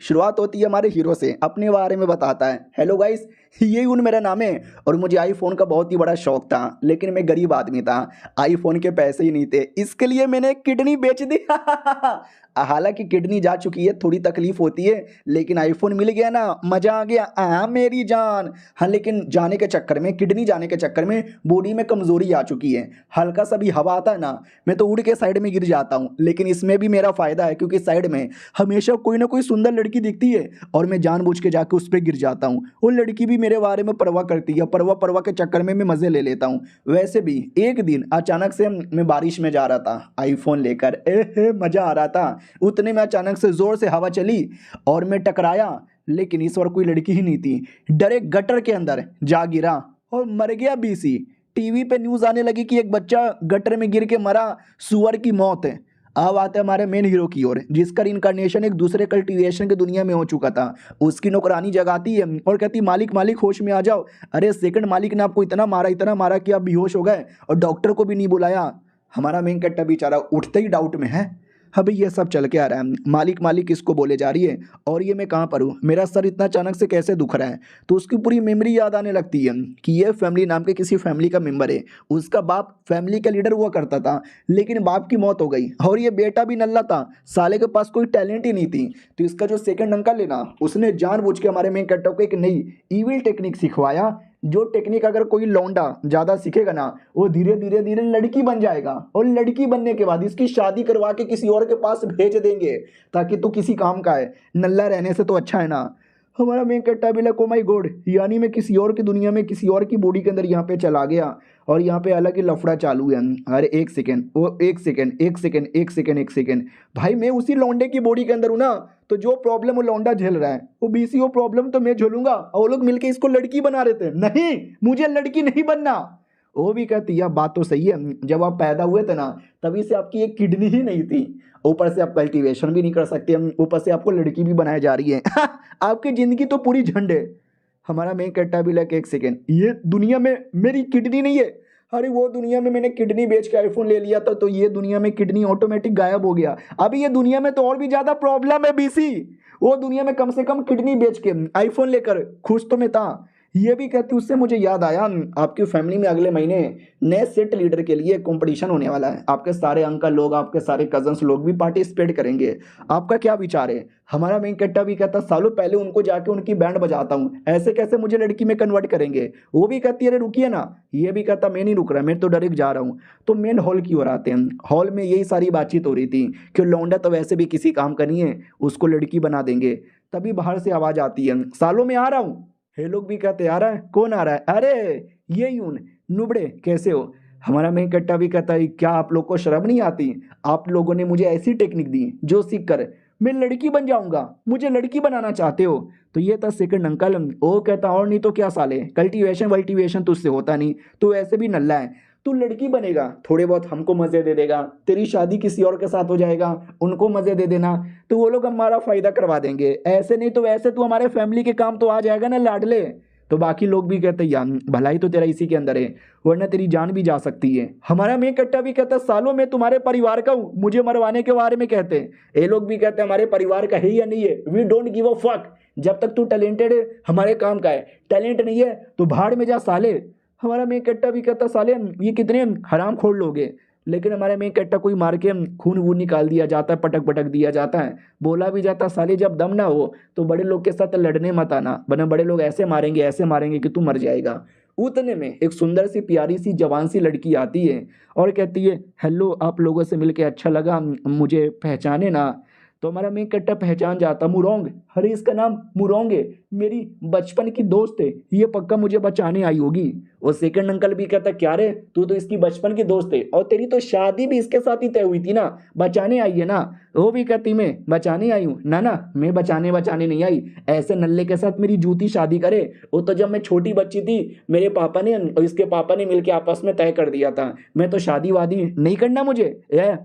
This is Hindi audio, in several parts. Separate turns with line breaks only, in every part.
शुरुआत होती है हमारे हीरो से, अपने बारे में बताता है। हेलो गाइस, ये उन मेरा नाम है और मुझे आईफोन का बहुत ही बड़ा शौक था, लेकिन मैं गरीब आदमी था, आईफोन के पैसे ही नहीं थे, इसके लिए मैंने किडनी बेच दी। हालांकि किडनी जा चुकी है, थोड़ी तकलीफ होती है, लेकिन आईफोन मिल गया ना, मजा आ गया। मेरी जान। हाँ, लेकिन जाने के चक्कर में, किडनी जाने के चक्कर में बॉडी में कमजोरी आ चुकी है। हल्का सा भी हवा आता है ना, मैं तो उड़ के साइड में गिर जाता हूँ। लेकिन इसमें भी मेरा फायदा है, क्योंकि साइड में हमेशा कोई ना कोई सुंदर लड़की दिखती है और मैं जानबूझ के जाके उस पर गिर जाता हूँ। वो लड़की भी मेरे बारे में परवाह करती है, परवाह परवाह के चक्कर में मैं मजे ले लेता हूँ। वैसे भी एक दिन अचानक से मैं बारिश में जा रहा था आईफोन लेकर, मजा आ रहा था। उतने में अचानक से जोर से हवा चली और मैं टकराया, लेकिन इस बार कोई लड़की ही नहीं थी। डायरेक्ट गटर के अंदर जा गिरा और मर गया बीसी। टीवी पे न्यूज आने लगी कि एक बच्चा गटर में गिर के मरा, सुअर की मौत है। अब आते हैं हमारे मेन हीरो की ओर, जिसका इनकारनेशन एक दूसरे कल्टीवेशन की दुनिया में हो चुका था। उसकी नौकरानी जगाती है और कहती, मालिक मालिक होश में आ जाओ। अरे सेकंड मालिक ने आपको इतना मारा कि आप बेहोश हो गए और डॉक्टर को भी नहीं बुलाया। हमारा मेन कट्टा बेचारा उठते ही डाउट में है, अभी ये सब चल के आ रहा है, मालिक मालिक इसको बोले जा रही है और ये मैं कहाँ पर हूँ, मेरा सर इतना अचानक से कैसे दुख रहा है। तो उसकी पूरी मेमोरी याद आने लगती है कि ये फैमिली नाम के किसी फैमिली का मेंबर है। उसका बाप फैमिली का लीडर हुआ करता था, लेकिन बाप की मौत हो गई और ये बेटा भी नल्ला था, साले के पास कोई टैलेंट ही नहीं थी। तो इसका जो सेकंड अंकल है ना, उसने जानबूझ के हमारे मेन कैरेक्टर को एक नई इविल टेक्निक सिखवाया। जो टेक्निक अगर कोई लौंडा ज़्यादा सीखेगा ना, वो धीरे धीरे धीरे लड़की बन जाएगा और लड़की बनने के बाद इसकी शादी करवा के किसी और के पास भेज देंगे, ताकि तू किसी काम का है, नल्ला रहने से तो अच्छा है ना। हमारा मेन कट्टा भी लगा, ओ माय गॉड, यानी मैं किसी और की दुनिया में किसी और की बॉडी के अंदर यहाँ पे चला गया और यहाँ पे अलग ही लफड़ा चालू है। अरे एक सेकेंड, वो एक सेकेंड भाई, मैं उसी लौंडे की बॉडी के अंदर हूँ ना, तो जो प्रॉब्लम वो लौंडा झेल रहा है वो बीसी, वो प्रॉब्लम तो मैं झेलूंगा। और वो लोग मिलके इसको लड़की बना रहे थे, नहीं मुझे लड़की नहीं बनना। वो भी कहती है, बात तो सही है, जब आप पैदा हुए थे ना, तभी से आपकी एक किडनी ही नहीं थी, ऊपर से आप कल्टीवेशन भी नहीं कर सकते, ऊपर से आपको लड़की भी बनाई जा रही है। आपकी जिंदगी तो पूरी झंड है। हमारा मेन कट्टा भी लग, एक सेकेंड, ये दुनिया में मेरी किडनी नहीं है। अरे वो दुनिया में मैंने किडनी बेच के आईफोन ले लिया था, तो ये दुनिया में किडनी ऑटोमेटिक गायब हो गया। अभी ये दुनिया में तो और भी ज्यादा प्रॉब्लम है बीसी। वो दुनिया में कम से कम किडनी बेच के आईफोन लेकर खुश तो मैं था। ये भी कहती, उससे मुझे याद आया, आपकी फैमिली में अगले महीने नए सेट लीडर के लिए कंपटीशन होने वाला है। आपके सारे अंकल लोग, आपके सारे कजन्स लोग भी पार्टिसिपेट करेंगे। आपका क्या विचार है? हमारा मेन कट्टा भी कहता, सालों पहले उनको जाके उनकी बैंड बजाता हूँ, ऐसे कैसे मुझे लड़की में कन्वर्ट करेंगे। वो भी कहती है, अरे रुकिए ना। ये भी कहता, मैं नहीं रुक रहा, मैं तो डायरेक्ट जा रहा हूँ। तो मेन हॉल की ओर आते हैं। हॉल में यही सारी बातचीत हो रही थी कि लौंडा तो वैसे भी किसी काम का नहीं है, उसको लड़की बना देंगे। तभी बाहर से आवाज आती है, सालों में आ रहा हूँ। हे लोग भी कहते, आ रहा है? कौन आ रहा है? अरे ये यून नुबड़े, कैसे हो? हमारा मेन कट्टा भी कहता है, क्या आप लोग को शर्म नहीं आती? आप लोगों ने मुझे ऐसी टेक्निक दी जो सीख कर मैं लड़की बन जाऊंगा, मुझे लड़की बनाना चाहते हो? तो ये था सेकंड अंकल। वो कहता, और नहीं तो क्या साले, कल्टीवेशन वल्टीवेशन तुझसे होता नहीं, तू ऐसे भी नल्ला है, तू लड़की बनेगा, थोड़े बहुत हमको मजे दे देगा, तेरी शादी किसी और के साथ हो जाएगा, उनको मजे दे देना, तो वो लोग हमारा फायदा करवा देंगे। ऐसे नहीं तो वैसे तू हमारे फैमिली के काम तो आ जाएगा ना लाडले। तो बाकी लोग भी कहते, यार भलाई तो तेरा इसी के अंदर है, वरना तेरी जान भी जा सकती है। हमारा मेन कट्टा भी कहता, सालों में तुम्हारे परिवार का हूँ, मुझे मरवाने के बारे में कहते हैं। ये लोग भी कहते हैं, हमारे परिवार का है या नहीं है, we don't give a fuck, जब तक तू टैलेंटेड है हमारे काम का है, टैलेंट नहीं है तो भाड़ में जा साले। हमारा मेन कट्टा भी कहता, साले ये कितने हराम खोर लोग हैं। लेकिन हमारे मेन कट्टा कोई मार के खून वून निकाल दिया जाता है, पटक पटक दिया जाता है, बोला भी जाता, साले जब दम ना हो तो बड़े लोग के साथ लड़ने मत आना, वरना बड़े लोग ऐसे मारेंगे कि तू मर जाएगा। उतने में एक सुंदर सी प्यारी सी जवान सी लड़की आती है और कहती है, हेलो, आप लोगों से मिलके अच्छा लगा, मुझे पहचाने ना? तो हमारा मेन कट्टा पहचान जाता, मुरोंग, अरे इसका नाम मुरोंग है, मेरी बचपन की दोस्त है, ये पक्का मुझे बचाने आई होगी। और सेकंड अंकल भी कहता, क्या रे, तू तो इसकी बचपन की दोस्त है और तेरी तो शादी भी इसके साथ ही तय हुई थी ना, बचाने आई है ना? वो भी कहती, मैं बचाने आई हूँ ना, ना मैं बचाने नहीं आई, ऐसे नल्ले के साथ मेरी जूती शादी करे। वो तो जब मैं छोटी बच्ची थी, मेरे पापा ने और इसके पापा ने मिलकर आपस में तय कर दिया था, मैं तो शादी वादी नहीं करना, मुझे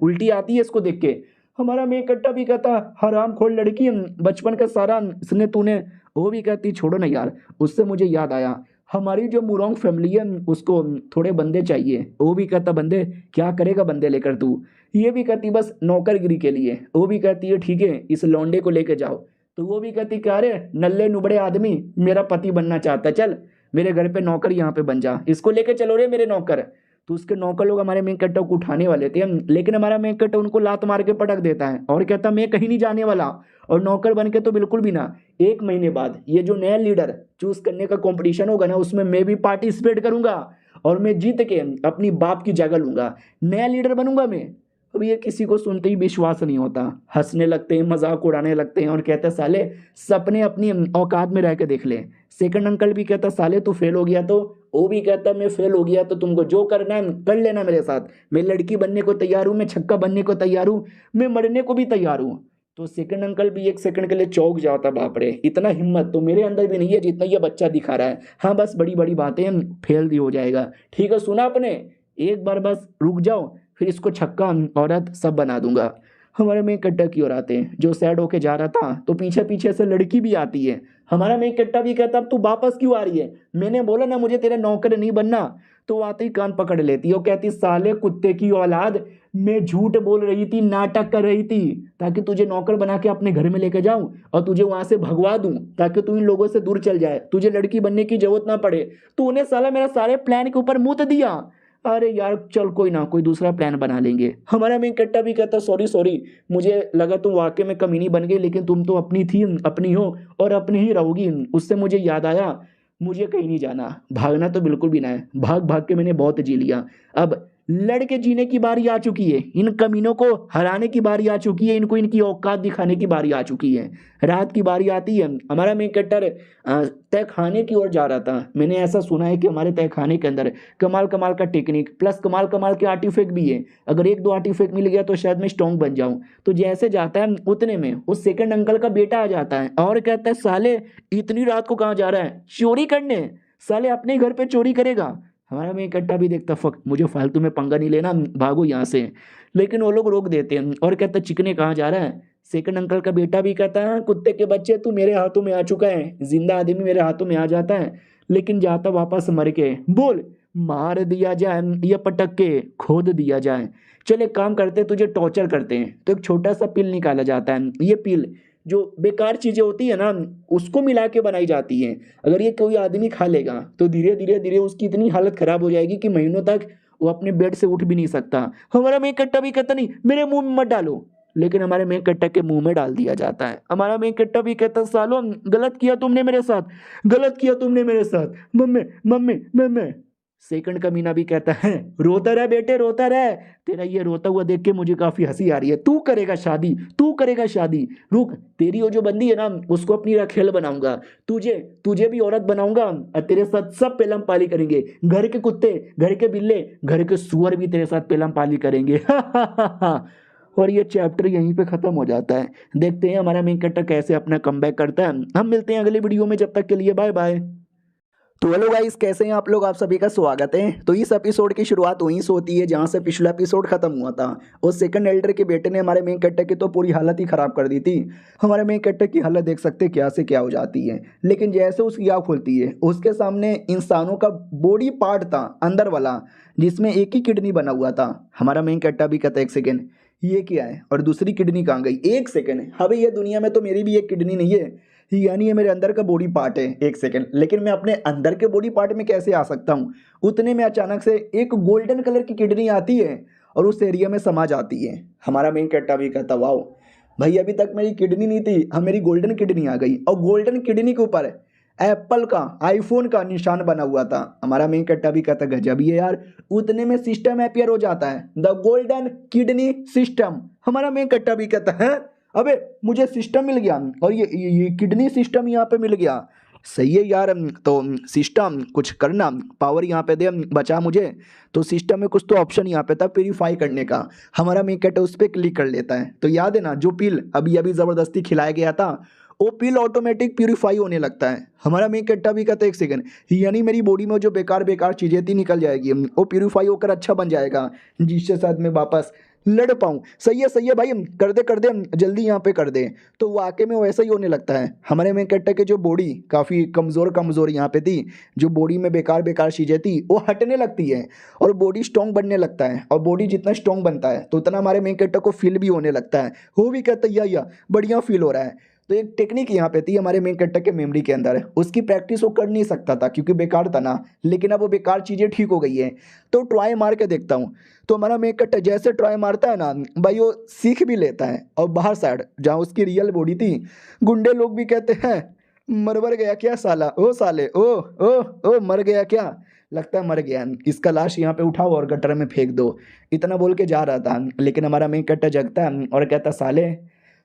उल्टी आती है इसको देख के। हमारा मेन कट्टा भी कहता, हराम खोर लड़की, बचपन का सारा इसने तूने। वो भी कहती, छोड़ो ना यार, उससे मुझे याद आया, हमारी जो मुरोंग फैमिली है उसको थोड़े बंदे चाहिए। वो भी कहता, बंदे क्या करेगा बंदे लेकर तू? ये भी कहती, बस नौकरगिरी के लिए। वो भी कहती है, ठीक है, इस लौंडे को लेके जाओ। तो वो भी कहती कि अरे नल्ले नुबड़े आदमी, मेरा पति बनना चाहता है, चल मेरे घर पे नौकर यहाँ पे बन जा, इसको लेके चलो रे मेरे नौकर। तो उसके नौकर लोग हमारे मेन कट्टा को उठाने वाले थे, लेकिन हमारा मेन कट्टा उनको लात मार के पटक देता है और कहता मैं कहीं नहीं जाने वाला, और नौकर बन के तो बिल्कुल भी ना। 1 महीने बाद ये जो नया लीडर चूज करने का कंपटीशन होगा ना, उसमें मैं भी पार्टिसिपेट करूंगा और मैं जीत के अपनी बाप की जगह लूंगा, नया लीडर बनूंगा मैं। अब ये किसी को सुनते ही विश्वास नहीं होता, हंसने लगते हैं, मजाक उड़ाने लगते हैं और कहते हैं साले सपने अपनी औकात में रह के देख ले। सेकंड अंकल भी कहता साले तू फेल हो गया, तो वो भी कहता मैं फेल हो गया तो तुमको जो करना है कर लेना मेरे साथ, मैं लड़की बनने को तैयार हूँ, मैं छक्का बनने को तैयार हूँ, मैं मरने को भी तैयार हूँ। तो सेकंड अंकल भी 1 सेकंड के लिए चौंक जाता, बाप रे इतना हिम्मत तो मेरे अंदर भी नहीं है जितना ये बच्चा दिखा रहा है। हाँ बस बड़ी बड़ी बातें फेल भी हो जाएगा, ठीक है सुना आपने, एक बार बस रुक जाओ, फिर इसको छक्का औरत सब बना दूंगा। हमारे में कट्टा की ओर आते हैं, जो सैड होके जा रहा था तो पीछे पीछे से लड़की भी आती है। हमारा में कट्टा भी कहता अब तू वापस क्यों आ रही है, मैंने बोला ना मुझे तेरा नौकर नहीं बनना। तो वो आते ही कान पकड़ लेती है, वो कहती साले कुत्ते की औलाद, मैं झूठ बोल रही थी, नाटक कर रही थी ताकि तुझे नौकर बना के अपने घर में लेके जाऊं और तुझे वहां से भगवा दूं ताकि तू इन लोगों से दूर चल जाए, तुझे लड़की बनने की जरूरत ना पड़े। तूने साला मेरा सारे प्लान के ऊपर मुंह दिया। अरे यार चल कोई ना, कोई दूसरा प्लान बना लेंगे। हमारा मेन कट्टा भी कहता सॉरी सॉरी, मुझे लगा तुम वाकई में कमीनी बन गई, लेकिन तुम तो अपनी थी, अपनी हो और अपनी ही रहोगी। उससे मुझे याद आया मुझे कहीं नहीं जाना, भागना तो बिल्कुल भी ना है, भाग भाग के मैंने बहुत जी लिया, अब लड़के जीने की बारी आ चुकी है, इन कमीनों को हराने की बारी आ चुकी है, इनको इनकी औकात दिखाने की बारी आ चुकी है। रात की बारी आती है, हमारा मेन कट्टर तय खाने की ओर जा रहा था। मैंने ऐसा सुना है कि हमारे तय खाने के अंदर कमाल कमाल का टेक्निक प्लस कमाल कमाल के आर्टिफैक्ट भी है, अगर 1-2 आर्टिफैक्ट मिल गया तो शायद मैं स्ट्रॉन्ग बन जाऊं। तो जैसे जाता है उतने में उस सेकंड अंकल का बेटा आ जाता है और कहता है साले इतनी रात को कहाँ जा रहा है, चोरी करने, साले अपने घर पे चोरी करेगा। हमारा में कट्टा भी देखता फक मुझे फालतू में पंगा नहीं लेना, भागो यहाँ से। लेकिन वो लोग रोक देते हैं और कहता चिकने कहाँ जा रहा है। सेकंड अंकल का बेटा भी कहता है कुत्ते के बच्चे तू मेरे हाथों में आ चुका है, जिंदा आदमी मेरे हाथों में आ जाता है लेकिन जाता वापस मर के, बोल मार दिया जाए या पटक के खोद दिया जाए। चल एक काम करते हैं, तुझे टॉर्चर करते हैं। तो एक छोटा सा पिल निकाला जाता है, ये पिल जो बेकार चीजें होती है ना उसको मिला के बनाई जाती है, अगर ये कोई आदमी खा लेगा तो धीरे धीरे धीरे उसकी इतनी हालत खराब हो जाएगी कि महीनों तक वो अपने बेड से उठ भी नहीं सकता। हमारा मेन कट्टा भी कहता नहीं मेरे मुंह में मत डालो, लेकिन हमारे मेन कट्टा के मुंह में डाल दिया जाता है। हमारा मेन कट्टा भी कहता सालो गलत किया तुमने मेरे साथ, गलत किया तुमने मेरे साथ, मम्मी मम्मी मम्मी। सेकंड कमीना भी कहता है रोता रह बेटे रोता रह, तेरा ये रोता हुआ देख के मुझे काफी हंसी आ रही है, तू करेगा शादी, तू करेगा शादी, रुक तेरी वो जो बंदी है ना उसको अपनी रखेल बनाऊंगा, तुझे तुझे भी औरत बनाऊंगा और तेरे साथ सब पेलम पाली करेंगे, घर के कुत्ते घर के बिल्ले घर के सुअर भी तेरे साथ पेलम पाली करेंगे। और ये चैप्टर यहीं पे खत्म हो जाता है। देखते हैं हमारा मेन कैरेक्टर कैसे अपना कमबैक करता है। हम मिलते हैं अगले वीडियो में, जब तक के लिए बाय बाय। तो हेलो गाइस कैसे हैं आप लोग, आप सभी का स्वागत है। तो इस एपिसोड की शुरुआत वहीं से होती है जहां से पिछला एपिसोड खत्म हुआ था। और सेकंड एल्डर के बेटे ने हमारे मेन कैरेक्टर की तो पूरी हालत ही खराब कर दी थी। हमारे मेन कैरेक्टर की हालत देख सकते क्या से क्या हो जाती है। लेकिन जैसे उसकी आँख खुलती है उसके सामने इंसानों का बॉडी पार्ट था अंदर वाला, जिसमें एक ही किडनी बना हुआ था। हमारा मेन कैरेक्टर भी कहता है एक सेकेंड ये क्या है और दूसरी किडनी कहाँ गई, एक सेकेंड अबे ये दुनिया में तो मेरी भी एक किडनी नहीं है, यानी ये मेरे अंदर का बॉडी पार्ट है, एक सेकंड लेकिन मैं अपने अंदर के बॉडी पार्ट में कैसे आ सकता हूँ। उतने में अचानक से एक गोल्डन कलर की किडनी आती है और उस एरिया में समा जाती है। हमारा मेन कैरेक्टर भी कहता वाओ भाई अभी तक मेरी किडनी नहीं थी, अब मेरी गोल्डन किडनी आ गई। और गोल्डन किडनी के ऊपर एप्पल का आईफोन का निशान बना हुआ था। हमारा मेन कैरेक्टर भी कहता गजब ही है यार। उतने में सिस्टम अपीयर हो जाता है, द गोल्डन किडनी सिस्टम। हमारा मेन कैरेक्टर भी कहता है अबे मुझे सिस्टम मिल गया और ये किडनी सिस्टम यहाँ पे मिल गया, सही है यार। तो सिस्टम कुछ करना, पावर यहाँ पे दे बचा मुझे। तो सिस्टम में कुछ तो ऑप्शन यहाँ पे था प्यूरीफाई करने का। हमारा मेन कैरेक्टर उस पर क्लिक कर लेता है। तो याद है ना जो पिल अभी अभी ज़बरदस्ती खिलाया गया था वो पिल ऑटोमेटिक प्यूरीफाई होने लगता है। हमारा मेन कैरेक्टर भी कहता है एक सेकंड यानी मेरी बॉडी में जो बेकार बेकार चीज़ें थी निकल जाएगी, वो प्यूरीफाई होकर अच्छा बन जाएगा जिसके साथ मैं वापस लड़ पाऊँ। सही है भाई कर दे जल्दी यहाँ पे कर दे। तो वाकई में वैसा ही होने लगता है। हमारे मेन कैरेक्टर की जो बॉडी काफ़ी कमज़ोर यहाँ पे थी, जो बॉडी में बेकार बेकार चीज़ें थी वो हटने लगती है और बॉडी स्ट्रॉन्ग बनने लगता है। और बॉडी जितना स्ट्रॉन्ग बनता है तो उतना हमारे मेन कैरेक्टर को फील भी होने लगता है। वो भी कहता है या बढ़िया फील हो रहा है। तो एक टेक्निक यहाँ पे थी हमारे मेन कैरेक्टर के मेमोरी के अंदर, उसकी प्रैक्टिस वो कर नहीं सकता था क्योंकि बेकार था ना, लेकिन अब वो बेकार चीज़ें ठीक हो गई है। तो ट्राई मार के देखता हूँ, तो हमारा मेन कैरेक्टर जैसे ट्राई मारता है ना भाई, वो सीख भी लेता है। और बाहर साइड जहाँ उसकी रियल बॉडी थी, गुंडे लोग भी कहते हैं मर गया क्या साला, ओ साले, ओ मर गया क्या, लगता है मर गया, इसका लाश यहाँ पे उठाओ और गटर में फेंक दो। इतना बोल के जा रहा था, लेकिन हमारा मेन कैरेक्टर जगता है और कहता साले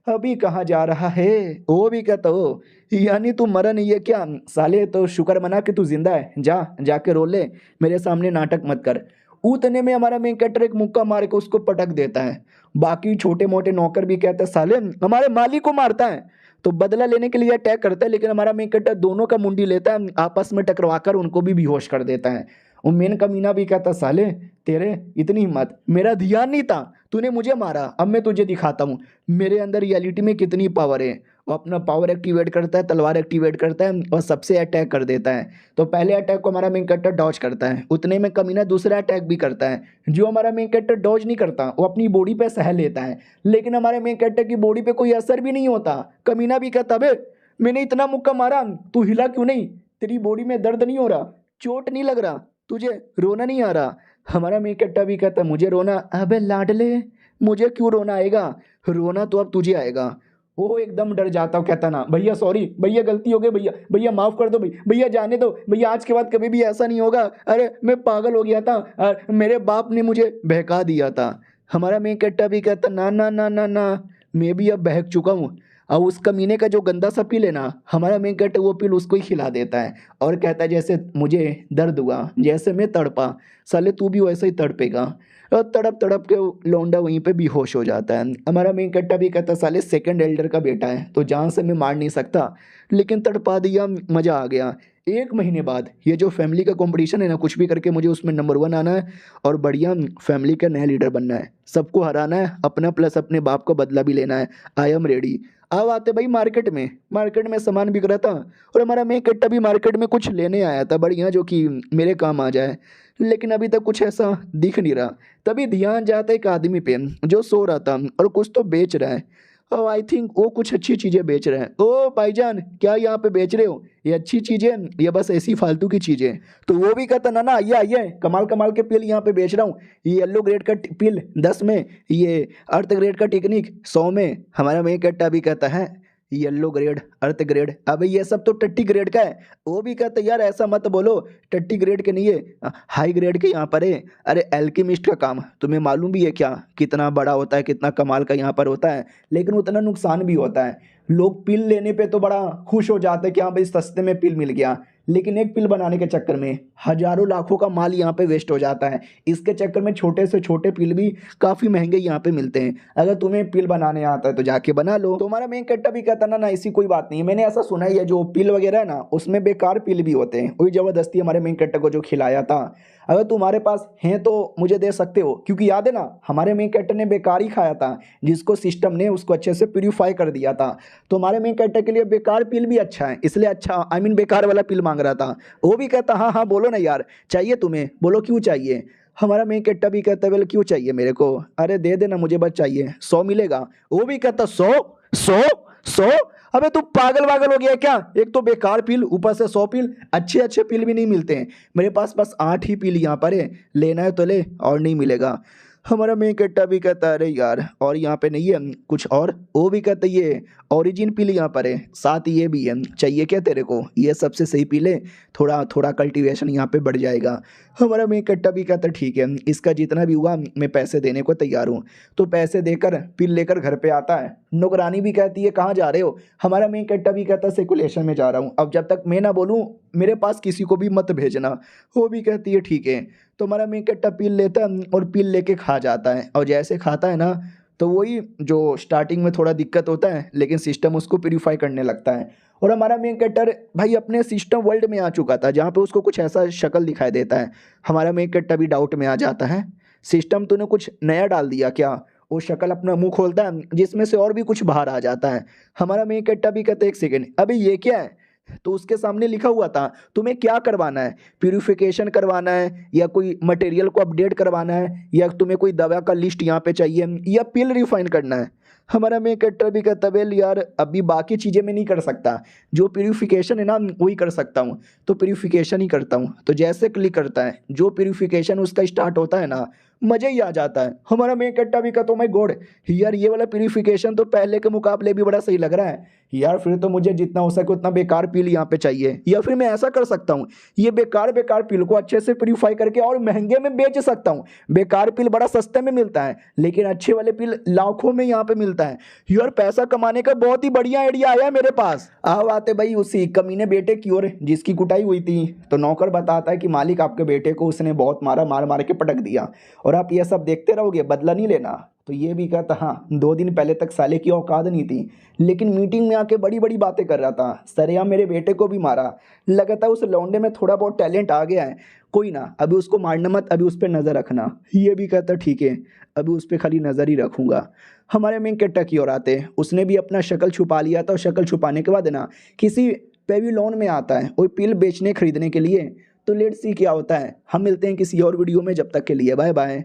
अभी कहाँ जा रहा है। वो भी कहता हो यानी तू मरा नहीं है क्या साले, तो शुक्र मना कि तू जिंदा है, जा जाके रो ले, मेरे सामने नाटक मत कर। उतने में हमारा मेन कैरेक्टर एक मुक्का मार के उसको पटक देता है। बाकी छोटे मोटे नौकर भी कहते हैं साले हमारे मालिक को मारता है, तो बदला लेने के लिए अटैक करता है, लेकिन हमारा मेन कैरेक्टर दोनों का मुंडी लेता है, आपस में टकरवा कर उनको भी बेहोश कर देता है। वो मेन कमीना भी कहता साले तेरे इतनी हिम्मत, मेरा ध्यान नहीं था, तूने मुझे मारा, अब मैं तुझे दिखाता हूँ मेरे अंदर रियलिटी में कितनी पावर है। वो अपना पावर एक्टिवेट करता है, तलवार एक्टिवेट करता है और सबसे अटैक कर देता है। तो पहले अटैक को हमारा मेन कैरेक्टर डॉज करता है, उतने में कमीना दूसरा अटैक भी करता है। जो हमारा मेन कैरेक्टर डॉज नहीं करता वो अपनी बॉडी पे सह लेता है, लेकिन हमारे मेन कैरेक्टर की बॉडी पे कोई असर भी नहीं होता। कमीना भी कहता बे मैंने इतना मुक्का मारा, तू हिला क्यों नहीं, तेरी बॉडी में दर्द नहीं हो रहा, चोट नहीं लग रहा, तुझे रोना नहीं आ रहा। हमारा मेन कैरेक्टर भी कहता मुझे रोना, अबे लाडले मुझे क्यों रोना आएगा, रोना तो अब तुझे आएगा। वो एकदम डर जाता हूँ, कहता ना भैया सॉरी भैया गलती हो गई भैया, भैया माफ़ कर दो भैया, भैया जाने दो भैया, आज के बाद कभी भी ऐसा नहीं होगा, अरे मैं पागल हो गया था, मेरे बाप ने मुझे बहका दिया था। हमारा मेन कैरेक्टर भी कहता ना ना ना ना ना, मैं भी अब बहक चुका हूँ। और उस कमीने का जो गंदा सा पील है ना, हमारा मेन कैरेक्टर वो पील उसको ही खिला देता है और कहता है जैसे मुझे दर्द हुआ, जैसे मैं तड़पा साले तू भी वैसे ही तड़पेगा। और तड़प तड़प के वो लौंडा वहीं पे बेहोश हो जाता है। हमारा मेन कैरेक्टर भी कहता साले सेकंड एल्डर का बेटा है तो जान से मैं मार नहीं सकता, लेकिन तड़पा दिया, मज़ा आ गया। 1 महीने बाद ये जो फैमिली का कंपटीशन है ना, कुछ भी करके मुझे उसमें नंबर 1 आना है और बढ़िया फैमिली का नया लीडर बनना है, सबको हराना है, अपना प्लस अपने बाप का बदला भी लेना है। I am ready. अब आते भाई मार्केट में सामान बिक रहा था और हमारा मेन कैरेक्टर भी मार्केट में कुछ लेने आया था बढ़िया जो कि मेरे काम आ जाए, लेकिन अभी तक कुछ ऐसा दिख नहीं रहा। तभी ध्यान जाता है एक आदमी पे जो सो रहा था और कुछ तो बेच रहा है। और आई थिंक वो कुछ अच्छी चीज़ें बेच रहे हैं। ओ भाईजान क्या यहाँ पे बेच रहे हो, ये अच्छी चीज़ें या बस ऐसी फालतू की चीज़ें। तो वो भी कहता ना ना आइए आइए, कमाल कमाल के पिल यहाँ पे बेच रहा हूँ, ये येलो ग्रेड का पिल 10 में, ये अर्थ ग्रेड का टेक्निक 100 में। हमारा मेन कैरेक्टर भी कहता है येलो ग्रेड अर्थ ग्रेड, अब ये सब तो टट्टी ग्रेड का है। वो भी कहते यार ऐसा मत बोलो, टट्टी ग्रेड के नहीं है, हाई ग्रेड के यहाँ पर है। अरे एल्केमिस्ट का काम तुम्हें मालूम भी है क्या, कितना बड़ा होता है, कितना कमाल का यहाँ पर होता है, लेकिन उतना नुकसान भी होता है। लोग पिल लेने पे तो बड़ा खुश हो जाते हैं कि हाँ भाई सस्ते में पिल मिल गया, लेकिन एक पिल बनाने के चक्कर में हजारों लाखों का माल यहाँ पे वेस्ट हो जाता है। इसके चक्कर में छोटे से छोटे पिल भी काफ़ी महंगे यहाँ पे मिलते हैं। अगर तुम्हें पिल बनाने आता है तो जाके बना लो। तो हमारा मेन कैरेक्टर भी कहता ना ना ऐसी कोई बात नहीं है, मैंने ऐसा सुना ही है जो पिल वगैरह है ना उसमें बेकार पिल भी होते हैं, वही ज़बरदस्ती हमारे मेन कैरेक्टर को जो खिलाया था। अगर तुम्हारे पास हैं तो मुझे दे सकते हो, क्योंकि याद है ना हमारे मेन कैरेक्टर ने बेकार ही खाया था, जिसको सिस्टम ने उसको अच्छे से प्यूरीफाई कर दिया था। तो हमारे मेन कैरेक्टर के लिए बेकार पिल भी अच्छा है, इसलिए अच्छा आई मीन बेकार वाला पिल मांग रहा था। वो भी कहता हाँ हाँ बोलो ना यार, चाहिए तुम्हें, बोलो क्यों चाहिए। हमारा मेन कैरेक्टर भी कहता है बोले क्यों चाहिए मेरे को, अरे दे देना मुझे बस चाहिए, 100 मिलेगा। वो भी कहता 100 100 100, अबे तू पागल वागल हो गया क्या, एक तो बेकार पिल ऊपर से 100 पिल, अच्छे अच्छे पिल भी नहीं मिलते हैं, मेरे पास बस 8 ही पिल यहाँ पर है, लेना है तो ले और नहीं मिलेगा। हमारा मेन कैरेक्टर भी कहता है अरे यार और यहाँ पे नहीं है कुछ और। वो भी कहता है ये ओरिजिन पिल यहाँ पर है, साथ ये भी है, चाहिए क्या तेरे को, ये सबसे सही पिल है, थोड़ा थोड़ा कल्टीवेशन यहाँ पे बढ़ जाएगा। हमारा मेन कैरेक्टर भी कहता है ठीक है इसका जितना भी हुआ मैं पैसे देने को तैयार हूँ। तो पैसे देकर पिल लेकर घर पे आता है। नौकरानी भी कहती है कहाँ जा रहे हो। हमारा मेन कैरेक्टर भी कहता है सर्कुलेशन में जा रहा हूँ, अब जब तक मैं ना बोलूँ मेरे पास किसी को भी मत भेजना। वो भी कहती है ठीक है। तो हमारा मेन कैरेक्टर पिल लेता है और पिल लेके खा जाता है, और जैसे खाता है ना तो वही जो स्टार्टिंग में थोड़ा दिक्कत होता है, लेकिन सिस्टम उसको प्यूरीफाई करने लगता है। और हमारा मेन कैरेक्टर भाई अपने सिस्टम वर्ल्ड में आ चुका था जहाँ पे उसको कुछ ऐसा शक्ल दिखाई देता है। हमारा मेन कैरेक्टर भी डाउट में आ जाता है, सिस्टम तूने कुछ नया डाल दिया क्या। वो शक्ल अपना मुंह खोलता है जिसमें से और भी कुछ बाहर आ जाता है। हमारा मेन कैरेक्टर भी कहता है एक सेकेंड अभी ये क्या है। तो उसके सामने लिखा हुआ था तुम्हें क्या करवाना है, प्यूरिफिकेशन करवाना है या कोई मटेरियल को अपडेट करवाना है या तुम्हें कोई दवा का लिस्ट यहाँ पे चाहिए या पिल रिफाइन करना है। हमारा मेन कैरेक्टर भी कहता है यार अभी बाकी चीज़ें मैं नहीं कर सकता, जो प्यूरिफिकेशन है ना वही कर सकता हूँ, तो प्यूरिफिकेशन ही करता हूँ। तो जैसे क्लिक करता है, जो प्यूरिफिकेशन उसका स्टार्ट होता है ना, मज़ा ही आ जाता है। हमारा मेन कैरेक्टर भी कहता, माय गॉड यार ये वाला प्यूरिफिकेशन तो पहले के मुकाबले भी बड़ा सही लग रहा है यार, फिर तो मुझे जितना हो सके उतना बेकार पील यहाँ पे चाहिए, या फिर मैं ऐसा कर सकता हूँ, ये बेकार बेकार पील को अच्छे से प्यूरिफाई करके और महंगे में बेच सकता हूँ। बेकार पील बड़ा सस्ते में मिलता है, लेकिन अच्छे वाले पील लाखों में यहाँ पे मिलता है यार। पैसा कमाने का बहुत ही बढ़िया आइडिया आया मेरे पास। अब आते भाई उसी कमीने बेटे की ओर जिसकी कुटाई हुई थी। तो नौकर बताता है कि मालिक आपके बेटे को उसने बहुत मारा, मार मार के पटक दिया, और आप ये सब देखते रहोगे, बदला नहीं लेना। तो ये भी कहता हाँ 2 दिन पहले तक साले की औकात नहीं थी, लेकिन मीटिंग में आके बड़ी बड़ी बातें कर रहा था, सरेआम मेरे बेटे को भी मारा। लगता है उस लौंडे में थोड़ा बहुत टैलेंट आ गया है, कोई ना अभी उसको मारना मत, अभी उस पर नज़र रखना। ये भी कहता ठीक है, अभी उस पर खाली नज़र ही रखूँगा। हमारे मेन कैरेक्टर की ओर आते, उसने भी अपना शक्ल छुपा लिया था, और शक्ल छुपाने के बाद ना किसी पेविलोन में आता है वो पिल बेचने खरीदने के लिए। तो लेट्स सी क्या होता है। हम मिलते हैं किसी और वीडियो में, जब तक के लिए बाय बाय।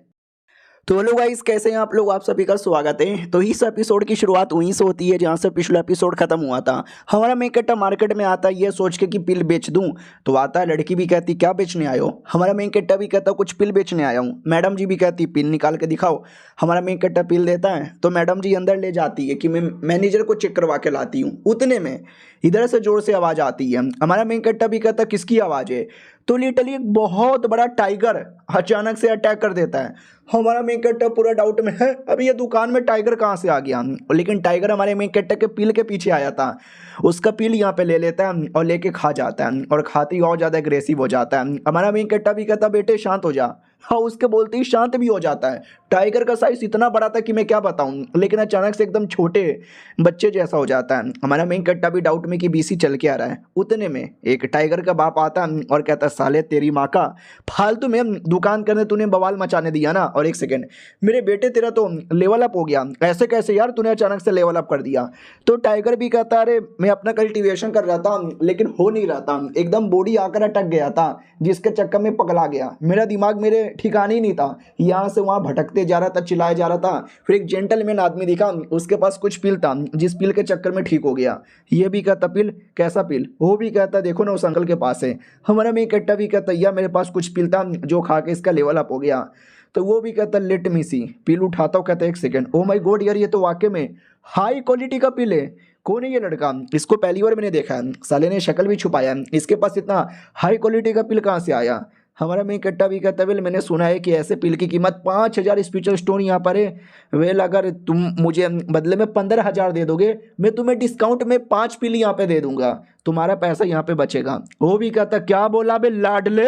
तो हेलो गाइस, कैसे हैं आप लोग? आप सभी का स्वागत है। तो इस एपिसोड की शुरुआत वहीं से होती है जहां से पिछला एपिसोड खत्म हुआ था। हमारा मेन कैरेक्टर मार्केट में आता है ये सोच के कि पिल बेच दूं। तो आता है, लड़की भी कहती क्या बेचने आए हो? हमारा मेन कैरेक्टर भी कहता कुछ पिल बेचने आया हूँ। मैडम जी भी कहती पिल निकाल के दिखाओ। हमारा मेन कैरेक्टर पिल देता है, तो मैडम जी अंदर ले जाती है कि मैं मैनेजर को चेक करवा के लाती हूँ। उतने में इधर से जोर से आवाज़ आती है। हमारा मेन कैरेक्टर भी कहता किसकी आवाज़ है? तो लिटरली एक बहुत बड़ा टाइगर अचानक से अटैक कर देता है। हमारा मेन कैरेक्टर पूरा डाउट में है, अभी ये दुकान में टाइगर कहाँ से आ गया? लेकिन टाइगर हमारे मेन कैरेक्टर के पील के पीछे आया था। उसका पील यहाँ पे ले लेता है और लेके खा जाता है, और खाते ही और ज़्यादा एग्रेसिव हो जाता है। हमारा मेन कैरेक्टर भी कहता बेटे शांत हो जा। हाँ, उसके बोलते ही शांत भी हो जाता है। टाइगर का साइज इतना बड़ा था कि मैं क्या बताऊँ, लेकिन अचानक से एकदम छोटे बच्चे जैसा हो जाता है। हमारा मेन कैरेक्टर भी डाउट में कि बीसी चल के आ रहा है। उतने में एक टाइगर का बाप आता और कहता साले तेरी माँ का, फालतू में दुकान करने तूने बवाल मचाने दिया ना। और एक सेकेंड, मेरे बेटे तेरा तो लेवल अप हो गया, ऐसे कैसे यार तूने अचानक से लेवल अप कर दिया? तो टाइगर भी कहता अरे मैं अपना कल्टीवेशन कर रहा था, लेकिन हो नहीं रहा था, एकदम बॉडी आकर अटक गया था, जिसके चक्कर में पगला गया। मेरा दिमाग मेरे ठिकाने ही नहीं था, यहाँ से वहाँ भटकते जा रहा था, चिल्लाया जा रहा था। फिर एक जेंटलमैन आदमी दिखा, उसके पास कुछ पिल था, जिस पिल के चक्कर में ठीक हो गया। ये भी कहता पिल? कैसा पिल? वो भी कहता देखो ना उस अंकल के पास है। हमारा मेन कैरेक्टर भी कहता यार मेरे पास कुछ पिल था जो खा के इसका लेवल अप हो गया। तो वो भी कहता लेट मी सी। पिल उठाता हूँ, कहता एक सेकेंड, ओ माय गॉड यार ये तो वाकई में हाई क्वालिटी का पिल है। कौन है ये लड़का? इसको पहली बार मैंने देखा है, साले ने शक्ल भी छुपाया, इसके पास इतना हाई क्वालिटी का पिल कहाँ से आया? हमारा मेन कैरेक्टर भी कहता है वेल मैंने सुना है कि ऐसे पिल की कीमत 5,000 स्पिरिचुअल स्टोन यहाँ पर है। वेल अगर तुम मुझे बदले में 15,000 दे दोगे, मैं तुम्हें डिस्काउंट में 5 पिल यहाँ पे दे दूंगा, तुम्हारा पैसा यहाँ पे बचेगा। वो भी कहता क्या बोला बे लाडले?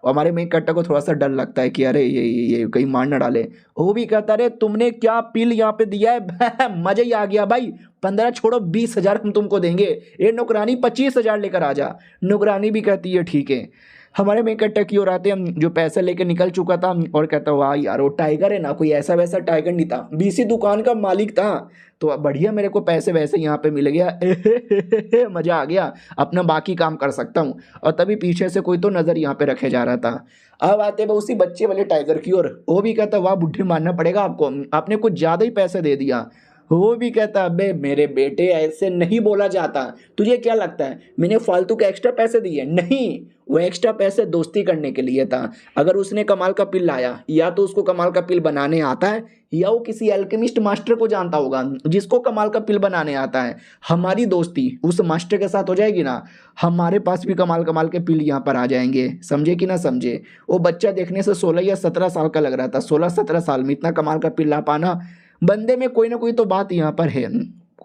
और हमारे मेन कैरेक्टर को थोड़ा सा डर लगता है कि अरे ये कहीं मार ना डाले। वो भी कहता अरे तुमने क्या पिल यहाँ पे दिया है? मजा ही आ गया भाई, 15 छोड़ो 20,000 हम तुमको देंगे। ये नौकरानी 25,000 लेकर आ जा। नौकरानी भी कहती है ठीक है। हमारे मेन कैरेक्टर की ओर आते हम, जो पैसे लेके निकल चुका था, और कहता वाह यार वो टाइगर है ना, कोई ऐसा वैसा टाइगर नहीं था, बीसी दुकान का मालिक था। तो बढ़िया मेरे को पैसे वैसे यहाँ पे मिल गया। मजा आ गया, अपना बाकी काम कर सकता हूँ। और तभी पीछे से कोई तो नजर यहाँ पे रखे जा रहा था। अब आते वो उसी बच्चे वाले टाइगर की ओर। वो भी कहता वाह बुढ़ी मानना पड़ेगा आपको, आपने कुछ ज्यादा ही पैसे दे दिया। वो भी कहता अबे मेरे बेटे ऐसे नहीं बोला जाता, तुझे क्या लगता है मैंने फालतू के एक्स्ट्रा पैसे दिए? नहीं, वो एक्स्ट्रा पैसे दोस्ती करने के लिए था। अगर उसने कमाल का पिल लाया, या तो उसको कमाल का पिल बनाने आता है, या वो किसी एल्केमिस्ट मास्टर को जानता होगा जिसको कमाल का पिल बनाने आता है। हमारी दोस्ती उस मास्टर के साथ हो जाएगी ना, हमारे पास भी कमाल कमाल के पिल यहाँ पर आ जाएंगे। समझे कि ना समझे? वो बच्चा देखने से 16 या 17 साल का लग रहा था। 16-17 साल में इतना कमाल का पिल ला पाना, बंदे में कोई ना कोई तो बात यहाँ पर है।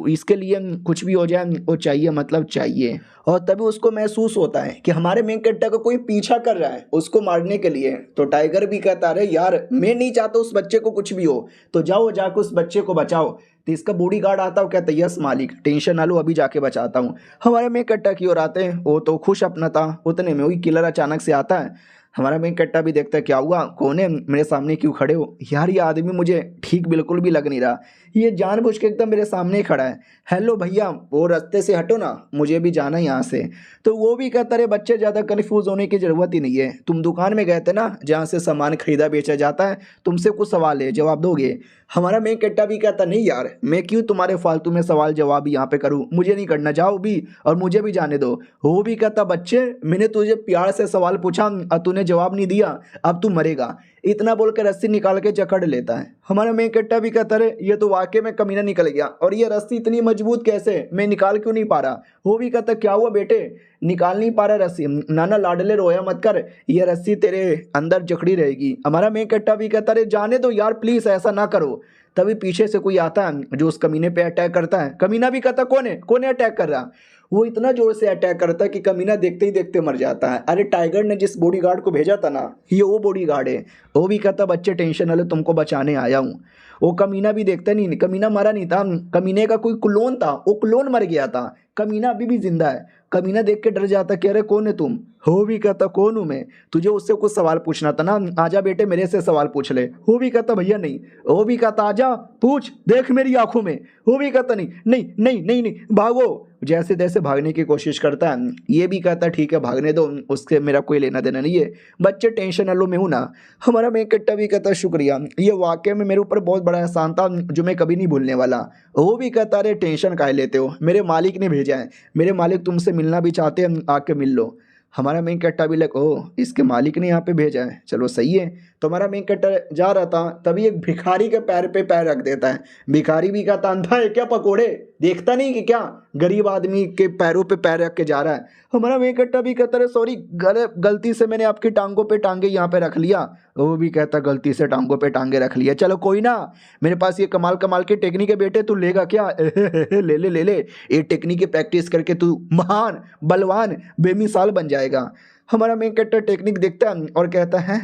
इसके लिए कुछ भी हो जाए वो चाहिए, मतलब चाहिए। और तभी उसको महसूस होता है कि हमारे मेन कैरेक्टर को कोई पीछा कर रहा है उसको मारने के लिए। तो टाइगर भी कहता है यार मैं नहीं चाहता उस बच्चे को कुछ भी हो, तो जाओ जाकर उस बच्चे को बचाओ। तो इसका बॉडी गार्ड आता है, कहता है यस मालिक टेंशन ना लो, अभी जाके बचाता हूँ। हमारे मेन कैरेक्टर की ओर आते हैं, वो तो खुश अपना था। उतने में वही किलर अचानक से आता है। हमारा मेन कट्टा भी देखता है क्या हुआ, कौन है, मेरे सामने क्यों खड़े हो। यार ये आदमी मुझे ठीक बिल्कुल भी लग नहीं रहा, ये जानबूझ के एकदम मेरे सामने ही खड़ा है। हेलो भैया वो रास्ते से हटो ना, मुझे भी जाना है यहाँ से। तो वो भी कहता रे बच्चे ज़्यादा कन्फ्यूज़ होने की ज़रूरत ही नहीं है, तुम दुकान में गए थे ना जहाँ से सामान खरीदा बेचा जाता है, तुमसे कुछ सवाल है जवाब दोगे। हमारा मेन कट्टा भी कहता नहीं यार मैं क्यों तुम्हारे फालतू में सवाल जवाब यहाँ पे करूँ, मुझे नहीं करना, जाओ भी और मुझे भी जाने दो। वो भी कहता बच्चे मैंने तुझे प्यार से सवाल पूछा और तूने जवाब नहीं दिया, अब तू मरेगा। इतना बोलकर रस्सी निकाल के जकड़ लेता है। हमारा मेन कट्टा भी कहता है ये तो वाकई में कमीना निकल गया, और ये रस्सी इतनी मजबूत कैसे, मैं निकाल क्यों नहीं पा रहा। वो भी कहता क्या हुआ बेटे, निकाल नहीं पा रहा रस्सी, नाना लाडले रोया मत कर, ये रस्सी तेरे अंदर जकड़ी रहेगी। हमारा मेन कट्टा भी कहता है जाने दो यार प्लीज़ ऐसा ना करो। तभी पीछे से कोई आता है जो उस कमीने पे अटैक करता है। कमीना भी कहता कौन है अटैक कर रहा। वो इतना जोर से अटैक करता है कि कमीना देखते ही देखते मर जाता है। अरे टाइगर ने जिस बॉडीगार्ड को भेजा था ना, ये वो बॉडीगार्ड है। वो भी कहता बच्चे टेंशन ना लो, तुमको बचाने आया हूँ। वो कमीना भी देखता नहीं, कमीना मरा नहीं था, कमीने का कोई क्लोन था, वो क्लोन मर गया था, कमीना अभी भी जिंदा है। कमीना देख के डर जाता, कह रहे कौन है तुम। हो भी कहता कौन हूँ मैं, तुझे उससे कुछ सवाल पूछना था ना, आजा बेटे मेरे से सवाल पूछ ले। हो भी कहता भैया नहीं। वो भी कहता आजा पूछ, देख मेरी आंखों में। वो भी कहता नहीं नहीं नहीं नहीं नहीं भागो, जैसे तैसे भागने की कोशिश करता है। ये भी कहता ठीक है भागने दो, उससे मेरा कोई लेना देना नहीं है, बच्चे टेंशन लो मैं हूँ ना। हमारा मेन कट्टा भी कहता शुक्रिया, ये वाकई में मेरे ऊपर बहुत बड़ा एहसान था जो मैं कभी नहीं भूलने वाला। वो भी कहता अरे टेंशन काहे लेते हो, मेरे मालिक ने भेजा है, मेरे मालिक तुमसे मिलना भी चाहते हैं, आके मिल लो। हमारा मेन कट्टा भी लग ओ इसके मालिक ने यहाँ पे भेजा है, चलो सही है। तो हमारा मेन कट्टा जा रहा था, तभी एक भिखारी के पैर पे पैर रख देता है। भिखारी भी कहता अंधा है क्या पकोड़े, देखता नहीं कि क्या गरीब आदमी के पैरों पे पैर रख के जा रहा है। हमारा मेन कट्टा भी कहता है सॉरी गलती से मैंने आपकी टांगों पे टांगे यहाँ पे रख लिया। वो भी कहता गलती से टांगों पे टांगे रख लिया, चलो कोई ना, मेरे पास ये कमाल कमाल की टेक्निक है बेटे, तू लेगा क्या। ले ले ले ले, ये टेक्निक की प्रैक्टिस करके तू महान बलवान बेमिसाल बन जाएगा। हमारा मेन कैरेक्टर टेक्निक देखता है और कहता है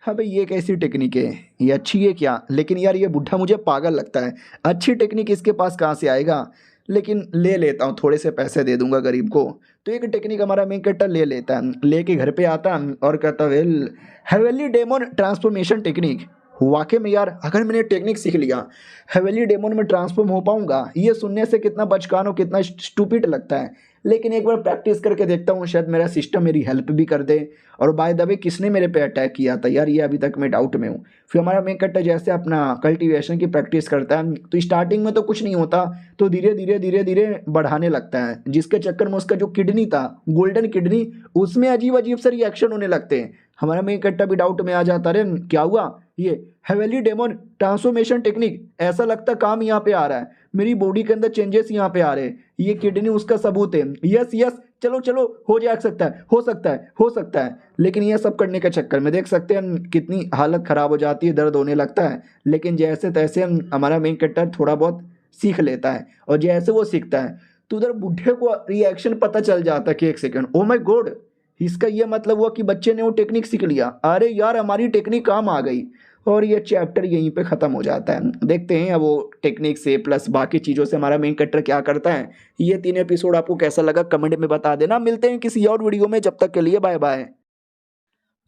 हाँ भाई ये कैसी टेक्निक है, ये अच्छी है क्या, लेकिन यार ये बुढ़ा मुझे पागल लगता है, अच्छी टेक्निक इसके पास कहाँ से आएगा, लेकिन ले लेता हूँ, थोड़े से पैसे दे दूंगा गरीब को। तो एक टेक्निक हमारा मेन कैरेक्टर ले लेता है, लेके घर पे आता है और कहता well heavenly demon transformation technique. वाकई में यार अगर मैंने टेक्निक सीख लिया हेवनली डेमन में ट्रांसफॉर्म हो पाऊंगा, ये सुनने से कितना बचकान और कितना स्टूपिड लगता है, लेकिन एक बार प्रैक्टिस करके देखता हूँ, शायद मेरा सिस्टम मेरी हेल्प भी कर दे। और बाय द वे किसने मेरे पे अटैक किया था यार, ये अभी तक मैं डाउट में हूँ। फिर हमारा मेन कट्टा जैसे अपना कल्टीवेशन की प्रैक्टिस करता है, तो स्टार्टिंग में तो कुछ नहीं होता, तो धीरे धीरे धीरे धीरे बढ़ाने लगता है, जिसके चक्कर में उसका जो किडनी था गोल्डन किडनी, उसमें अजीब अजीब से रिएक्शन होने लगते हैं। हमारा मेन कट्टा भी डाउट में आ जाता है क्या हुआ, ये हेवनली डेमन ट्रांसफॉर्मेशन टेक्निक, ऐसा लगता काम यहाँ पे आ रहा है, मेरी बॉडी के अंदर चेंजेस यहाँ पे आ रहे हैं, ये किडनी उसका सबूत है। यस यस चलो चलो हो जा सकता है, हो सकता है, हो सकता है। लेकिन ये सब करने के चक्कर में देख सकते हैं कितनी हालत ख़राब हो जाती है, दर्द होने लगता है। लेकिन जैसे तैसे हमारा मेन कैरेक्टर थोड़ा बहुत सीख लेता है, और जैसे वो सीखता है तो उधर बूढ़े को रिएक्शन पता चल जाता है कि एक सेकेंड ओ माय गॉड, इसका ये मतलब हुआ कि बच्चे ने वो टेक्निक सीख लिया, अरे यार हमारी टेक्निक काम आ गई। और ये चैप्टर यहीं पे ख़त्म हो जाता है। देखते हैं अब वो टेक्निक से प्लस बाकी चीज़ों से हमारा मेन कैरेक्टर क्या करता है। ये 3 एपिसोड आपको कैसा लगा कमेंट में बता देना। मिलते हैं किसी और वीडियो में, जब तक के लिए बाय बाय।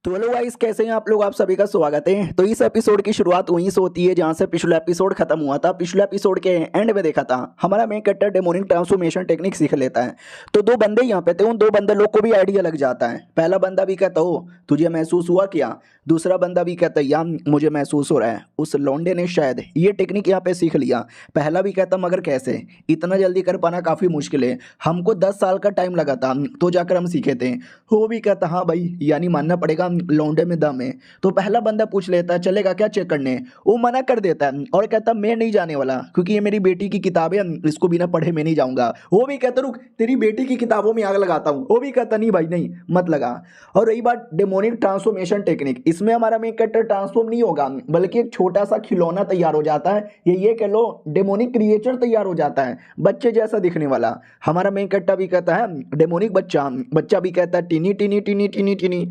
तो हेलो गाइस कैसे हैं आप लोग, आप सभी का स्वागत है। तो इस एपिसोड की शुरुआत वहीं से होती है जहां से पिछला एपिसोड खत्म हुआ था। पिछले एपिसोड के एंड में देखा था हमारा main character demonic transformation technique सीख लेता है। तो 2 बंदे यहाँ पे थे, उन 2 बंदे लोग को भी आइडिया लग जाता है। पहला बंदा भी कहता हो तुझे महसूस हुआ क्या, दूसरा बंदा भी कहता है यार मुझे महसूस हो रहा है, उस लौंडे ने शायद ये टेक्निक यहाँ पे सीख लिया। पहला भी कहता मगर कैसे, इतना जल्दी कर पाना काफ़ी मुश्किल है, हमको 10 साल का टाइम लगा था तो जाकर हम सीखे थे। वो भी कहता हाँ भाई यानी मानना पड़ेगा लौंडे में दम है। तो पहला बंदा पूछ लेता है चलेगा क्या चेक करने, वो मना कर देता है और कहता मैं नहीं जाने वाला क्योंकि ये मेरी बेटी की किताब है, इसको बिना पढ़े मैं नहीं जाऊंगा। वो भी कहता रुक तेरी बेटी की किताबों में आग लगाता हूँ। वो भी कहता नहीं भाई नहीं मत लगा। और रही बात डेमोनिक ट्रांसफॉर्मेशन टेक्निक, इसमें हमारा मेन कैरेक्टर ट्रांसफॉर्म नहीं होगा बल्कि एक छोटा सा खिलौना तैयार हो जाता है, ये कह लो डेमोनिक क्रिएचर तैयार हो जाता है, बच्चे जैसा दिखने वाला। हमारा मेन कैरेक्टर भी कहता है डेमोनिक बच्चा, बच्चा भी कहता है tiny tiny tiny tiny tiny.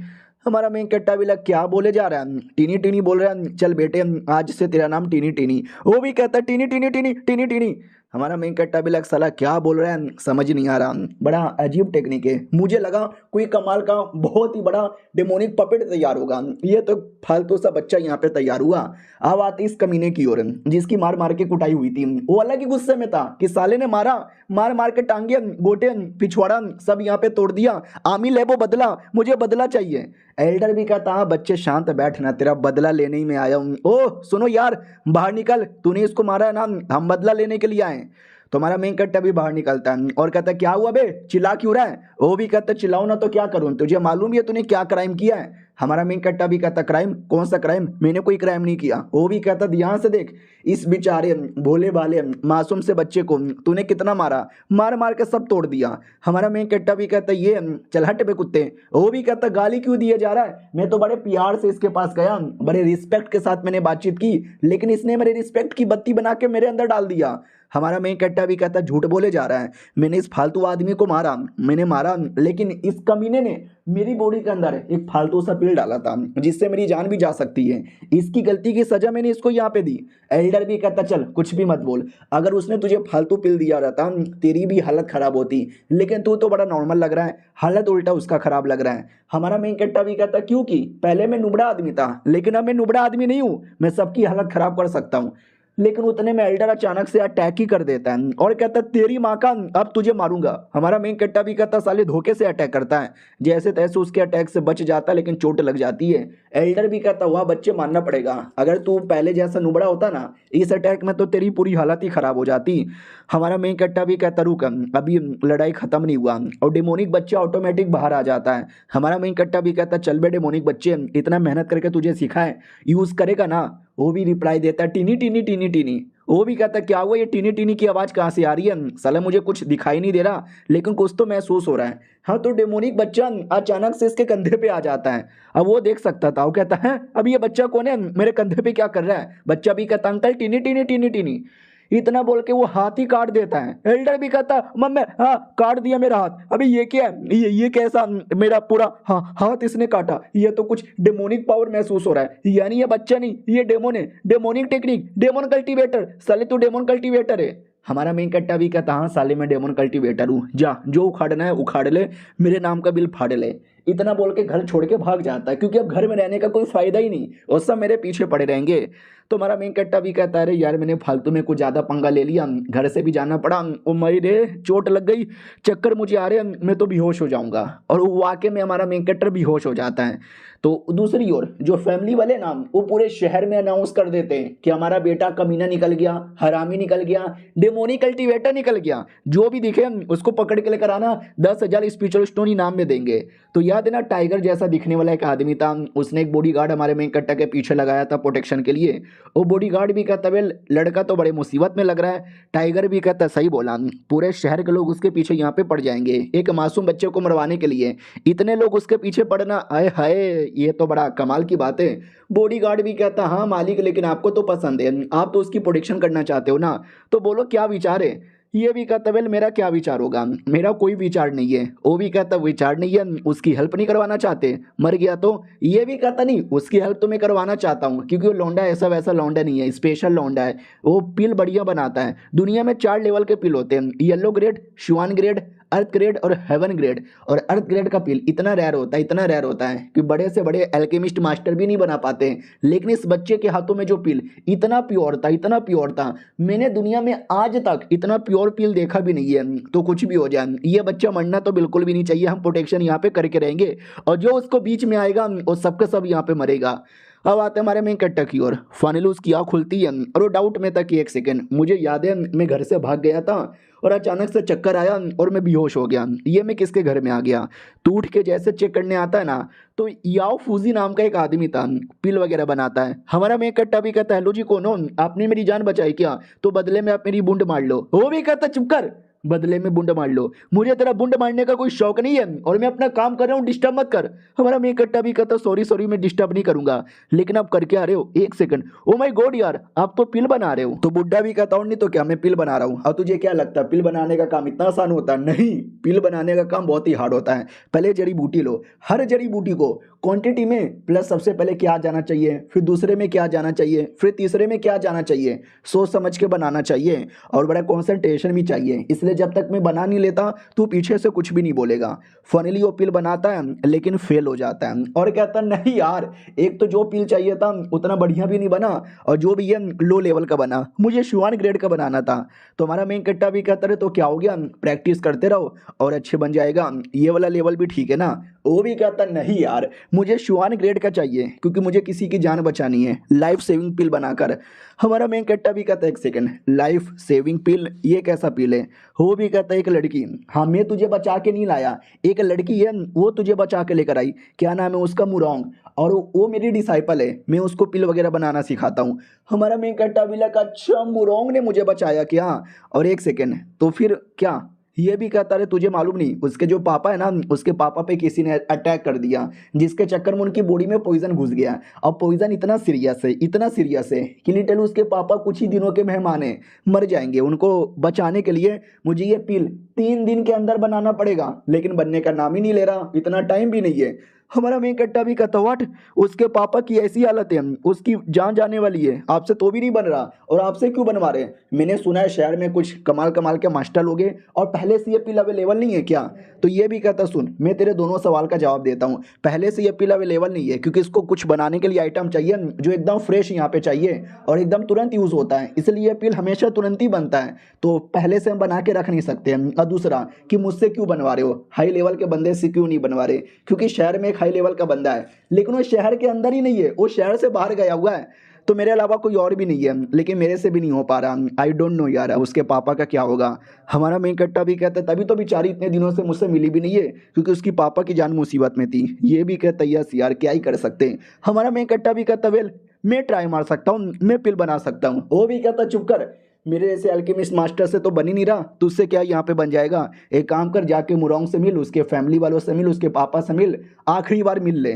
हमारा मेन कैरेक्टर भी लग क्या बोले जा रहा है, टीनी टीनी बोल रहा है, चल बेटे आज से तेरा नाम टीनी टीनी। वो भी कहता है tiny tiny tiny tiny tiny. हमारा मेन कट्टा भी लग साला क्या बोल रहा है समझ नहीं आ रहा। बड़ा अजीब टेक्निक है, मुझे लगा कोई कमाल का बहुत ही बड़ा डेमोनिक पपेट तैयार होगा, ये तो फालतू सा बच्चा यहाँ पे तैयार हुआ। अब आती इस कमीने की ओर जिसकी मार मार के कुटाई हुई थी। वो अलग ही गुस्से में था कि साले ने मारा, मार मार के टांगे गोटे पिछवाड़ा सब यहाँ पे तोड़ दिया। आमी लेबो बदला, मुझे बदला चाहिए। एल्डर भी कहता हाँ बच्चे शांत बैठना, तेरा बदला लेने ही में आया हूँ। ओह सुनो यार, बाहर निकल, तूने इसको मारा है ना, हम बदला लेने के लिए आए। तो हमारा मेन कट्टा भी बाहर निकलता है और कहता है क्या हुआ बे, चिल्ला क्यों रहा है। वो भी कहता है चिल्लाओ ना तो क्या करूं, तुझे मालूम है तूने क्या क्राइम किया है। हमारा मेन कट्टा भी कहता क्राइम, कौन सा क्राइम, मैंने कोई क्राइम नहीं किया। वो भी कहता ध्यान से देख, इस बेचारे भोले भाले मासूम से बच्चे को तूने कितना मारा, मार मार के सब तोड़ दिया। हमारा मेन कट्टा भी कहता ये चल हट बे कुत्ते। वो भी कहता गाली क्यों दिए जा रहा है, मैं तो बड़े प्यार से इसके पास गया, बड़े रिस्पेक्ट के साथ मैंने बातचीत की, लेकिन इसने मेरे रिस्पेक्ट की बत्ती बना के मेरे अंदर डाल दिया। हमारा मेन कट्टा भी कहता झूठ बोले जा रहा है, मैंने इस फालतू आदमी को मारा, मैंने मारा, लेकिन इस कमीने ने मेरी बॉडी के अंदर एक फालतू सा पिल डाला था जिससे मेरी जान भी जा सकती है, इसकी गलती की सजा मैंने इसको यहाँ पे दी। एल्डर भी कहता चल कुछ भी मत बोल, अगर उसने तुझे फालतू पिल दिया रहता तेरी भी हालत खराब होती, लेकिन तू तो बड़ा नॉर्मल लग रहा है, हालत उल्टा उसका खराब लग रहा है। हमारा मेन कट्टा भी कहता क्योंकि पहले मैं नुबड़ा आदमी था, लेकिन अब मैं नुबड़ा आदमी नहीं हूँ, मैं सबकी हालत खराब कर सकता हूँ। लेकिन उतने में एल्डर अचानक से अटैक ही कर देता है और कहता है तेरी माँ का अब तुझे मारूंगा। हमारा मेन कट्टा भी कहता साले धोखे से अटैक करता है, जैसे तैसे उसके अटैक से बच जाता है, लेकिन चोट लग जाती है। एल्डर भी कहता वह बच्चे मानना पड़ेगा, अगर तू पहले जैसा नुबड़ा होता ना इस अटैक में तो तेरी पूरी हालत ही खराब हो जाती। हमारा मेन कट्टा भी कहता रुक, अभी लड़ाई खत्म नहीं हुआ, और डेमोनिक बच्चा ऑटोमेटिक बाहर आ जाता है। हमारा मेन कट्टा भी कहता चल बे डेमोनिक बच्चे, इतना मेहनत करके तुझे सिखा है, यूज करेगा ना। वो भी रिप्लाई देता है टीनी टीनी टीनी टीनी। वो भी कहता क्या हुआ, ये टीनी टीनी की आवाज़ कहाँ से आ रही है, साला मुझे कुछ दिखाई नहीं दे रहा, लेकिन कुछ तो महसूस हो रहा है। हाँ तो डेमोनिक बच्चा अचानक से इसके कंधे पे आ जाता है। अब वो देख सकता था, वो कहता है अब ये बच्चा कौन है, मेरे कंधे पे क्या कर रहा है। बच्चा भी कहता uncle tiny tiny tiny tiny. इतना बोल के वो हाथ ही काट देता है। एल्डर भी कहता मम्मी हाँ काट दिया मेरा हाथ, अभी ये क्या है, ये कैसा मेरा पूरा हाँ हाथ इसने काटा, ये तो कुछ डेमोनिक पावर महसूस हो रहा है, यानी ये बच्चा नहीं ये डेमोन है, डेमोनिक टेक्निक, डेमोन कल्टीवेटर, साले तू डेमोन कल्टीवेटर है। हमारा मेन कट्टा भी कहता हाँ साले मैं डेमोन कल्टीवेटर हूँ, जा जो उखाड़ना है उखाड़ ले, मेरे नाम का बिल फाड़ ले। इतना बोल के घर छोड़ के भाग जाता है, क्योंकि अब घर में रहने का कोई फायदा ही नहीं और सब मेरे पीछे पड़े रहेंगे। तो हमारा मेन कट्टा भी कहता है अरे यार मैंने फालतू में कुछ ज़्यादा पंगा ले लिया, घर से भी जाना पड़ा, ओ मरी रे चोट लग गई, चक्कर मुझे आ रहे हैं, मैं तो बेहोश हो जाऊंगा। और वो वाकई में हमारा मेन कट्टर बेहोश हो जाता है। तो दूसरी ओर जो फैमिली वाले ना वो पूरे शहर में अनाउंस कर देते हैं कि हमारा बेटा कमीना निकल गया, हरामी निकल गया, डेमोनिक कल्टीवेटर निकल गया, जो भी दिखे उसको पकड़ के लेकर आना, 10,000 स्पिरिचुअल स्टोन इनाम में देंगे। तो याद है ना टाइगर जैसा दिखने वाला एक आदमी था, उसने एक बॉडीगार्ड हमारे मेन कट्टा के पीछे लगाया था प्रोटेक्शन के लिए। वो बॉडीगार्ड भी कहता है लड़का तो बड़े मुसीबत में लग रहा है। टाइगर भी कहता सही बोला, पूरे शहर के लोग उसके पीछे यहाँ पे पड़ जाएंगे एक मासूम बच्चे को मरवाने के लिए, इतने लोग उसके पीछे पड़ना, आए हाय ये तो बड़ा कमाल की बात है। बॉडीगार्ड भी कहता हाँ मालिक लेकिन आपको तो पसंद है, आप तो उसकी प्रोटेक्शन करना चाहते हो ना, तो बोलो क्या विचार है। ये भी कहता वेल मेरा क्या विचार होगा, मेरा कोई विचार नहीं है। वो भी कहता विचार नहीं है, उसकी हेल्प नहीं करवाना चाहते, मर गया तो। ये भी कहता नहीं उसकी हेल्प तो मैं करवाना चाहता हूँ, क्योंकि वो लौंडा ऐसा वैसा लौंडा नहीं है, स्पेशल लौंडा है, वो पिल बढ़िया बनाता है। दुनिया में 4 लेवल के पिल होते हैं, येलो ग्रेड, श्वान ग्रेड, अर्थ ग्रेड और हेवन ग्रेड। और अर्थ ग्रेड का पिल इतना रेयर होता है, इतना रेयर होता है कि बड़े से बड़े एल्केमिस्ट मास्टर भी नहीं बना पाते हैं। लेकिन इस बच्चे के हाथों में जो पिल इतना प्योर था, इतना प्योर था, मैंने दुनिया में आज तक इतना प्योर पिल देखा भी नहीं है। तो कुछ भी हो जाए ये बच्चा मरना तो बिल्कुल भी नहीं चाहिए, हम प्रोटेक्शन यहाँ पे करके रहेंगे, और जो उसको बीच में आएगा वो सबके सब यहाँ पे मरेगा। अब आते हमारे मेन कट्टा की ओर। फाइनली उसकी आँख खुलती है और वो डाउट में था कि एक सेकंड, मुझे याद है मैं घर से भाग गया था और अचानक से चक्कर आया और मैं बेहोश हो गया, ये मैं किसके घर में आ गया। तो उठ के जैसे चेक करने आता है ना, तो याओ फूजी नाम का एक आदमी था, पिल वगैरह बनाता है। हमारा मेन कट्टा भी कहता है हेलो जी कौन हो, आपने मेरी जान बचाई क्या, तो बदले में आप मेरी बूंद मार लो। वो भी कहता चुप कर, बदले में बुंड मार लो। मुझे तेरा बुंड मारने का कोई शौक नहीं है और मैं अपना काम कर रहा हूँ, डिस्टर्ब मत कर। हमारा मेन कट्टा भी कहता सॉरी सॉरी मैं डिस्टर्ब नहीं करूंगा, लेकिन आप करके आ रहे हो, एक सेकंड, ओ माय गॉड यार आप तो पिल बना रहे हो। तो बुड्ढा भी कहता हूँ नहीं तो क्या, मैं पिल बना रहा हूँ। और तुझे क्या लगता है पिल बनाने का काम इतना आसान होता है? नहीं, पिल बनाने का काम बहुत ही हार्ड होता है। पहले जड़ी बूटी लो, हर जड़ी बूटी को क्वांटिटी में प्लस सबसे पहले क्या जाना चाहिए, फिर दूसरे में क्या जाना चाहिए, फिर तीसरे में क्या जाना चाहिए, सोच समझ के बनाना चाहिए और बड़ा कंसंट्रेशन भी चाहिए। इसलिए जब तक मैं बना नहीं लेता तू पीछे से कुछ भी नहीं बोलेगा। फाइनली वो पिल बनाता है लेकिन फेल हो जाता है और कहता है नहीं यार, एक तो जो पिल चाहिए था उतना बढ़िया भी नहीं बना और जो भी है लो लेवल का बना, मुझे शुआन ग्रेड का बनाना था। तो हमारा मेन कट्टा भी कहता रहे तो क्या हो गया, प्रैक्टिस करते रहो और अच्छे बन जाएगा, ये वाला लेवल भी ठीक है ना। वो भी कहता नहीं यार मुझे शुआन ग्रेड का चाहिए क्योंकि मुझे किसी की जान बचानी है, लाइफ सेविंग पिल बनाकर। हमारा मेन कट्टा भी कहता है एक सेकंड, लाइफ सेविंग पिल ये कैसा पिल है? वो भी कहता है एक लड़की, हाँ मैं तुझे बचा के नहीं लाया, एक लड़की है वो तुझे बचा के लेकर आई, क्या नाम है उसका, मुरोंग, और वो मेरी डिसाइपल है, मैं उसको पिल वगैरह बनाना सिखाता हूँ। हमारा मेन कट्टा भी लगा अच्छा मुरोंग ने मुझे बचाया क्या? और एक सेकंड तो फिर क्या? ये भी कहता रहे तुझे मालूम नहीं उसके जो पापा है ना, उसके पापा पे किसी ने अटैक कर दिया जिसके चक्कर में उनकी बॉडी में पॉइजन घुस गया। अब पॉइजन इतना सीरियस है, इतना सीरियस है कि लिटरली उसके पापा कुछ ही दिनों के मेहमान हैं, मर जाएंगे। उनको बचाने के लिए मुझे ये पिल 3 दिन के अंदर बनाना पड़ेगा, लेकिन बनने का नाम ही नहीं ले रहा, इतना टाइम भी नहीं है। हमारा मेन कट्टा भी कहता व्हाट, उसके पापा की ऐसी हालत है, उसकी जान जाने वाली है, आपसे तो भी नहीं बन रहा और आपसे क्यों बनवा रहे? मैंने सुना है शहर में कुछ कमाल कमाल के मास्टर लोग हैं और पहले से ये पिल अवेलेबल नहीं है क्या? तो ये भी कहता सुन मैं तेरे दोनों सवाल का जवाब देता हूँ, पहले से ये पिल अवेलेबल नहीं है क्योंकि इसको कुछ बनाने के लिए आइटम चाहिए जो एकदम फ्रेश यहाँ पे चाहिए और एकदम तुरंत यूज़ होता है, इसलिए ये पिल हमेशा तुरंत ही बनता है, तो पहले से हम बना के रख नहीं सकते हैं। और दूसरा कि मुझसे क्यों बनवा रहे हो, हाई लेवल के बंदे से क्यों नहीं बनवा रहे? क्योंकि शहर में एक हाई लेवल का बंदा है लेकिन वो शहर के अंदर ही नहीं है, वो शहर से बाहर गया हुआ है, तो मेरे अलावा कोई और भी नहीं है, लेकिन मेरे से भी नहीं हो पा रहा। आई डोंट नो यार उसके पापा का क्या होगा। हमारा मेन कट्टा भी कहता है तभी तो बेचारी इतने दिनों से मुझसे मिली भी नहीं है क्योंकि उसकी पापा की जान मुसीबत में थी। ये भी कहता है यस यार क्या ही कर सकते हैं। हमारा मेन कट्टा भी कहता वेल मैं ट्राई मार सकता हूँ, मैं पिल बना सकता हूँ। वो भी कहता चुप कर, मेरे जैसे अल्केमिस्ट मास्टर से तो बन ही नहीं रहा, तुझसे क्या यहाँ पे बन जाएगा? एक काम कर जाके मुरोंग से मिल, उसके फैमिली वालों से मिल, उसके पापा से मिल, आखिरी बार मिल ले।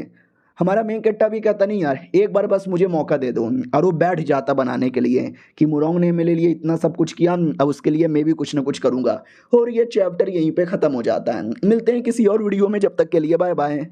हमारा मेन कट्टा भी कहता नहीं यार एक बार बस मुझे मौका दे दो, और वो बैठ जाता बनाने के लिए कि मुरोंग ने मेरे लिए इतना सब कुछ किया, अब उसके लिए मैं भी कुछ ना कुछ करूंगा। और ये चैप्टर यहीं पे खत्म हो जाता है। मिलते हैं किसी और वीडियो में, जब तक के लिए बाय बाय।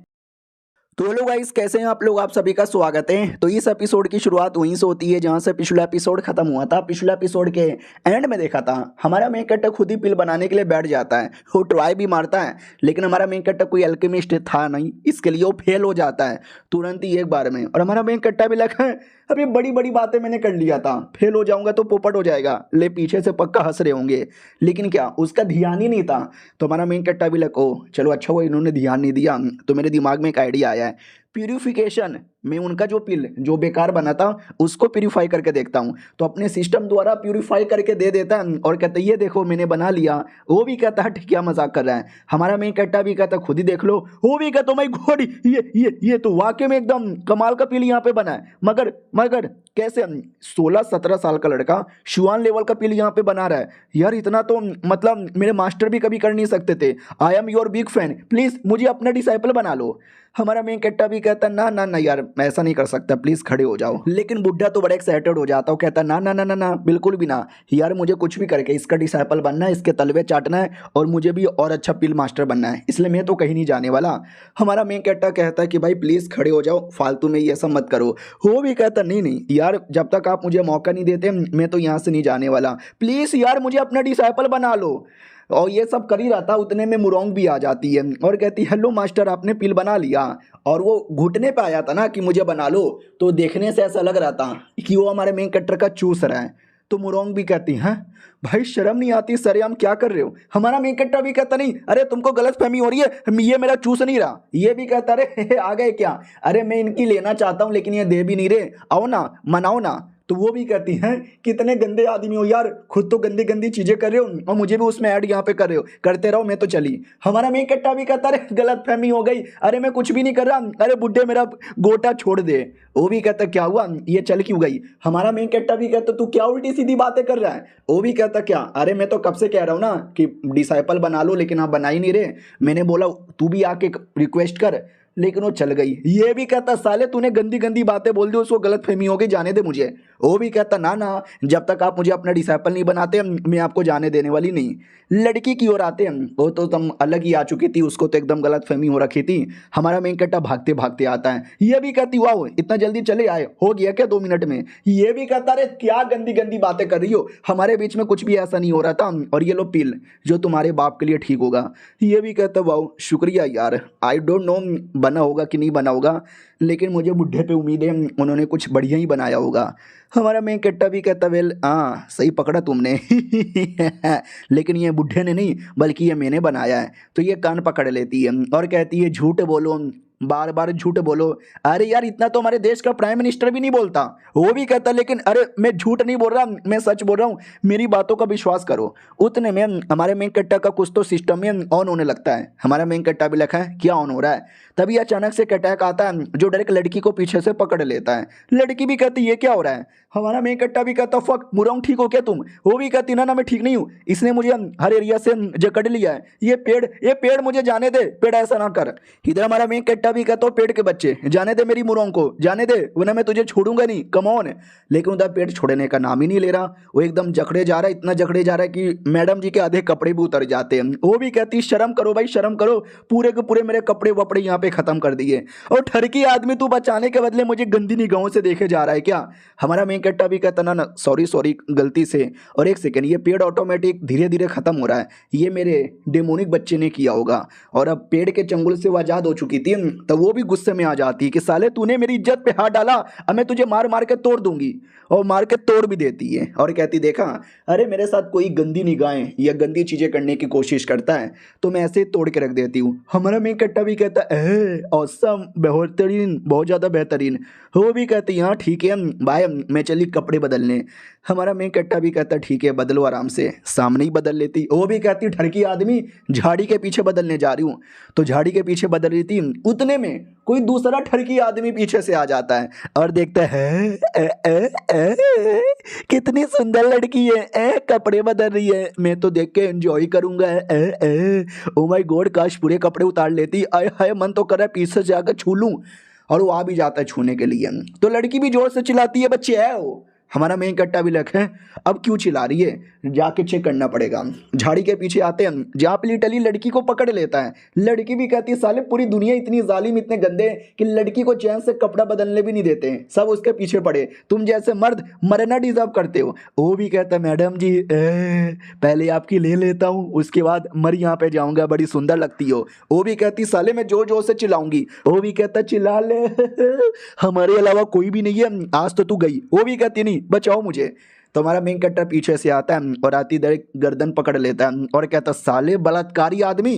तो हेलो गाइस कैसे हैं आप लोग, आप सभी का स्वागत है। तो इस एपिसोड की शुरुआत वहीं से होती है जहां से पिछला एपिसोड खत्म हुआ था। पिछला एपिसोड के एंड में देखा था हमारा मेन कट्टा खुद ही पिल बनाने के लिए बैठ जाता है, वो ट्राई भी मारता है लेकिन हमारा मेन कट्टा कोई अल्केमिस्ट था नहीं, इसके लिए वो फेल हो जाता है तुरंत ही एक बार में। और हमारा मेन कट्टा भी लगा है अभी बड़ी बड़ी बातें मैंने कर लिया था, फेल हो जाऊंगा तो पोपट हो जाएगा, ले पीछे से पक्का हंस रहे होंगे, लेकिन क्या उसका ध्यान ही नहीं था। तो हमारा मेन कट्टा भी लगा ओ चलो अच्छा हुआ इन्होंने ध्यान नहीं दिया। तो मेरे दिमाग में एक आइडिया आया है, प्यूरिफिकेशन में उनका जो पिल जो बेकार बना था उसको प्यूरिफाई करके देखता हूँ। तो अपने सिस्टम द्वारा प्यूरिफाई करके दे देता है और कहता है ये देखो मैंने बना लिया। वो भी कहता है क्या मजाक कर रहा है। हमारा मेन कट्टा भी कहता खुद ही देख लो। वो भी कहता माय गॉड ये तो वाकई में एकदम कमाल का पिल यहाँ पे बना है, मगर मगर कैसे 16-17 साल का लड़का शुआन लेवल का पिल यहाँ पे बना रहा है यार, इतना तो मतलब मेरे मास्टर भी कभी कर नहीं सकते थे। I am your big fan, please मुझे अपना डिसाइपल बना लो। हमारा मेन कट्टा भी कहता ना ना ना यार मैं ऐसा नहीं कर सकता, प्लीज खड़े हो जाओ। लेकिन बुढ़ा तो बड़ा एक्साइटेड हो जाता है, कहता ना ना ना ना ना बिल्कुल भी ना यार, मुझे कुछ भी करके इसका डिसाइपल बनना है, इसके तलवे चाटना है और मुझे भी और अच्छा पिल मास्टर बनना है, इसलिए मैं तो कहीं नहीं जाने वाला। हमारा मेन कट्टा कहता है कि भाई प्लीज खड़े हो जाओ, फालतू में ये सब मत करो। वो भी कहता नहीं नहीं यार जब तक आप मुझे मौका नहीं देते मैं तो यहाँ से नहीं जाने वाला, प्लीज यार मुझे अपना डिसाइपल बना लो। और ये सब कर ही रहा था उतने में मुरोंग भी आ जाती है और कहती है हेलो मास्टर आपने पिल बना लिया। और वो घुटने पे आया था ना कि मुझे बना लो, तो देखने से ऐसा लग रहा था कि वो हमारे मेन कट्टर का चूस रहा है। तो मुरोंग भी कहती है भाई शर्म नहीं आती, सर हम क्या कर रहे हो। हमारा मेन कट्टा भी कहता नहीं अरे तुमको गलत फहमी हो रही है, ये मेरा चूस नहीं रहा। ये भी कहता अरे आ गए क्या, अरे मैं इनकी लेना चाहता हूँ लेकिन ये दे भी नहीं रहे, आओ ना मनाओ ना। तो वो भी कहती हैं कितने गंदे आदमी हो यार, खुद तो गंदी गंदी चीजें कर रहे हो और मुझे भी उसमें ऐड यहाँ पे कर रहे हो, करते रहो मैं तो चली। हमारा मेन कट्टा भी कहता अरे गलत फहमी हो गई, अरे मैं कुछ भी नहीं कर रहा, अरे बुड्ढे मेरा गोटा छोड़ दे। वो भी कहता क्या हुआ, ये चल क्यों गई। हमारा मेन कट्टा भी कहता तू क्या उल्टी सीधी बातें कर रहा है। वो भी कहता क्या, अरे मैं तो कब से कह रहा हूँ ना कि डिसाइपल बना लो, लेकिन आप बना ही नहीं रहे। मैंने बोला तू भी आके रिक्वेस्ट कर, लेकिन वो चल गई। ये भी कहता साले तूने गंदी गंदी बातें बोल दी, उसको गलत फहमी हो गई, जाने दे मुझे। वो भी कहता ना ना, जब तक आप मुझे अपना डिसाइपल नहीं बनाते मैं आपको जाने देने वाली नहीं। लड़की की ओर आते हैं, वो तो तुम अलग ही आ चुकी थी, उसको तो एकदम गलत फहमी हो रखी थी। हमारा मेन कट्टा भागते भागते आता है। ये भी कहती वाह इतना जल्दी चले आए, हो गया क्या 2 मिनट में। ये भी कहता अरे क्या गंदी गंदी बातें कर रही हो, हमारे बीच में कुछ भी ऐसा नहीं हो रहा था, और ये लो पिल जो तुम्हारे बाप के लिए ठीक होगा। ये भी कहता वाह शुक्रिया यार, आई डोंट नो बना होगा कि नहीं बना होगा, लेकिन मुझे बुढ़े पे उम्मीद है उन्होंने कुछ बढ़िया ही बनाया होगा। हमारा मेन कट्टा भी कहता वेल हाँ सही पकड़ा तुमने लेकिन ये बुढ़े ने नहीं बल्कि ये मैंने बनाया है। तो ये कान पकड़ लेती है और कहती है झूठ बोलो, बार बार झूठ बोलो। अरे यार इतना तो हमारे देश का प्राइम मिनिस्टर भी नहीं बोलता। वो भी कहता लेकिन अरे मैं झूठ नहीं बोल रहा, मैं सच बोल रहा हूँ, मेरी बातों का विश्वास करो। उतने में हमारे मेन कट्टा का कुछ तो सिस्टम में ऑन होने लगता है। हमारा मेन कट्टा भी लिखा है क्या ऑन हो रहा है। तभी अचानक से एक अटैक आता है जो डायरेक्ट लड़की को पीछे से पकड़ लेता है। लड़की भी कहती ये क्या हो रहा है। हमारा मेन कट्टा भी कहता फक मुराऊं ठीक हो क्या तुम। वो भी कहती ना ना मैं ठीक नहीं हूँ, इसने मुझे हर एरिया से जकड़ लिया है, ये पेड़ मुझे जाने दे, पेड़ ऐसा ना कर। इधर हमारा मेन कट्टा भी कहता पेड़ के बच्चे जाने दे, मेरी मुराऊं को जाने दे, वरना मैं तुझे छोड़ूंगा नहीं, कम ऑन। लेकिन उधर पेड़ छोड़ने का नाम ही नहीं ले रहा, वो एकदम जकड़े जा रहा है, इतना जकड़े जा रहा है कि मैडम जी के आधे कपड़े भी उतर जाते हैं। वो भी कहती शर्म करो भाई शर्म करो, पूरे के पूरे मेरे कपड़े वपड़े यहाँ पे खत्म कर दिए, और ठरकी आदमी तू बचाने के बदले मुझे गंदी निगाहों से देखे जा रहा है क्या। हमारा मेन कट्टा भी कहता ना सॉरी सॉरी गलती से। और एक सेकेंड, ये पेड़ ऑटोमेटिक धीरे धीरे खत्म हो रहा है, ये मेरे डेमोनिक बच्चे ने किया होगा। और अब पेड़ के चंगुल से वो आजाद हो चुकी थी, तो वो भी गुस्से में आ जाती है कि साले तूने मेरी इज्जत पे हाथ डाला, अब मैं तुझे मार मार के तोड़ दूंगी। और मार के तोड़ भी देती है और कहती देखा अरे मेरे साथ कोई गंदी निगाहें या गंदी चीजें करने की कोशिश करता है तो मैं ऐसे तोड़ के रख देती हूँ। हमारा मेन कट्टा भी कहता है ऑसम बेहतरीन, बहुत ज़्यादा बेहतरीन। वो भी कहती हाँ ठीक है बाय, मैं चली कपड़े बदलने। हमारा मेन कट्टा भी कहता ठीक है बदलो आराम से, सामने ही बदल लेती। वो भी कहती ठरकी आदमी झाड़ी के पीछे बदलने जा रही हूँ। तो झाड़ी के पीछे बदल रही थी, उतने में कोई दूसरा ठरकी आदमी पीछे से आ जाता है और देखता है कितनी सुंदर लड़की है, कपड़े बदल रही है, मैं तो देख के एंजॉय करूंगा। ओ माय गॉड काश पूरे कपड़े उतार लेती, आय हाय मन तो कर रहा है पीछे से जाकर छू लूं। और वो आ भी जाता है छूने के लिए, तो लड़की भी जोर से चिल्लाती है बच्चे है वो। हमारा मेन कट्टा भी लख है अब क्यों चिल्ला रही है, जाके चेक करना पड़ेगा। झाड़ी के पीछे आते हैं जहाँ पे लिटरली लड़की को पकड़ लेता है। लड़की भी कहती है साले पूरी दुनिया इतनी जालिम इतने गंदे कि लड़की को चैन से कपड़ा बदलने भी नहीं देते हैं, सब उसके पीछे पड़े, तुम जैसे मर्द मरना डिजर्व करते हो। वो भी कहता है मैडम जी पहले आपकी ले लेता हूँ उसके बाद मर यहाँ पे जाऊंगा, बड़ी सुंदर लगती हो। वो भी कहती साले मैं जोर जोर से चिल्लाऊंगी। वो भी कहता चिल्ला ले हमारे अलावा कोई भी नहीं है, आज तो तू गई। वो भी कहती नहीं बचाओ मुझे। तो हमारा मेन कट्टर पीछे से आता है और आती दर गर्दन पकड़ लेता है और कहता साले बलात्कारी आदमी,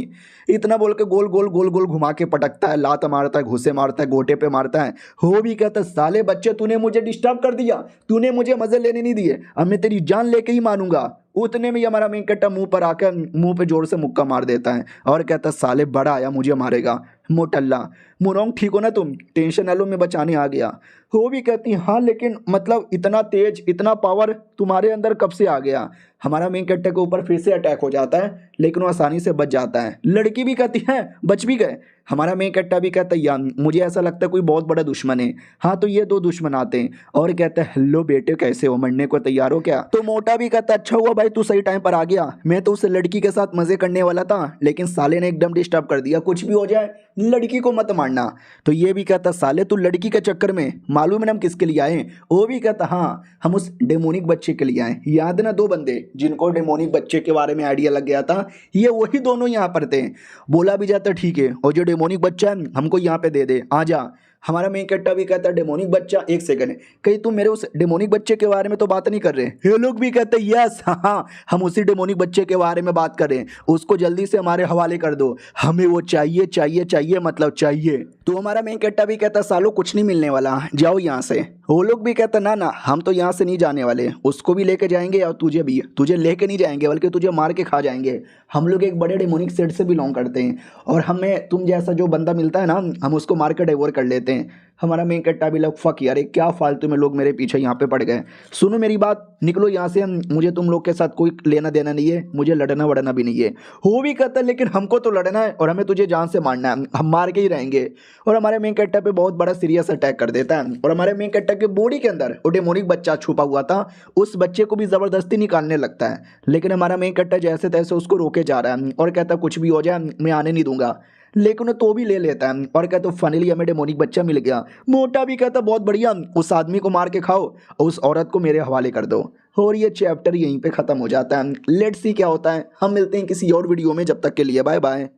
इतना बोल के गोल गोल गोल गोल घुमा के पटकता है, लात मारता है, घुसे मारता है, गोटे पे मारता है। वो भी कहता साले बच्चे तूने मुझे डिस्टर्ब कर दिया, तूने मुझे मजे लेने नहीं दिए, अब मैं तेरी जान लेके ही मानूंगा। उतने में हमारा मेन कट्टा मुंह पर आकर मुंह पे जोर से मुक्का मार देता है और कहता साले बड़ा आया मुझे मारेगा, मोटल्ला मुरौंग ठीक हो ना तुम, टेंशन ना लो मैं बचाने आ गया। वो भी कहती हाँ लेकिन मतलब इतना तेज इतना पावर तुम्हारे अंदर कब से आ गया। हमारा मेन कट्टे के ऊपर फिर से अटैक हो जाता है लेकिन वो आसानी से बच जाता है। लड़की भी कहती है बच भी गए। हमारा मेन कट्टा भी कहता है यार मुझे ऐसा लगता है कोई बहुत बड़ा दुश्मन है। हाँ तो ये 2 दुश्मन आते हैं और कहता है हेलो बेटे कैसे हो, मरने को तैयार हो क्या। तो मोटा भी कहता अच्छा हुआ भाई तू सही टाइम पर आ गया, मैं तो उस लड़की के साथ मजे करने वाला था लेकिन साले ने एकदम डिस्टर्ब कर दिया, कुछ भी हो जाए लड़की को मत मारना। तो ये भी कहता साले तू लड़की के चक्कर में मालूम है हम किसके लिए आए। वो भी कहता हाँ हम उस डेमोनिक बच्चे के लिए आए। याद ना 2 बंदे जिनको डेमोनिक बच्चे के बारे में आइडिया लग गया था, ये वही दोनों यहाँ पर थे। बोला भी जाता ठीक है और जो डेमोनिक बच्चा है हमको यहाँ पे दे दे, आ जा। हमारा मेन कैरेक्टर भी कहता है डेमोनिक बच्चा, एक सेकंड, कहीं तुम मेरे उस डेमोनिक बच्चे के बारे में तो बात नहीं कर रहे? ये लोग भी कहते हैं यस, हाँ हम उसी डेमोनिक बच्चे के बारे में बात कर रहे हैं, उसको जल्दी से हमारे हवाले कर दो, हमें वो चाहिए चाहिए चाहिए, मतलब चाहिए। तो हमारा मेन कैरेक्टर भी कहता है सालों कुछ नहीं मिलने वाला, जाओ यहाँ से। वो लोग भी कहते ना ना हम तो यहाँ से नहीं जाने वाले, उसको भी लेके जाएंगे और तुझे भी, तुझे लेके नहीं जाएंगे बल्कि तुझे मार के खा जाएंगे। हम लोग एक बड़े डेमोनिक सेट से बिलोंग करते हैं और हमें तुम जैसा जो बंदा मिलता है ना, हम उसको मार के डिवोर कर लेते हैं। हमारा मेन कैरेक्टर भी लग फक यार, ये क्या फालतू में लोग मेरे पीछे यहाँ पे पड़ गए। सुनो मेरी बात, निकलो यहाँ से, मुझे तुम लोग के साथ कोई लेना देना नहीं है, मुझे लड़ना वड़ना भी नहीं है। वो भी कहता है लेकिन हमको तो लड़ना है और हमें तुझे जान से मारना है, हम मार के ही रहेंगे। और हमारे मेन कैरेक्टर पे बहुत बड़ा सीरियस अटैक कर देता है और हमारे मेन कैरेक्टर के बॉडी के अंदर वो डेमोनिक बच्चा छुपा हुआ था, उस बच्चे को भी जबरदस्ती निकालने लगता है। लेकिन हमारा मेन कैरेक्टर जैसे तैसे उसको रोके जा रहा है और कहता है कुछ भी हो जाए मैं आने नहीं दूंगा। लेकिन वो तो भी ले लेता है और कहता है फाइनली हमें डेमोनिक बच्चा मिल गया। मोटा भी कहता बहुत बढ़िया, उस आदमी को मार के खाओ और उस औरत को मेरे हवाले कर दो। और ये चैप्टर यहीं पे ख़त्म हो जाता है। लेट्स सी क्या होता है, हम मिलते हैं किसी और वीडियो में, जब तक के लिए बाय बाय।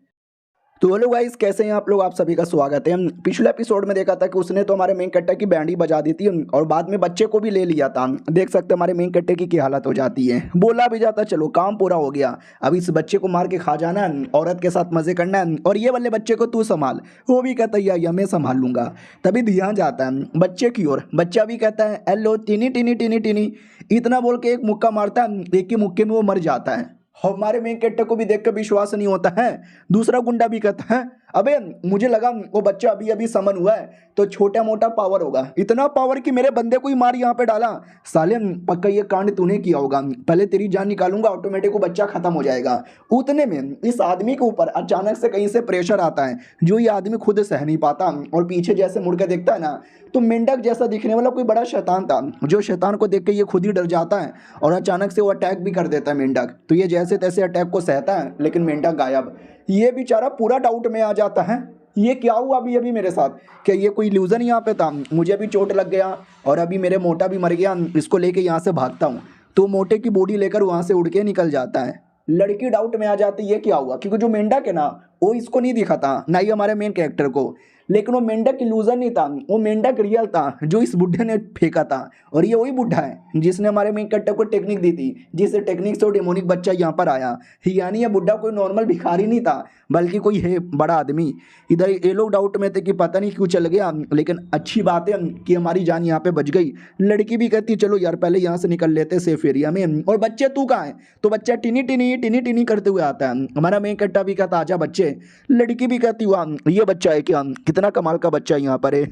तो हेलो गाइस, कैसे हैं आप लोग? आप सभी का स्वागत है। पिछले एपिसोड में देखा था कि उसने तो हमारे मेन कैरेक्टर की बैंड ही बजा दी थी और बाद में बच्चे को भी ले लिया था। देख सकते हैं हमारे मेन कैरेक्टर की क्या हालत हो जाती है। बोला भी जाता चलो काम पूरा हो गया, अब इस बच्चे को मार के खा जाना है, औरत के साथ मजे करना है और ये वाले बच्चे को तू संभाल। वो भी कहता है या मैं संभाल लूंगा। तभी ध्यान जाता है बच्चे की ओर। बच्चा भी कहता है hello tiny tiny tiny tiny, इतना बोल के एक मुक्का मारता है, एक ही मुक्के में वो मर जाता है। हमारे मेन कैरेक्टर को भी देख कर विश्वास नहीं होता है। दूसरा गुंडा भी कहता है अबे मुझे लगा वो बच्चा अभी अभी समन हुआ है तो छोटा मोटा पावर होगा, इतना पावर कि मेरे बंदे को ही मार यहाँ पे डाला। साले पक्का ये कांड तूने किया होगा, पहले तेरी जान निकालूंगा, ऑटोमेटिक वो बच्चा खत्म हो जाएगा। उतने में इस आदमी के ऊपर अचानक से कहीं से प्रेशर आता है जो ये आदमी खुद सह नहीं पाता और पीछे जैसे मुड़ के देखता है ना तो मेंढक जैसा दिखने वाला कोई बड़ा शैतान था, जो शैतान को देख के ये खुद ही डर जाता है और अचानक से वो अटैक भी कर देता है मेंढक। तो ये जैसे तैसे अटैक को सहता है लेकिन मेंढक गायब। ये बेचारा पूरा डाउट में आ जाता है, ये क्या हुआ अभी अभी मेरे साथ, क्या ये कोई इल्यूजन यहाँ पे था, मुझे भी चोट लग गया और अभी मेरे मोटा भी मर गया, इसको लेके यहाँ से भागता हूँ। तो मोटे की बॉडी लेकर वहाँ से उड़ के निकल जाता है। लड़की डाउट में आ जाती है ये क्या हुआ, क्योंकि जो मेंढक है ना वो इसको नहीं दिखा था, ना ही हमारे मेन कैरेक्टर को। लेकिन वो मेंढक इल्यूजन नहीं था, वो मेंढक रियल था जो इस बुढ़े ने फेंका था। और ये वही बुढ़ा है जिसने हमारे मेन कैरेक्टर को टेक्निक दी थी, जिस टेक्निक से वो डेमोनिक बच्चा यहाँ पर आया। यानी ये बुढ़ा कोई नॉर्मल भिखारी नहीं था बल्कि कोई है बड़ा आदमी। इधर ये लोग डाउट में थे कि पता नहीं क्यों चल गया, लेकिन अच्छी बात है कि हमारी जान यहाँ पे बच गई। लड़की भी कहती चलो यार पहले यहाँ से निकल लेते सेफ एरिया में। और बच्चे तू कहाँ है? तो बच्चा टिनी टिनी टिनी टिनी करते हुए आता है। हमारा मेन कैरेक्टर भी कहता आजा बच्चे। लड़की भी कहती हुआ ये बच्चा है क्या, कितना कमाल का बच्चा यहाँ पर है।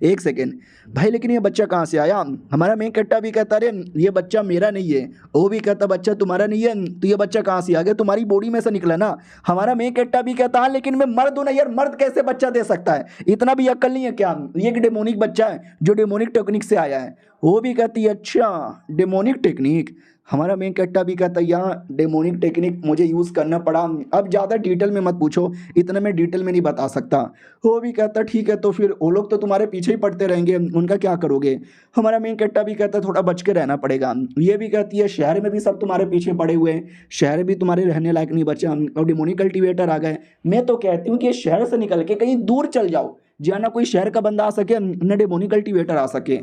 एक सेकेंड भाई, लेकिन ये बच्चा कहाँ से आया? हमारा मेन कैरेक्टर भी कहता अरे ये बच्चा मेरा नहीं है। वो भी कहता बच्चा तुम्हारा नहीं है तो ये बच्चा कहाँ से आ गया, तुम्हारी बॉडी में से निकला ना। हमारा मेन कैरेक्टर भी कहता है लेकिन मैं मर्द हूं ना यार, मर्द कैसे बच्चा दे सकता है, इतना भी अक्ल नहीं है क्या? ये एक डेमोनिक बच्चा है जो डेमोनिक टेक्निक से आया है। वो भी कहती है अच्छा डेमोनिक टेक्निक। हमारा मेन कैरेक्टर भी कहता है यहाँ डेमोनिक टेक्निक मुझे यूज़ करना पड़ा, अब ज़्यादा डिटेल में मत पूछो, इतना मैं डिटेल में नहीं बता सकता। वो भी कहता ठीक है, तो फिर वो लोग तो तुम्हारे पीछे ही पड़ते रहेंगे, उनका क्या करोगे? हमारा मेन कैरेक्टर भी कहता है थोड़ा बच के रहना पड़ेगा। ये भी कहती है शहर में भी सब तुम्हारे पीछे पड़े हुए हैं, शहर भी तुम्हारे रहने लायक नहीं बचा और डेमोनिक कल्टीवेटर आ गए। मैं तो कहती हूँ कि शहर से निकल के कहीं दूर चल जाओ जहाँ ना कोई शहर का बंदा आ सके न डेमोनिक कल्टीवेटर आ सके।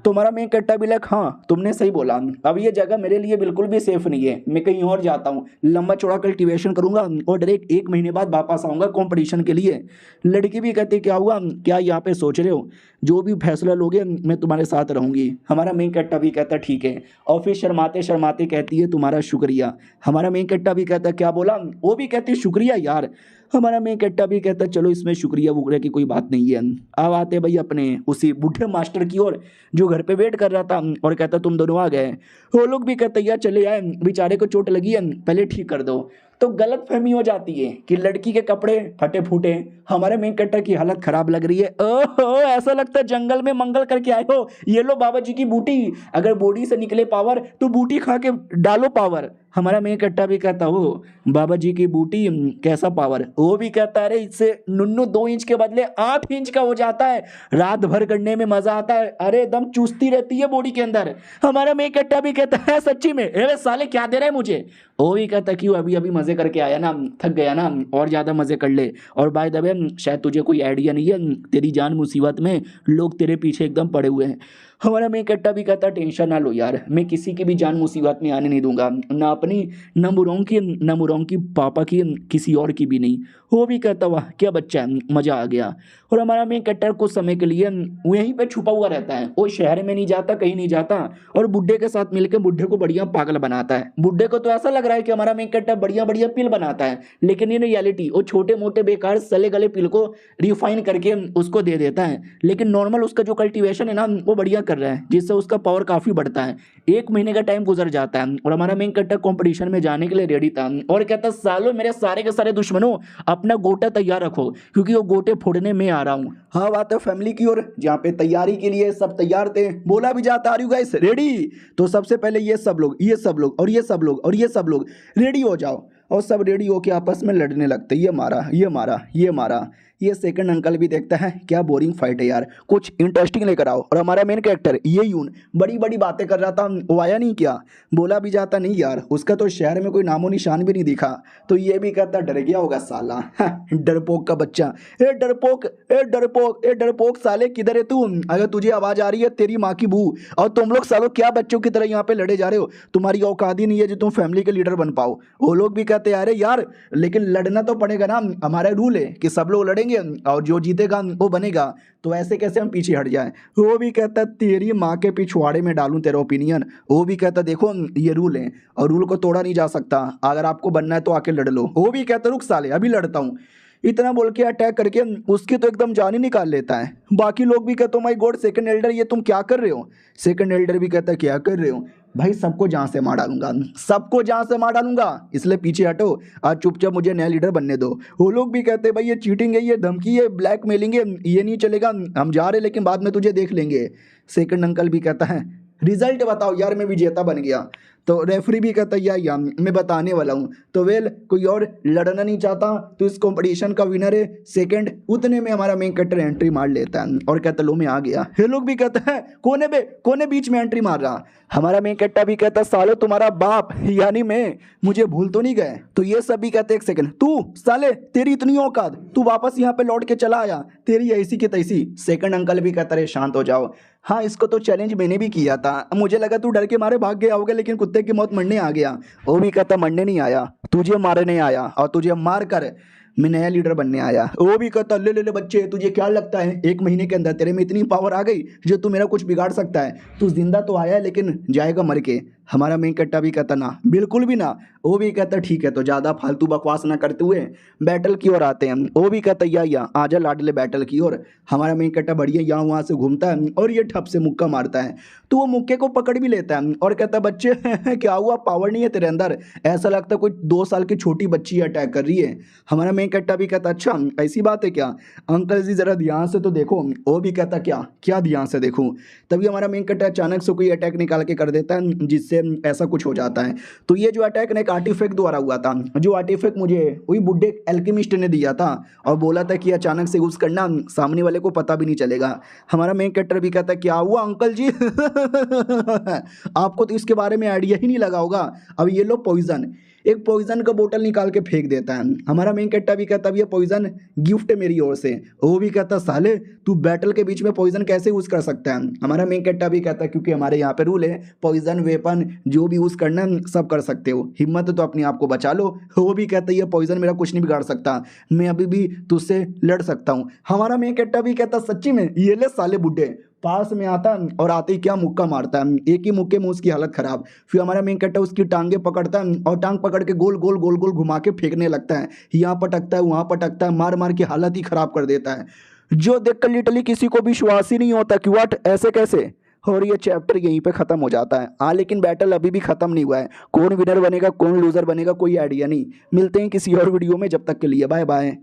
तो हमारा मेन कैरेक्टर भी लाइक हाँ तुमने सही बोला, अब ये जगह मेरे लिए बिल्कुल भी सेफ नहीं है, मैं कहीं और जाता हूँ, लंबा चौड़ा कल्टीवेशन करूंगा और डायरेक्ट 1 महीने बाद वापस आऊँगा कंपटीशन के लिए। लड़की भी कहती क्या हुआ, क्या यहाँ पे सोच रहे हो, जो भी फैसला लोगे मैं तुम्हारे साथ रहूंगी। हमारा मेन कैरेक्टर भी कहता ठीक है और फिर शर्माते शर्माते कहती है तुम्हारा शुक्रिया। हमारा मेन कैरेक्टर भी कहता क्या बोला? वो भी कहती शुक्रिया यार। हमारा मेन कैरेक्टर भी कहता चलो इसमें शुक्रिया वुक्रिया की कोई बात नहीं है। अब आते भाई अपने उसी बूढ़े मास्टर की ओर जो घर पे वेट कर रहा था और कहता तुम दोनों आ गए। वो लोग भी कहते यार चले आए, बेचारे को चोट लगी है पहले ठीक कर दो। तो गलत फहमी हो जाती है कि लड़की के कपड़े फटे फूटे, हमारे मेन कैरेक्टर की हालत खराब लग रही है। ओहो ऐसा लगता है जंगल में मंगल करके आए हो, ये लो बाबा जी की बूटी, अगर बॉडी से निकले पावर तो बूटी खा के डालो पावर। हमारा मेन कट्टा भी कहता हो बाबा जी की बूटी कैसा पावर। वो भी कहता है अरे इससे नुन्नू 2 इंच के बदले 8 इंच का हो जाता है, रात भर करने में मजा आता है, अरे एकदम चुस्ती रहती है बॉडी के अंदर। हमारा मेन कट्टा भी कहता है सच्ची में अरे साले क्या दे रहे हैं मुझे। वो भी कहता क्यों अभी अभी मजे करके आया ना, थक गया ना, और ज्यादा मजे कर ले। और बाय द वे शायद तुझे कोई आइडिया नहीं है, तेरी जान मुसीबत में, लोग तेरे पीछे एकदम पड़े हुए हैं। हमारा मेन कट्टा भी कहता टेंशन ना लो यार, मैं किसी की भी जान मुसीबत में आने नहीं दूंगा, ना अपनी ना मुरोंग की पापा की, किसी और की भी नहीं। वो भी कहता वाह क्या बच्चा है, मजा आ गया। और हमारा मेन कट्टर कुछ समय के लिए वो यहीं पे छुपा हुआ रहता है, वो शहर में नहीं जाता, कहीं नहीं जाता, और बुड्ढे के साथ मिलकर बुड्ढे को बढ़िया पागल बनाता है। बुड्ढे को तो ऐसा लग रहा है कि हमारा मेन कट्टर बढ़िया बढ़िया पिल बनाता है, लेकिन इन रियलिटी वो छोटे मोटे बेकार सले गले पिल को रिफाइन करके उसको दे देता है। लेकिन नॉर्मल उसका जो कल्टीवेशन है ना वो बढ़िया कर रहा है, जिससे उसका पावर काफी बढ़ता है। 1 महीने का टाइम गुजर जाता है और हमारा मेन कट्टर कंपटीशन में जाने के लिए रेडी था, और कहता सालों मेरे सारे के सारे दुश्मनों अपना गोटा तैयार रखो, क्योंकि वो गोटे फोड़ने में आ रहा हूँ। हाँ बात है फैमिली की ओर, जहाँ पे तैयारी के लिए सब तैयार थे, बोला भी जाता आर यू गाइस रेडी। तो सबसे पहले ये सब लोग और ये सब लोग रेडी हो जाओ, और सब रेडी होके आपस में लड़ने लगते, ये मारा ये मारा ये मारा। ये सेकंड अंकल भी देखता है क्या बोरिंग फाइट है यार, कुछ इंटरेस्टिंग लेकर आओ। और हमारा मेन कैरेक्टर ये यून बड़ी बड़ी बातें कर रहा था, वो आया नहीं क्या। बोला भी जाता नहीं यार, उसका तो शहर में कोई नामो निशान भी नहीं दिखा। तो ये भी कहता डर गया होगा साला, डरपोक का बच्चा। ए डरपोक ए डरपोक ए डरपोक साले किधर है तू, अगर तुझे आवाज आ रही है तेरी माँ की बू। और तुम लोग सालों क्या बच्चों की तरह यहाँ पे लड़े जा रहे हो, तुम्हारी औकात ही नहीं है जो तुम फैमिली के लीडर बन पाओ। वो लोग भी कहते अरे यार लेकिन लड़ना तो पड़ेगा ना, हमारा रूल है कि सब लोग लड़ेंगे और जो जीतेगा वो बनेगा, तो ऐसे कैसे हम पीछे हट जाएं। वो भी कहता तेरी माँ के पिछवाड़े में डालूं तेरा ओपिनियन। वो भी कहता देखो ये रूल है और रूल को तोड़ा नहीं जा सकता, अगर आपको बनना है तो आके लड़ लो। वो भी कहता रुक साले अभी लड़ता हूँ। इतना बोल के अटैक करके उसकी तो एकदम जान ही निकाल लेता है। बाकी लोग भी कहते माय गॉड सेकंड एल्डर ये तुम क्या कर रहे हो। सेकंड एल्डर भी कहता क्या कर रहे हो भाई, सबको जहाँ से मार डालूंगा, सबको जहाँ से मार डालूंगा, इसलिए पीछे हटो, आज चुपचाप मुझे नया लीडर बनने दो। वो लोग भी कहते भाई ये चीटिंग है, ये धमकी है, ब्लैकमेलिंग है, ये नहीं चलेगा, हम जा रहे लेकिन बाद में तुझे देख लेंगे। सेकंड अंकल भी कहता है रिजल्ट बताओ यार मैं विजेता बन गया। तो रेफरी भी कहता है या मैं बताने वाला हूँ। तो वेल कोई और लड़ना नहीं चाहता तो इस कंपटीशन का विनर है सेकंड। उतने में हमारा मेन कट्टर एंट्री मार लेता है और कहता लो मैं आ गया। ये लोग भी कहता है कोने बीच में एंट्री मार रहा। हमारा मेन कट्टा भी कहता सालो तुम्हारा बाप यानी मैं मुझे भूल तो नहीं गए। तो ये सब भी कहते एक सेकंड तू साले तेरी इतनी औकात, तू वापस यहाँ पे लौट के चला आया, तेरी ऐसी की तैसी। सेकंड अंकल भी कहता रहे शांत हो जाओ, हाँ इसको तो चैलेंज मैंने भी किया था, मुझे लगा तू डर के मारे भाग गया होगा लेकिन कुत्ते की मौत मरने आ गया। वो भी कहता मरने नहीं आया, तुझे मारने आया और तुझे मार कर मैं नया लीडर बनने आया। वो भी कहता ले ले ले बच्चे तुझे क्या लगता है 1 महीने के अंदर तेरे में इतनी पावर आ गई जो तू मेरा कुछ बिगाड़ सकता है, तू जिंदा तो आया है लेकिन जाएगा मर के। हमारा मेन कट्टा भी कहता ना बिल्कुल भी ना। वो भी कहता ठीक है तो ज़्यादा फालतू बकवास ना करते हुए बैटल की ओर आते हैं। वो भी कहता या आजा लाडले बैटल की ओर। हमारा मेन कट्टा बढ़िया यहाँ वहाँ से घूमता है और ये ठप से मुक्का मारता है, तो वो मुक्के को पकड़ भी लेता है और कहता बच्चे क्या हुआ पावर नहीं है तेरे अंदर, ऐसा लगता है कोई 2 साल की छोटी बच्ची अटैक कर रही है। हमारा मेन कट्टा भी कहता अच्छा ऐसी बात है क्या, अंकल जी जरा ध्यान से तो देखो। वो भी कहता क्या क्या ध्यान से देखूं। तभी हमारा मेन कट्टा अचानक से कोई अटैक निकाल के कर देता है जिससे ऐसा कुछ हो जाता है। तो ये जो अटैक ना एक आर्टिफैक्ट द्वारा हुआ था, जो आर्टिफैक्ट मुझे वही बुड्ढे एल्केमिस्ट ने दिया था और बोला था कि अचानक से यूज करना सामने वाले को पता भी नहीं चलेगा। हमारा मेन कैरेक्टर भी कहता है क्या हुआ अंकल जी आपको तो इसके बारे में आइडिया ही नहीं लगा होगा। अब ये लो पॉइजन, एक पॉइजन का बोतल निकाल के फेंक देता है। हमारा मेन कैरेक्टर भी कहता है ये पॉइजन गिफ्ट है मेरी ओर से। वो भी कहता साले तू बैटल के बीच में पॉइजन कैसे यूज कर सकता है। हमारा मेन कैरेक्टर भी कहता है क्योंकि हमारे यहाँ पे रूल है पॉइजन वेपन जो भी यूज करना है सब कर सकते हो, हिम्मत है तो अपने आप को बचा लो। वो भी कहता है ये पॉइजन मेरा कुछ नहीं बिगाड़ सकता, मैं अभी भी तुझसे लड़ सकता हूँ। हमारा मेन कैरेक्टर भी कहता सच्ची में ये ले साले बुड्ढे। पास में आता और आते ही क्या मुक्का मारता है, एक ही मुक्के में उसकी हालत खराब। फिर हमारा मेन कैरेक्टर उसकी टांगे पकड़ता है और टांग पकड़ के गोल गोल गोल गोल घुमा के फेंकने लगता है, यहाँ पटकता है वहाँ पटकता है, मार मार की हालत ही खराब कर देता है, जो देखकर लिटरली किसी को विश्वास ही नहीं होता कि व्हाट ऐसे कैसे। और ये चैप्टर यहीं पे खत्म हो जाता है। हाँ लेकिन बैटल अभी भी खत्म नहीं हुआ है, कौन विनर बनेगा कौन लूजर बनेगा कोई आइडिया नहीं। मिलते हैं किसी और वीडियो में, जब तक के लिए बाय बाय।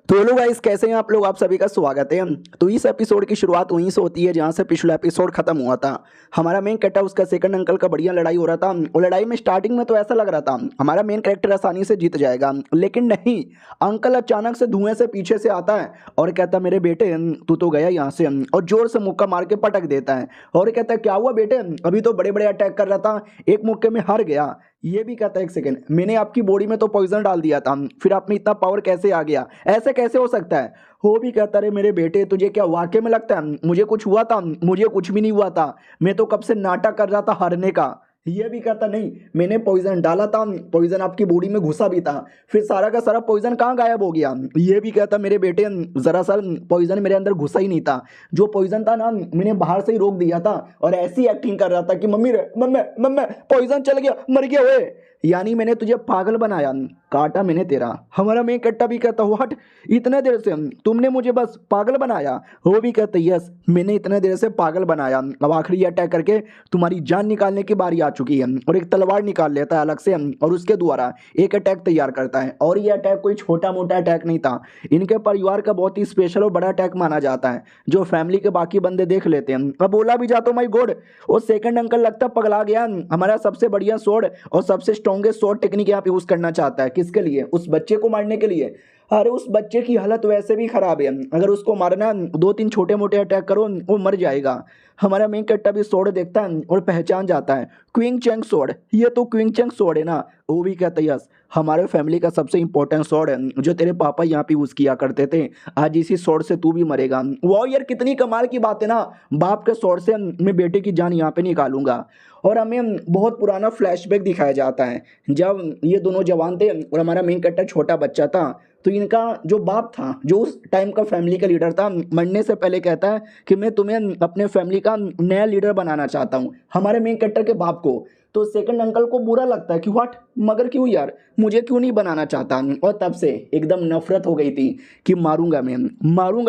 तो हेलो गाइस, कैसे हैं आप लोग। आप सभी का स्वागत है। तो इस एपिसोड की शुरुआत वहीं से होती है जहां से पिछला एपिसोड खत्म हुआ था। हमारा मेन कैरेक्टर उसका सेकंड अंकल का बढ़िया लड़ाई हो रहा था और लड़ाई में स्टार्टिंग में तो ऐसा लग रहा था हमारा मेन कैरेक्टर आसानी से जीत जाएगा, लेकिन नहीं। अंकल अचानक से धुएं से पीछे से आता है और कहता मेरे बेटे तू तो गया यहाँ से, और जोर से मुक्का मार के पटक देता है और कहता है क्या हुआ बेटे, अभी तो बड़े बड़े अटैक कर रहा था, एक मुक्के में हार गया। ये भी कहता है एक सेकंड, मैंने आपकी बॉडी में तो पॉइजन डाल दिया था, फिर आप में इतना पावर कैसे आ गया, ऐसे कैसे हो सकता है। वो भी कहता रे मेरे बेटे तुझे क्या वाकई में लगता है मुझे कुछ हुआ था, मुझे कुछ भी नहीं हुआ था, मैं तो कब से नाटक कर रहा था हारने का। ये भी कहता नहीं, मैंने पॉइजन डाला था, पॉइजन आपकी बॉडी में घुसा भी था, फिर सारा का सारा पॉइजन कहाँ गायब हो गया। ये भी कहता मेरे बेटे जरा सा पॉइजन मेरे अंदर घुसा ही नहीं था, जो पॉइजन था ना मैंने बाहर से ही रोक दिया था और ऐसी एक्टिंग कर रहा था कि मम्मी रे मम्मी मम्मी पॉइजन चल गया, मर गया हुए, यानी मैंने तुझे पागल बनाया, काटा मैंने तेरा। हमारा मेन कट्टा भी कहता व्हाट, इतने देर से तुमने मुझे बस पागल बनाया। वो भी कहता यस मैंने इतने देर से पागल बनाया, अब आखिरी अटैक करके तुम्हारी जान निकालने की बारी आ चुकी है। और एक तलवार निकाल लेता है अलग से और उसके द्वारा एक अटैक तैयार करता है। और ये अटैक कोई छोटा मोटा अटैक नहीं था, इनके परिवार का बहुत ही स्पेशल और बड़ा अटैक माना जाता है, जो फैमिली के बाकी बंदे देख लेते हैं। अब बोला भी जाता माई गॉड, वो सेकंड अंकल लगता पगला गया, हमारा सबसे बढ़िया स्वॉर्ड और सबसे स्ट्रॉन्गेस्ट स्वॉर्ड टेक्निक यहाँ पे यूज करना चाहता है। किसके लिए? उस बच्चे को मारने के लिए। अरे उस बच्चे की हालत वैसे भी खराब है, अगर उसको मारना दो तीन छोटे मोटे अटैक करो वो मर जाएगा। हमारा मेन कट्टा भी स्वॉर्ड देखता है और पहचान जाता है क्विंग चेंग स्वॉर्ड, ये तो क्विंग चेंग स्वॉर्ड है ना। वो भी कहता है यस हमारे फैमिली का सबसे इंपॉर्टेंट स्वॉर्ड है, जो तेरे पापा यहाँ पे यूज किया करते थे, आज इसी स्वॉर्ड से तू भी मरेगा। वाह यार कितनी कमाल की बात है ना, बाप के स्वॉर्ड से मैं बेटे की जान यहाँ पे निकालूंगा। और हमें बहुत पुराना फ्लैशबैक दिखाया जाता है जब ये दोनों जवान थे और हमारा मेन कैरेक्टर छोटा बच्चा था। तो इनका जो बाप था, जो उस टाइम का फैमिली का लीडर था, मरने से पहले कहता है कि मैं तुम्हें अपने फैमिली का नया लीडर बनाना चाहता हूँ, हमारे मेन कैरेक्टर के बाप को। तो सेकंड अंकल को बुरा लगता है कि व्हाट, मगर क्यों यार, मुझे क्यों नहीं बनाना चाहता। और तब से एकदम नफरत हो गई थी कि मारूंगा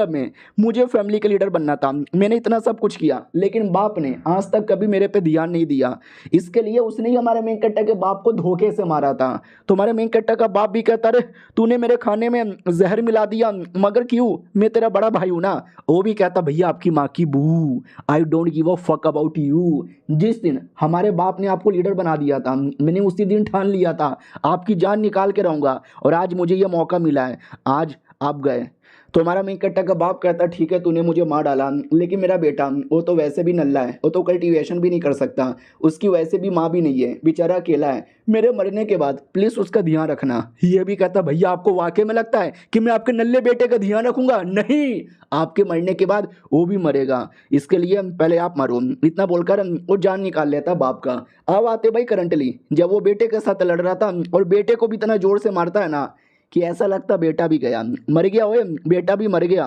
मैं, मुझे फैमिली का लीडर बनना था, मैंने इतना सब कुछ किया, लेकिन बाप ने आज तक कभी मेरे पे ध्यान नहीं दिया, इसके लिए उसने ही हमारे मेन कैरेक्टर के बाप को धोखे से मारा था। तो हमारे मेन कैरेक्टर का बाप भी कहता रे तूने मेरे खाने में जहर मिला दिया, मगर क्यों, मैं तेरा बड़ा भाई हूं ना। वो भी कहता भैया आपकी माँ की बू, I don't give a fuck about you. जिस दिन हमारे बाप ने आपको लीडर बना दिया था, मैंने उसी दिन ठान लिया था आपकी जान निकाल के रहूंगा, और आज मुझे ये मौका मिला है, आज आप गए। तो हमारा मेन कट्टा का बाप कहता ठीक है तूने मुझे मार डाला, लेकिन मेरा बेटा वो तो वैसे भी नल्ला है, वो तो कल्टीवेशन भी नहीं कर सकता, उसकी वैसे भी माँ भी नहीं है, बेचारा अकेला है, मेरे मरने के बाद प्लीज उसका ध्यान रखना। ये भी कहता भैया आपको वाकई में लगता है कि मैं आपके नल्ले बेटे का ध्यान रखूंगा? नहीं, आपके मरने के बाद वो भी मरेगा, इसके लिए पहले आप मरो। इतना बोलकर वो जान निकाल लेता बाप का। अब आते भाई करंटली, जब वो बेटे के साथ लड़ रहा था और बेटे को भी इतना जोर से मारता है ना कि ऐसा लगता बेटा भी गया, मर गया, ओए बेटा भी मर गया।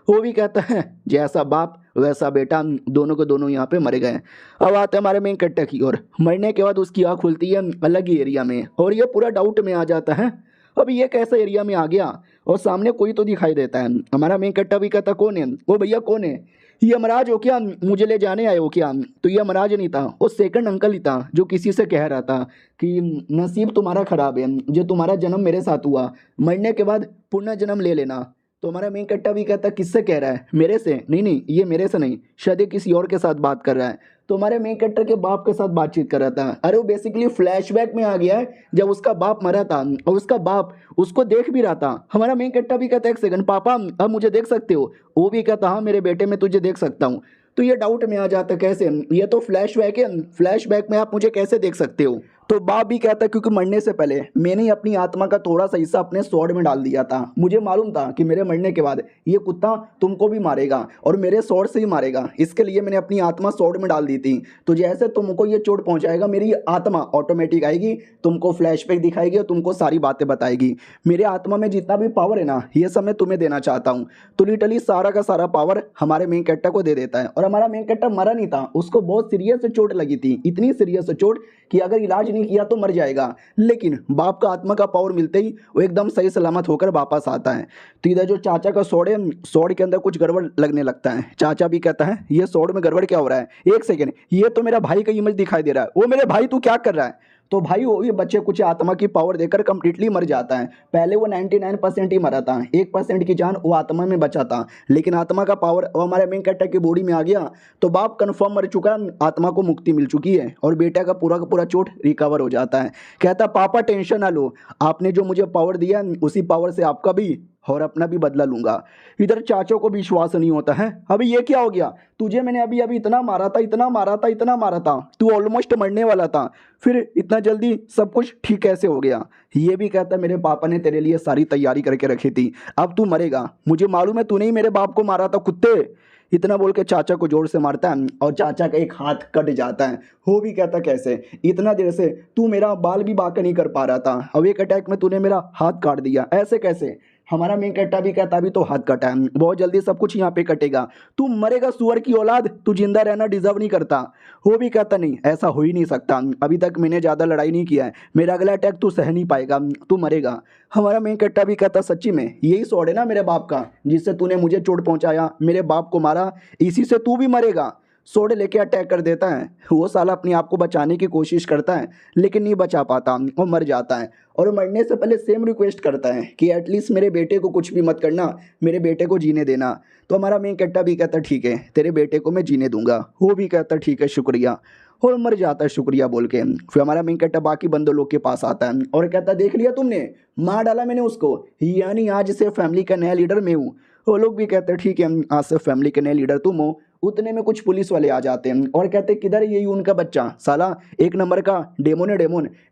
वो भी कहता है जैसा बाप वैसा बेटा, दोनों के दोनों यहाँ पे मर गए। अब आते हैं हमारे मेन कैरेक्टर की ओर। मरने के बाद उसकी आँख खुलती है अलग ही एरिया में, और ये पूरा डाउट में आ जाता है अब ये कैसा एरिया में आ गया, और सामने कोई तो दिखाई देता है। हमारा मेन कैरेक्टर भी कहता कौन है वो भैया, कौन है ये, यमराज हो क्या, मुझे ले जाने आए हो क्या। तो ये यमराज नहीं था, वो सेकंड अंकल ही था जो किसी से कह रहा था कि नसीब तुम्हारा खराब है, जो तुम्हारा जन्म मेरे साथ हुआ, मरने के बाद पुनः जन्म ले लेना। तो हमारा मेन कट्टा भी कहता किससे कह रहा है, मेरे से? नहीं नहीं ये मेरे से नहीं, शायद ये किसी और के साथ बात कर रहा है। तो हमारे मेन कैरेक्टर के बाप के साथ बातचीत कर रहा था। अरे वो बेसिकली फ्लैशबैक में आ गया है जब उसका बाप मरा था और उसका बाप उसको देख भी रहा था। हमारा मेन कैरेक्टर भी कहता है एक सेकंड पापा अब मुझे देख सकते हो? वो भी कहता हाँ मेरे बेटे मैं तुझे देख सकता हूँ। तो ये डाउट में आ जाता कैसे, ये तो फ्लैशबैक है, फ्लैशबैक में आप मुझे कैसे देख सकते हो। तो बाप भी कहता क्योंकि मरने से पहले मैंने ही अपनी आत्मा का थोड़ा सा हिस्सा अपने स्वॉर्ड में डाल दिया था, मुझे मालूम था कि मेरे मरने के बाद ये कुत्ता तुमको भी मारेगा और मेरे स्वॉर्ड से ही मारेगा, इसके लिए मैंने अपनी आत्मा स्वॉर्ड में डाल दी थी। तो जैसे तुमको ये चोट पहुंचाएगा मेरी आत्मा ऑटोमेटिक आएगी, तुमको फ्लैशबैक दिखाएगी और तुमको सारी बातें बताएगी। मेरे आत्मा में जितना भी पावर है ना ये सब मैं तुम्हें देना चाहता हूँ। तो लिटरली सारा का सारा पावर हमारे मेन कैरेक्टर को दे देता है। और हमारा मेन कैरेक्टर मरा नहीं था, उसको बहुत सीरियस चोट लगी थी, इतनी सीरियस चोट कि अगर इलाज नहीं किया तो मर जाएगा, लेकिन बाप का आत्मा का पावर मिलते ही वो एकदम सही सलामत होकर वापस आता है। तो इधर जो चाचा का स्वॉर्ड है, स्वॉर्ड के अंदर कुछ गड़बड़ लगने लगता है। चाचा भी कहता है ये स्वॉर्ड में गड़बड़ क्या हो रहा है, एक सेकेंड ये तो मेरा भाई का इमेज दिखाई दे रहा है, वो मेरे भाई तू क्या कर रहा है। तो भाई वो ये बच्चे कुछ आत्मा की पावर देकर कंप्लीटली मर जाता है। पहले वो 99% ही मरा था, 1% की जान वो आत्मा में बचा था, लेकिन आत्मा का पावर वो हमारे मेन कैरेक्टर की बॉडी में आ गया तो बाप कंफर्म मर चुका है, आत्मा को मुक्ति मिल चुकी है और बेटा का पूरा चोट रिकवर हो जाता है। कहता पापा टेंशन ना लो, आपने जो मुझे पावर दिया उसी पावर से आपका भी और अपना भी बदला लूंगा। इधर चाचों को विश्वास नहीं होता है, अभी ये क्या हो गया, तुझे मैंने अभी अभी इतना मारा था, इतना मारा था, इतना मारा था, तू ऑलमोस्ट मरने वाला था, फिर इतना जल्दी सब कुछ ठीक कैसे हो गया। ये भी कहता मेरे पापा ने तेरे लिए सारी तैयारी करके रखी थी, अब तू मरेगा, मुझे मालूम है तूने ही मेरे बाप को मारा था कुत्ते। इतना बोल के चाचा को जोर से मारता है और चाचा का एक हाथ कट जाता है। वो भी कहता कैसे, इतना देर से तू मेरा बाल भी बांका नहीं कर पा रहा था, अब एक अटैक में तूने मेरा हाथ काट दिया, ऐसे कैसे। हमारा मेन कैरेक्टर भी कहता भी तो हाथ कटा है, बहुत जल्दी सब कुछ यहाँ पे कटेगा, तू मरेगा सुअर की औलाद, तू जिंदा रहना डिजर्व नहीं करता। वो भी कहता नहीं ऐसा हो ही नहीं सकता, अभी तक मैंने ज़्यादा लड़ाई नहीं किया है, मेरा अगला अटैक तू सह नहीं पाएगा, तू मरेगा। हमारा मेन कैरेक्टर भी कहता सच्ची में यही स्वॉर्ड है ना मेरे बाप का, जिससे तूने मुझे चोट पहुंचाया, मेरे बाप को मारा, इसी से तू भी मरेगा। सोड लेके अटैक कर देता है, वो साला अपने आप को बचाने की कोशिश करता है लेकिन नहीं बचा पाता, वो मर जाता है और मरने से पहले सेम रिक्वेस्ट करता है कि एटलीस्ट मेरे बेटे को कुछ भी मत करना, मेरे बेटे को जीने देना। तो हमारा मेन कैरेक्टर भी कहता ठीक है तेरे बेटे को मैं जीने दूंगा। वो भी कहता ठीक है शुक्रिया और मर जाता है शुक्रिया बोल के। फिर हमारा मेन कैरेक्टर बाकी बंदों लोग के पास आता है और कहता देख लिया तुमने, मार डाला मैंने उसको, यानी आज से फैमिली का नया लीडर मैं हूँ। वो लोग भी कहते हैं ठीक है आज से फैमिली के नए लीडर तुम हो। उतने में कुछ पुलिस वाले आ जाते हैं और कहते हैं किधर यही उनका बच्चा, साला एक नंबर का डेमोन है,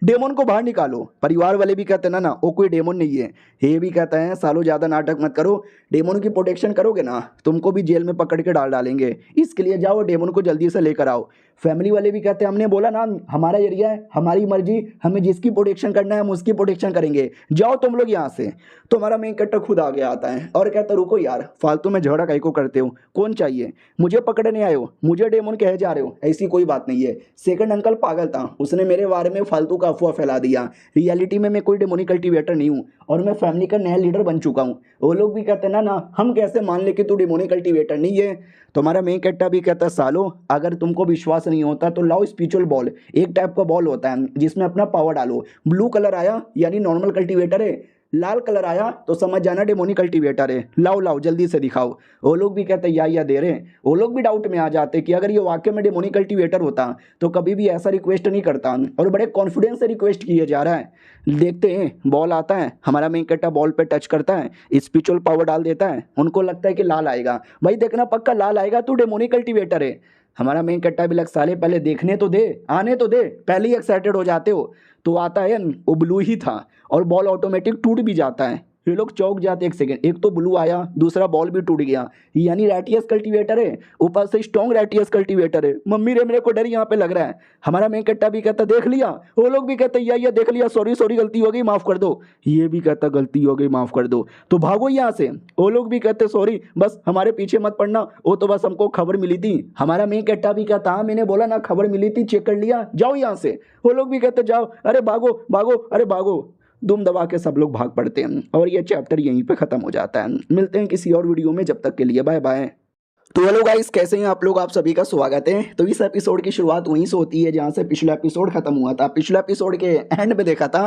डेमोन को बाहर निकालो। परिवार वाले भी कहते हैं ना वो कोई डेमोन नहीं है। ये भी कहता है सालों ज़्यादा नाटक मत करो, डेमोन की प्रोटेक्शन करोगे ना तुमको भी जेल में पकड़ के डालेंगे, इसके लिए जाओ डेमोन को जल्दी से लेकर आओ। फैमिली वाले भी कहते हैं हमने बोला ना हमारा एरिया है, हमारी मर्जी, हमें जिसकी प्रोटेक्शन करना है हम उसकी प्रोटेक्शन करेंगे, जाओ तुम लोग यहाँ से। तो हमारा मेन कैरेक्टर खुद आगे आता है और कहता रुको यार फालतू में झगड़ा काहे को करते हो, कौन चाहिए, मुझे पकड़ने आए हो, मुझे डेमोन कहे जा रहे हो, ऐसी कोई बात नहीं है। सेकंड अंकल पागल था, उसने मेरे बारे में फालतू का अफवाह फैला दिया, रियलिटी में मैं कोई डेमोनिक कल्टीवेटर नहीं हूँ और मैं फैमिली का नया लीडर बन चुका हूँ। वो लोग भी कहते हैं ना हम कैसे मान ले कि तू डेमोनिक कल्टीवेटर नहीं है। तो हमारा मेन कैरेक्टर भी कहता है सालो अगर तुमको विश्वास नहीं होता तो लाओ स्पिरिचुअल बॉल, एक टाइप का बॉल होता है जिसमें अपना पावर डालो, ब्लू कलर आया यानी नॉर्मल कल्टीवेटर है, लाल कलर आया तो समझ जाना डेमोनिक कल्टीवेटर है, लाओ लाओ जल्दी से दिखाओ। वो लोग भी कहते हैं या दे रहे हैं। वो लोग भी डाउट में आ जाते कि अगर ये वाकई में डेमोनिक कल्टीवेटर होता तो कभी भी ऐसा रिक्वेस्ट नहीं करता और बड़े कॉन्फिडेंस से रिक्वेस्ट किया जा रहा है। देखते हैं बॉल आता है, हमारा मेन कैरेक्टर बॉल पे टच करता है, स्पिरिचुअल पावर डाल देता है, उनको लगता है कि लाल आएगा, भाई देखना पक्का लाल आएगा, तू डेमोनिक कल्टीवेटर है। हमारा मेन कैरेक्टर भी लग साले पहले देखने तो दे, आने तो दे, पहले ही एक्साइटेड हो जाते हो। तो आता है वो ब्लू ही था और बॉल ऑटोमेटिक टूट भी जाता है। ये लोग चौंक जाते एक सेकंड, एक तो ब्लू आया दूसरा बॉल भी टूट गया, यानी रैटियस कल्टीवेटर है, ऊपर से स्ट्रॉन्ग रैटियस कल्टीवेटर है। मम्मी रे मेरे को डर यहाँ पे लग रहा है। हमारा मेन कैरेक्टर भी कहता देख लिया, वो लोग भी कहते या देख लिया, सॉरी सॉरी गलती हो गई माफ कर दो। ये भी कहता गलती हो गई माफ कर दो, तो भागो यहाँ से। वो लोग भी कहते सॉरी बस हमारे पीछे मत पड़ना, वो तो बस हमको खबर मिली थी। हमारा मेन कैरेक्टर भी कहता हाँ मैंने बोला ना खबर मिली थी, चेक कर लिया, जाओ यहाँ से। वो लोग भी कहते जाओ, अरे भागो भागो, अरे भागो। दुम दबा के सब लोग भाग पड़ते हैं और ये चैप्टर यहीं पे ख़त्म हो जाता है। मिलते हैं किसी और वीडियो में, जब तक के लिए बाय बाय। तो हेलो गाइस कैसे हैं आप लोग, आप सभी का स्वागत है। तो इस एपिसोड की शुरुआत वहीं से होती है जहां से पिछला एपिसोड खत्म हुआ था। पिछला एपिसोड के एंड में देखा था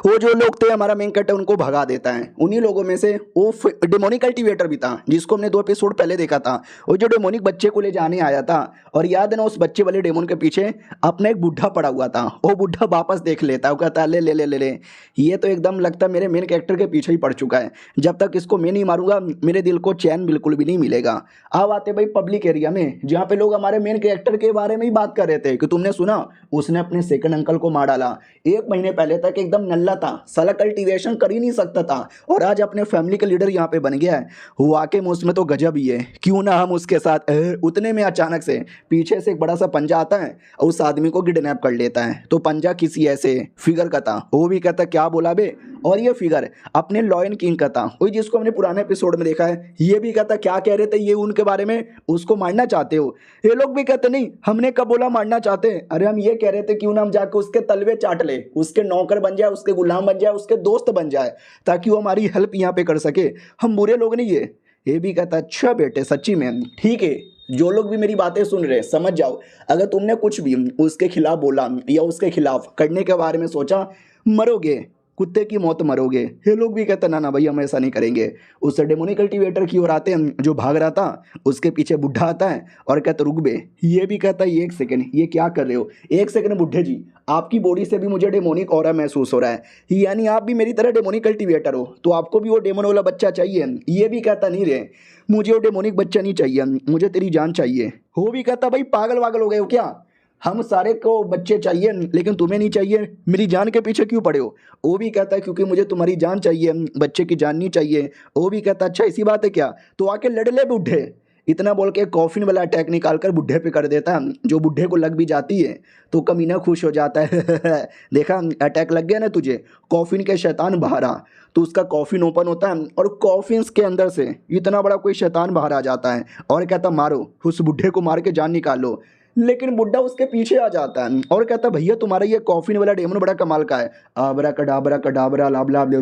वो जो लोग थे हमारा मेन कैरेक्टर उनको भगा देता है, उन्हीं लोगों में से वो डेमोनिक कल्टीवेटर भी था जिसको हमने 2 एपिसोड पहले देखा था। वो जो डेमोनिक बच्चे को ले जाने आया था और याद है ना उस बच्चे वाले डेमोन के पीछे अपना एक बुढ़ा पड़ा हुआ था, वो बुढ़ा वापस देख लेता है, वो कहता ले ले ले ले ले, ये तो एकदम लगता है मेरे मेन कैरेक्टर के पीछे ही पड़ चुका है, जब तक इसको मैं नहीं मारूंगा मेरे दिल को चैन बिल्कुल भी नहीं मिलेगा। अब आते भाई पब्लिक एरिया में जहां पे लोग हमारे मेन कैरेक्टर के बारे में ही बात कर रहे थे कि तुमने सुना उसने अपने सेकंड अंकल को मार डाला। 1 महीने पहले तक एकदम नल्ला था, साला कल्टीवेशन कर ही नहीं सकता था और आज अपने फैमिली का लीडर यहाँ पे बन गया है। वाकई में उसमें तो गजब ही है, क्यों ना हम उसके साथ। उतने में अचानक से पीछे से एक बड़ा सा पंजा आता है और उस आदमी को किडनैप कर लेता है। तो पंजा किसी ऐसे फिगर का था, वो भी कहता क्या बोला बे, और ये फिगर अपने लॉयन किंग का था, वही जिसको हमने पुराने एपिसोड में देखा है। ये भी कहता क्या कह रहे थे ये उनके बारे में, उसको मारना चाहते हो। ये लोग भी कहते नहीं हमने कब बोला मारना चाहते हैं, अरे हम ये कह रहे थे क्यों ना हम जाके उसके तलवे चाट ले, उसके नौकर बन जाए, उसके गुलाम बन जाए, उसके दोस्त बन जाए, ताकि वो हमारी हेल्प यहाँ पे कर सके, हम बुरे लोग नहीं है। ये भी कहता अच्छा बेटे सच्ची में ठीक है जो लोग भी मेरी बातें सुन रहे हैं समझ जाओ, अगर तुमने कुछ भी उसके खिलाफ बोला या उसके खिलाफ करने के बारे में सोचा, मरोगे, कुत्ते की मौत मरोगे। ये लोग भी कहते ना ना भाई हम ऐसा नहीं करेंगे। उस डेमोनिक कल्टीवेटर की ओर आते हैं जो भाग रहा था, उसके पीछे बुढ़ा आता है और कहता रुक बे। ये भी कहता है एक सेकंड, ये क्या कर रहे हो, एक सेकंड बुढ़े जी, आपकी बॉडी से भी मुझे डेमोनिक ऑरा महसूस हो रहा है, यानी आप भी मेरी तरह डेमोनिक कल्टीवेटर हो, तो आपको भी वो डेमन वाला बच्चा चाहिए। ये भी कहता नहीं रे, मुझे वो डेमोनिक बच्चा नहीं चाहिए, मुझे तेरी जान चाहिए। वो भी कहता भाई पागल वागल हो गए हो क्या, हम सारे को बच्चे चाहिए लेकिन तुम्हें नहीं चाहिए, मेरी जान के पीछे क्यों पड़े हो। वो भी कहता है क्योंकि मुझे तुम्हारी जान चाहिए, बच्चे की जान नहीं चाहिए। वो भी कहता अच्छा इसी बात है क्या, तो आके लड़ ले बुढ़े। इतना बोल के कॉफिन वाला अटैक निकाल कर बुढ़े पे कर देता है, जो बुढ़े को लग भी जाती है तो कमीना खुश हो जाता है देखा अटैक लग गया ना तुझे, कॉफिन के शैतान बाहर आ। तो उसका कॉफिन ओपन होता है और कॉफिन के अंदर से इतना बड़ा कोई शैतान बाहर आ जाता है और कहता मारो उस बुढ़े को, मार के जान निकालो। लेकिन बुड्ढा उसके पीछे आ जाता है और कहता भैया तुम्हारा ये कॉफिन वाला डेमन बड़ा कमाल का है, आबरा कडाबरा कडाबरा लाभ लाभ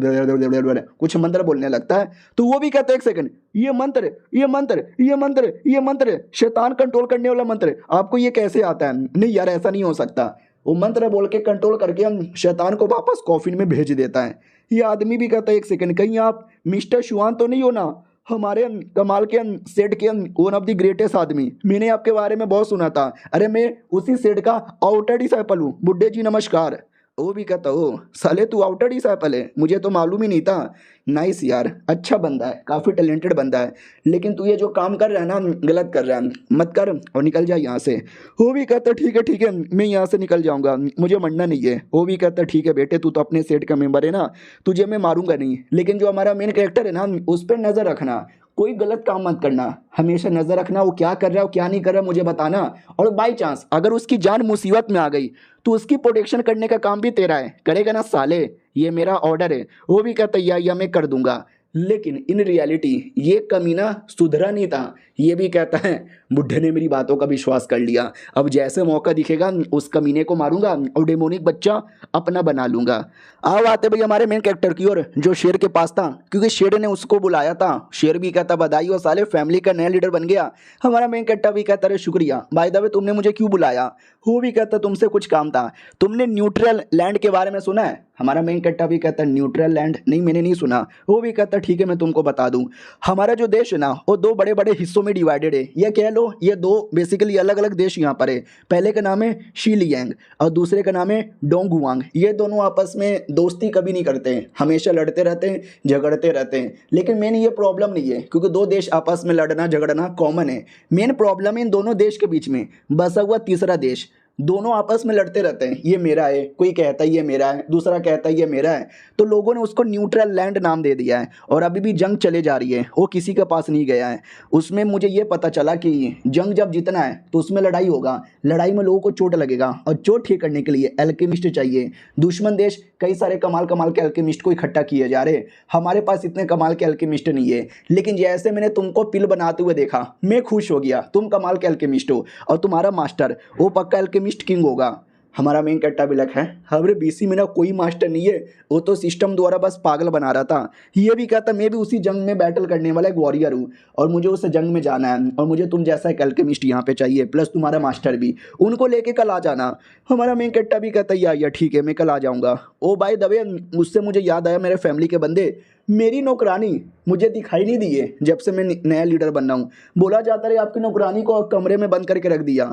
कुछ मंत्र बोलने लगता है। तो वो भी कहता है एक सेकंड, ये मंत्र ये मंत्र ये मंत्र ये मंत्र शैतान कंट्रोल करने वाला मंत्र, आपको ये कैसे आता है। नहीं यार ऐसा नहीं हो सकता। वो मंत्र बोल के कंट्रोल करके हम शैतान को वापस कॉफिन में भेज देता है। ये आदमी भी कहता है एक सेकंड, कहीं आप मिस्टर शुआन तो नहीं हो ना, हमारे कमाल के सेठ के वन ऑफ द ग्रेटेस्ट आदमी, मैंने आपके बारे में बहुत सुना था। अरे मैं उसी सेठ का आउटर डिसाइपल हूँ, बुड्ढे जी नमस्कार। वो भी कहता ओ साले तू आउटर डिसाइपल है, मुझे तो मालूम ही नहीं था। नाइस यार, अच्छा बंदा है, काफ़ी टैलेंटेड बंदा है, लेकिन तू ये जो काम कर रहा है ना गलत कर रहा है, मत कर और निकल जा यहाँ से। वो भी कहता ठीक है मैं यहाँ से निकल जाऊँगा, मुझे मरना नहीं है। वो भी कहता ठीक है बेटे, तू तो अपने सेठ का मेंबर है ना, तुझे मैं मारूंगा नहीं, लेकिन जो हमारा मेन कैरेक्टर है ना उस पर नज़र रखना, कोई गलत काम मत करना, हमेशा नजर रखना वो क्या कर रहा है वो क्या नहीं कर रहा मुझे बताना। और बाई चांस अगर उसकी जान मुसीबत में आ गई तो उसकी प्रोटेक्शन करने का काम भी तेरा है, करेगा ना साले, ये मेरा ऑर्डर है। वो भी कहता है या मैं कर दूंगा, लेकिन इन रियलिटी ये कमीना सुधरा नहीं था। ये भी कहता है बुढ़े ने मेरी बातों का विश्वास कर लिया, अब जैसे मौका दिखेगा उस कमीने को मारूंगा और डेमोनिक बच्चा अपना बना लूंगा। अब आते भाई हमारे मेन कैरेक्टर की ओर जो शेर के पास था, क्योंकि शेर ने उसको बुलाया था। शेर भी कहता बधाई हो साले, फैमिली का नया लीडर बन गया। हमारा मेन कैरेक्टर भी कहता अरे शुक्रिया, बाय द वे तुमने मुझे क्यों बुलाया। वो भी कहता तुमसे कुछ काम था। तुमने न्यूट्रल लैंड के बारे में सुना है। हमारा मेन कैरेक्टर भी कहता न्यूट्रल लैंड नहीं मैंने नहीं सुना। वो भी कहता ठीक है मैं तुमको बता दूं, हमारा जो देश है ना वो दो बड़े बड़े हिस्सों में डिवाइडेड है, ये कह लो ये दो बेसिकली अलग अलग देश यहाँ पर है। पहले का नाम है शीलियांग और दूसरे का नाम है डोंगुआंग। ये दोनों आपस में दोस्ती कभी नहीं करते हैं, हमेशा लड़ते रहते हैं, झगड़ते रहते हैं। लेकिन मेन ये प्रॉब्लम नहीं है क्योंकि दो देश आपस में लड़ना झगड़ना कॉमन है। मेन प्रॉब्लम है इन दोनों देश के बीच में बसा हुआ तीसरा देश, दोनों आपस में लड़ते रहते हैं, ये मेरा है, कोई कहता है ये मेरा है, दूसरा कहता है ये मेरा है। तो लोगों ने उसको न्यूट्रल लैंड नाम दे दिया है और अभी भी जंग चले जा रही है, वो किसी के पास नहीं गया है। उसमें मुझे ये पता चला कि जंग जब जीतना है तो उसमें लड़ाई होगा, लड़ाई में लोगों को चोट लगेगा और चोट ठीक करने के लिए एल्केमिस्ट चाहिए। दुश्मन देश कई सारे कमाल कमाल के एल्केमिस्ट को इकट्ठा किए जा रहे, हमारे पास इतने कमाल के एल्केमिस्ट नहीं है। लेकिन जैसे मैंने तुमको पिल बनाते हुए देखा मैं खुश हो गया, तुम कमाल के एल्केमिस्ट हो और तुम्हारा मास्टर वो पक्का एल्केमिस्ट किंग होगा। हमारा मेन कैरेक्टर भी लग है हमारे बीसी में ना कोई मास्टर नहीं है, वो तो सिस्टम द्वारा बस पागल बना रहा था। ये भी कहता मैं भी उसी जंग में बैटल करने वाला एक वॉरियर हूँ और मुझे उस जंग में जाना है और मुझे तुम जैसा एक एल्केमिस्ट यहाँ पे चाहिए, प्लस तुम्हारा मास्टर भी, उनको लेके कल आ जाना। हमारा मेन कैरेक्टर भी कहता है या ठीक है मैं कल आ जाऊँगा। ओ बाय द वे उससे मुझे याद आया मेरे फैमिली के बंदे, मेरी नौकरानी मुझे दिखाई नहीं दी है जब से मैं नया लीडर बन रहा हूँ। बोला जाता है आपकी नौकरानी को कमरे में बंद करके रख दिया।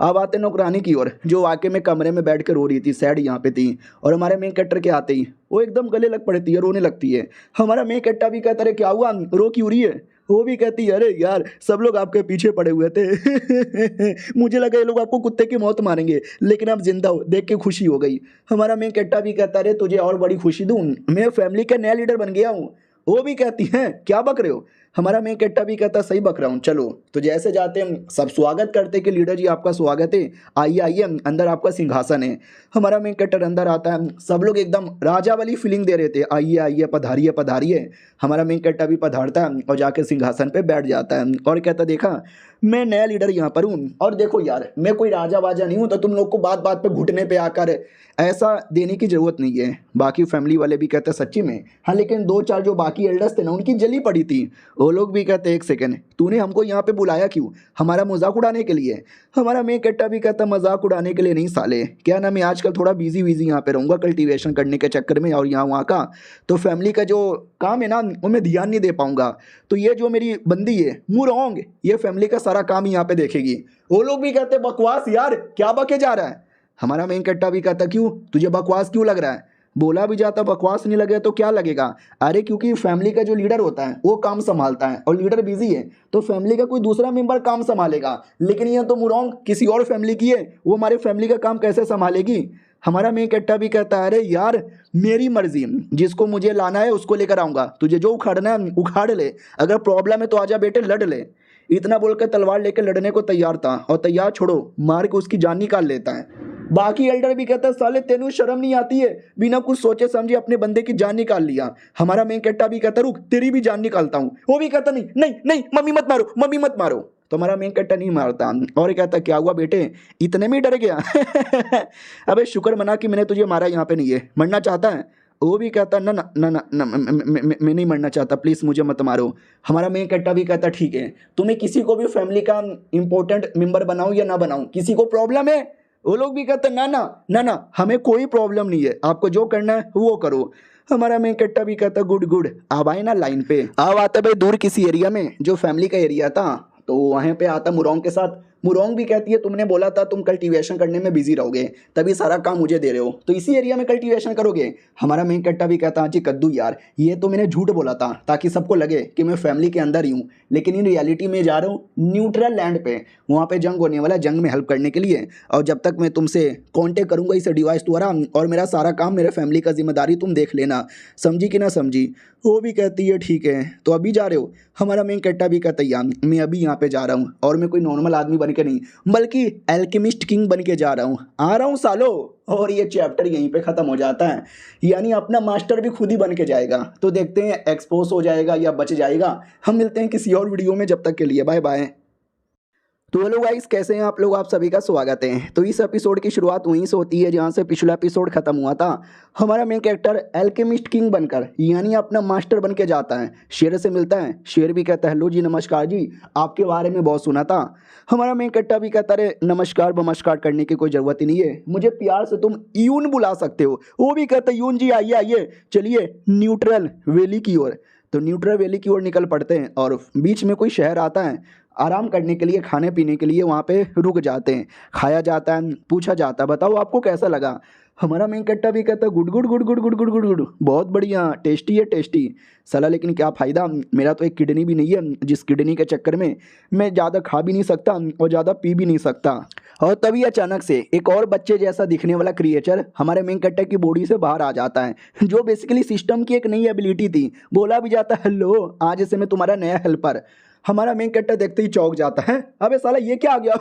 अब आते नौकरानी की ओर जो वाकई में कमरे में बैठ कर रो रही थी, सैड यहाँ पे थी, और हमारे मेन कैरेक्टर के आते ही वो एकदम गले लग पड़ती है, रोने लगती है। हमारा मेन कैरेक्टर भी कहता है क्या हुआ, रो क्यों रही है। वो भी कहती है अरे यार सब लोग आपके पीछे पड़े हुए थे मुझे लगा ये लोग आपको कुत्ते की मौत मारेंगे, लेकिन आप जिंदा हो देख के खुशी हो गई। हमारा मेन कैरेक्टर भी कहता है तुझे और बड़ी खुशी दूं, मैं फैमिली का नया लीडर बन गया हूँ। वो भी कहती हैं क्या बक रहे हो। हमारा मेन कैरेक्टर भी कहता सही बक रहा हूँ। चलो तो जैसे जाते हम सब स्वागत करते कि लीडर जी आपका स्वागत है, आइए आइए अंदर आपका सिंहासन है। हमारा मेन कैरेक्टर अंदर आता है, सब लोग एकदम राजा वाली फीलिंग दे रहे थे, आइए आइए पधारिए पधारिए। हमारा मेन कैरेक्टर भी पधारता है और जाके सिंहासन पे बैठ जाता है और कहता देखा मैं नया लीडर यहाँ पर हूँ और देखो यार मैं कोई राजा वाजा नहीं हूँ, तो तुम लोग को बात बात पे घुटने पे आकर ऐसा देने की ज़रूरत नहीं है। बाकी फैमिली वाले भी कहते हैं सच्ची में हाँ, लेकिन दो चार जो बाकी एल्डर्स थे ना उनकी जली पड़ी थी। वो लोग भी कहते एक सेकंड, तूने हमको यहाँ पे बुलाया क्यों? हमारा मजाक उड़ाने के लिए? हमारा मेन कट्टा भी कहता मजाक उड़ाने के लिए नहीं साले, क्या ना मैं आजकल थोड़ा बिजी यहाँ पे रहूँगा कल्टीवेशन करने के चक्कर में और यहाँ वहाँ का, तो फैमिली का जो काम है ना वो मैं ध्यान नहीं दे पाऊंगा। तो ये जो मेरी बंदी है मुरोंग, ये फैमिली का सारा काम यहाँ पे देखेगी। वो लोग भी कहते बकवास यार, क्या बके जा रहा है? हमारा मेन कट्टा भी कहता क्यों, तुझे बकवास क्यों लग रहा है? बोला भी जाता बकवास नहीं लगे तो क्या लगेगा? अरे क्योंकि फैमिली का जो लीडर होता है वो काम संभालता है और लीडर बिजी है तो फैमिली का कोई दूसरा मेंबर काम संभालेगा, लेकिन ये तो मुरोंग किसी और फैमिली की है, वो हमारे फैमिली का काम कैसे संभालेगी? हमारा मेन कट्टा भी कहता है अरे यार मेरी मर्जी, जिसको मुझे लाना है उसको लेकर आऊंगा, तुझे जो उखाड़ना है उखाड़ ले, अगर प्रॉब्लम है तो आजा बेटे लड़ ले। इतना बोलकर तलवार लेकर लड़ने को तैयार था और तैयार छोड़ो मार के उसकी जान निकाल लेता है। बाकी एल्डर भी कहता है साले तेनू शर्म नहीं आती है, बिना कुछ सोचे समझे अपने बंदे की जान निकाल लिया। हमारा मेन कट्टा भी कहता रुक तेरी भी जान निकालता हूँ। वो भी कहता नहीं नहीं नहीं मम्मी मत मारो, मम्मी मत मारो। तो हमारा मेन कट्टा नहीं मारता और कहता क्या हुआ बेटे इतने में डर गया? अबे शुक्र मना कि मैंने तुझे मारा, यहाँ पे नहीं है, मरना चाहता है? वो भी कहता ना ना ना ना, ना मैं नहीं मरना चाहता, प्लीज़ मुझे मत मारो। हमारा मेन कट्टा भी कहता ठीक है, तुम्हें किसी को भी फैमिली का इंपॉर्टेंट मेंबर बनाऊं या ना बनाऊं, किसी को प्रॉब्लम है? वो लोग भी कहते ना ना ना ना हमें कोई प्रॉब्लम नहीं है, आपको जो करना है वो करो। हमारा मेन कट्टा भी कहता गुड गुड। अब आए ना लाइन पे, अब आता भाई दूर किसी एरिया में जो फैमिली का एरिया था, तो वहाँ पे आता मुरोंग के साथ। मुरोंग भी कहती है तुमने बोला था तुम कल्टीवेशन करने में बिजी रहोगे, तभी सारा काम मुझे दे रहे हो, तो इसी एरिया में कल्टीवेशन करोगे? हमारा मेन कट्टा भी कहता हाँ जी कद्दू यार, ये तो मैंने झूठ बोला था ताकि सबको लगे कि मैं फैमिली के अंदर ही हूँ, लेकिन इन रियलिटी में जा रहा हूँ न्यूट्रल लैंड पे, वहाँ पे जंग होने वाला, जंग में हेल्प करने के लिए। और जब तक मैं तुमसे कॉन्टेक्ट करूँगा इस डिवाइस द्वारा, और मेरा सारा काम मेरे फैमिली का जिम्मेदारी तुम देख लेना, समझी कि ना समझी? वो भी कहती है ठीक है। तो अभी जा रहे हो? हमारा मेन कट्टा भी कहता है मैं अभी यहाँ पे जा रहा हूँ, और मैं कोई नॉर्मल आदमी बन के नहीं बल्कि एल्केमिस्ट किंग बन के जा रहा हूँ, आ रहा हूँ सालो। और ये चैप्टर यहीं पे ख़त्म हो जाता है, यानी अपना मास्टर भी खुद ही बन के जाएगा। तो देखते हैं एक्सपोज हो जाएगा या बच जाएगा। हम मिलते हैं किसी और वीडियो में, जब तक के लिए बाय बाय। तो हेलो गाइस, कैसे हैं आप लोग? आप सभी का स्वागत है। तो इस एपिसोड की शुरुआत वहीं से होती है जहां से पिछला एपिसोड खत्म हुआ था। हमारा मेन कैरेक्टर एल्केमिस्ट किंग बनकर यानी अपना मास्टर बन के जाता है, शेर से मिलता है। शेर भी कहता है हेलो जी, नमस्कार जी, आपके बारे में बहुत सुना था। हमारा मेन कैरेक्टर भी कहता है नमस्कार बमस्कार करने की कोई ज़रूरत ही नहीं है, मुझे प्यार से तुम यून बुला सकते हो। वो भी कहता है यून जी आइए आइए, चलिए न्यूट्रल वैली की ओर। तो न्यूट्रल वैली की ओर निकल पड़ते हैं और बीच में कोई शहर आता है, आराम करने के लिए, खाने पीने के लिए वहाँ पे रुक जाते हैं। खाया जाता है, पूछा जाता है बताओ आपको कैसा लगा? हमारा मेन कट्टा भी कहता है good good good good good good good good, बहुत बढ़िया, टेस्टी है टेस्टी। साला लेकिन क्या फ़ायदा, मेरा तो एक किडनी भी नहीं है, जिस किडनी के चक्कर में मैं ज़्यादा खा भी नहीं सकता और ज़्यादा पी भी नहीं सकता। और तभी अचानक से एक और बच्चे जैसा दिखने वाला क्रिएचर हमारे मेन कट्टा की बॉडी से बाहर आ जाता है, जो बेसिकली सिस्टम की एक नई एबिलिटी थी। बोला भी जाता है हेलो, आज से मैं तुम्हारा नया हेल्पर। हमारा मेन कैरेक्टर देखते ही चौंक जाता है, अबे साला ये क्या आ गया?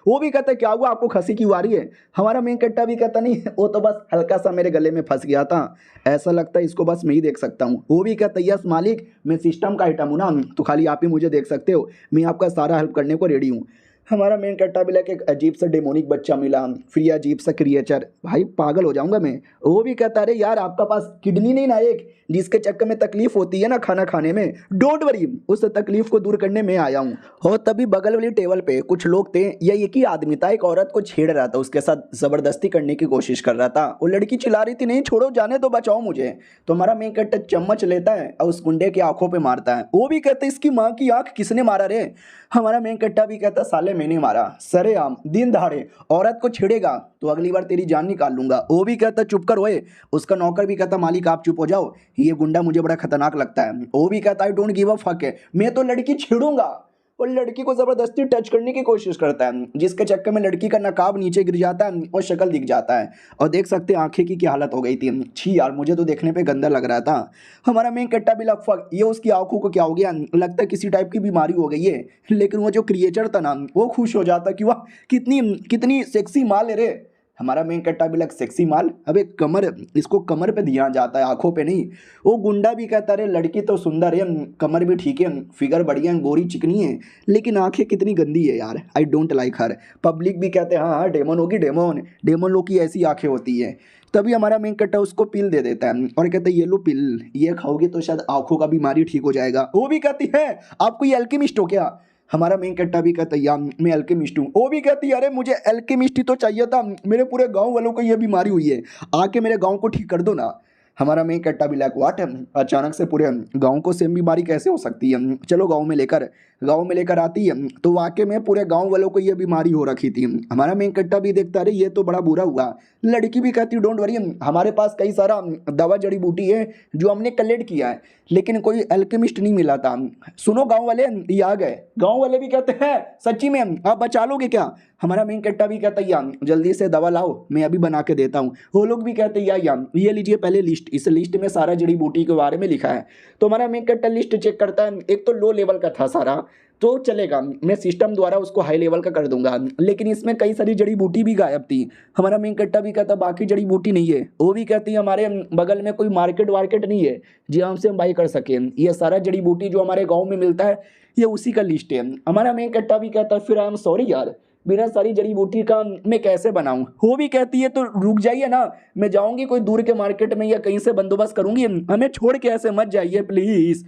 वो भी कहता है क्या हुआ आपको, खंसी क्यों आ रही है? हमारा मेन कैरेक्टर भी कहता नहीं वो तो बस हल्का सा मेरे गले में फंस गया था, ऐसा लगता है इसको बस मैं ही देख सकता हूँ। वो भी कहता है यस मालिक, मैं सिस्टम का आइटम हूँ ना, तो खाली आप ही मुझे देख सकते हो, मैं आपका सारा हेल्प करने को रेडी हूँ। हमारा मेन कैरेक्टर भी लाइक एक अजीब सा डेमोनिक बच्चा मिला, फिर ये अजीब सा क्रिएचर, भाई पागल हो जाऊंगा मैं। वो भी कहता अरे यार आपका पास किडनी नहीं ना एक, जिसके चक्कर में तकलीफ होती है ना खाना खाने में, डोंट वरी, उस तकलीफ को दूर करने में आया हूँ। और तभी बगल वाली टेबल पे कुछ लोग थे, या एक ही आदमी था, एक औरत को छेड़ रहा था, उसके साथ जबरदस्ती करने की कोशिश कर रहा था। वो लड़की चिल्ला रही थी नहीं छोड़ो, जाने तो, बचाओ मुझे। तो हमारा मेन कैरेक्टर चम्मच लेता है और उस गुंडे की आंखों पे मारता है। वो भी कहते इसकी माँ की आंख किसने मारा रे? हमारा मेन कैरेक्टर भी कहता साले मैंने मारा, सरेआम दिन दहाड़े औरत को छेड़ेगा तो अगली बार तेरी जान निकाल लूंगा। वो भी कहता चुप कर ओए। उसका नौकर भी कहता मालिक आप चुप हो जाओ, ये गुंडा मुझे बड़ा खतरनाक लगता है। वो भी कहता I don't give a fuck है, मैं तो लड़की छेड़ूंगा। और लड़की को जबरदस्ती टच करने की कोशिश करता है, जिसके चक्कर में लड़की का नकाब नीचे गिर जाता है और शक्ल दिख जाता है। और देख सकते हैं आंखें की क्या हालत हो गई थी। छी यार, मुझे तो देखने पे गंदा लग रहा था। हमारा मेन कट्टा भी लगभग ये उसकी आंखों को क्या हो गया, लगता है किसी टाइप की बीमारी हो गई है। लेकिन वो जो क्रिएचर था ना, वो खुश हो जाता कि वाह कितनी कितनी सेक्सी माल है रे। हमारा मेन कट्टा भी लग सेक्सी माल, अबे कमर, इसको कमर पे ध्यान जाता है, आंखों पे नहीं। वो गुंडा भी कहता है लड़की तो सुंदर है, कमर भी ठीक है, फिगर बढ़िया है, गोरी चिकनी है, लेकिन आंखें कितनी गंदी है यार, I don't like her. Public भी कहते हैं हाँ हाँ डेमन होगी, डेमन डेमन लोग की ऐसी आंखें होती है। तभी हमारा मेन कट्टा उसको पिल दे देता है और कहता है ये लो पिल, ये खाओगे तो शायद आंखों का बीमारी ठीक हो जाएगा। वो भी कहती है आप कोई एल्केमिस्ट हो क्या? हमारा मेन कट्टा भी कहता है या मैं एल्केमिस्ट हूँ। वो भी कहती है अरे मुझे एल्केमिस्ट ही तो चाहिए था, मेरे पूरे गांव वालों को ये बीमारी हुई है, आके मेरे गांव को ठीक कर दो ना। हमारा मेन कट्टा भी लाइक व्हाट, अचानक से पूरे गांव को सेम बीमारी कैसे हो सकती है, चलो गांव में लेकर आती है तो वाकई में पूरे गांव वालों को ये बीमारी हो रखी थी। हमारा मेन कट्टा भी देखता अरे ये तो बड़ा बुरा हुआ। लड़की भी कहती डोंट वरी, हमारे पास कई सारा दवा जड़ी बूटी है जो हमने कलेक्ट किया है, लेकिन कोई एल्केमिस्ट नहीं मिला था। सुनो गांव वाले, ये आ गए। गांव वाले भी कहते हैं सच्ची में आप बचा लोगे क्या? हमारा मेन कट्टा भी कहता है या जल्दी से दवा लाओ, मैं अभी बना के देता हूँ। वो लोग भी कहते हैं या ये लीजिए पहले लिस्ट, इस लिस्ट में सारा जड़ी बूटी के बारे में लिखा है। तो हमारा मेन कट्टा लिस्ट चेक करता है, एक तो लो लेवल का था सारा तो चलेगा, मैं सिस्टम द्वारा उसको हाई लेवल का कर दूंगा, लेकिन इसमें कई सारी जड़ी बूटी भी गायब थी। हमारा मेन कट्टा भी कहता बाकी जड़ी बूटी नहीं है। वो भी कहती है हमारे बगल में कोई मार्केट वार्केट नहीं है जी हमसे हम बाई कर सकें, ये सारा जड़ी बूटी जो हमारे गाँव में मिलता है ये उसी का लिस्ट है। हमारा मेन कट्टा भी कहता है फिर आई एम सॉरी यार, बिना सारी जड़ी बूटी का मैं कैसे बनाऊं? वो भी कहती है तो रुक जाइए ना, मैं जाऊंगी कोई दूर के मार्केट में या कहीं से बंदोबस्त करूंगी, हमें छोड़ के ऐसे मत जाइए प्लीज।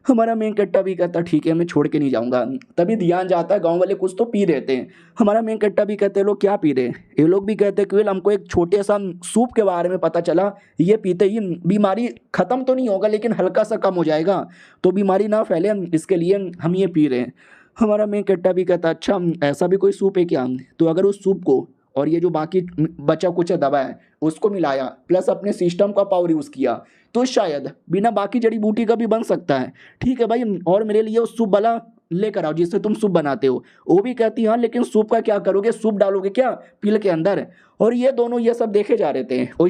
हमारा मेन कट्टा भी कहता ठीक है मैं छोड़ के नहीं जाऊंगा। तभी ध्यान जाता है गांव वाले कुछ तो पी रहे थे। हमारा मेन कट्टा भी कहते लोग क्या पी रहे? ये लोग भी कहते केवल हमको एक छोटे सा सूप के बारे में पता चला, ये पीते ही बीमारी खत्म तो नहीं होगा लेकिन हल्का सा कम हो जाएगा, तो बीमारी ना फैले इसके लिए हम ये पी रहे हैं। हमारा मेन कट्टा भी कहता अच्छा ऐसा भी कोई सूप है क्या? तो अगर उस सूप को और ये जो बाकी बचा कुछ दवा है उसको मिलाया प्लस अपने सिस्टम का पावर यूज़ किया तो शायद बिना बाकी जड़ी बूटी का भी बन सकता है। ठीक है भाई, और मेरे लिए उस सूप वाला लेकर आओ जिससे तुम सूप बनाते हो। वो भी कहती हाँ लेकिन सूप का क्या करोगे, सूप डालोगे क्या पिल के अंदर? और ये दोनों ये सब देखे जा रहे थे, और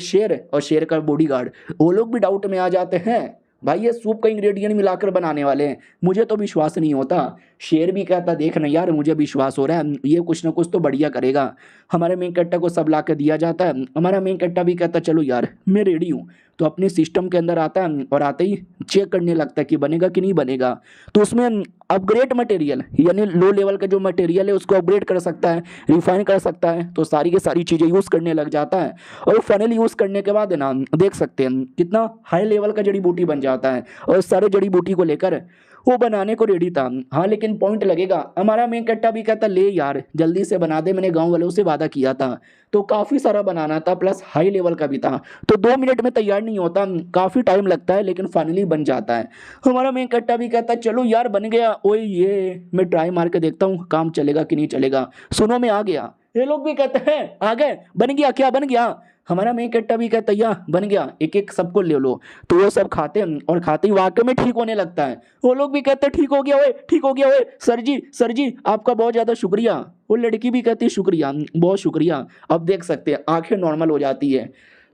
शेर का बॉडीगार्ड वो लोग भी डाउट में आ जाते हैं भाई ये सूप का इंग्रेडिएंट मिलाकर बनाने वाले हैं, मुझे तो विश्वास नहीं होता। शेर भी कहता देख ना यार मुझे विश्वास हो रहा है ये कुछ ना कुछ तो बढ़िया करेगा। हमारे मेन कट्टा को सब ला कर दिया जाता है। हमारा मेन कट्टा भी कहता चलो यार मैं रेडी हूँ, तो अपने सिस्टम के अंदर आता है और आते ही चेक करने लगता है कि बनेगा कि नहीं बनेगा। तो उसमें अपग्रेड मटेरियल यानी लो लेवल का जो मटेरियल है उसको अपग्रेड कर सकता है, रिफाइन कर सकता है, तो सारी की सारी चीज़ें यूज़ करने लग जाता है। और फाइनली यूज़ करने के बाद है ना देख सकते हैं कितना हाई लेवल का जड़ी बूटी बन जाता है, और सारे जड़ी बूटी को लेकर वो बनाने को रेडी था। हाँ लेकिन पॉइंट लगेगा। हमारा मेन कट्टा भी कहता ले यार जल्दी से बना दे, मैंने गांव वालों से वादा किया था, तो काफ़ी सारा बनाना था प्लस हाई लेवल का भी था, तो 2 मिनट में तैयार नहीं होता, काफ़ी टाइम लगता है लेकिन फाइनली बन जाता है। हमारा मेन कट्टा भी कहता चलो यार बन गया, ओए ये मैं ट्राई मार के देखता हूँ काम चलेगा कि नहीं चलेगा, सुनो मैं आ गया। ये लोग भी कहते हैं आ गए, बन गया क्या बन गया? हमारा मेन कट्टा भी कहता या बन गया, एक एक सबको ले लो। तो वो सब खाते हैं और खाते ही वाकई में ठीक होने लगता है। वो लोग भी कहते हैं ठीक हो गया ओए, ठीक हो गया ओए, सर जी आपका बहुत ज़्यादा शुक्रिया। वो लड़की भी कहती है शुक्रिया, बहुत शुक्रिया। अब देख सकते हैं आंखें नॉर्मल हो जाती है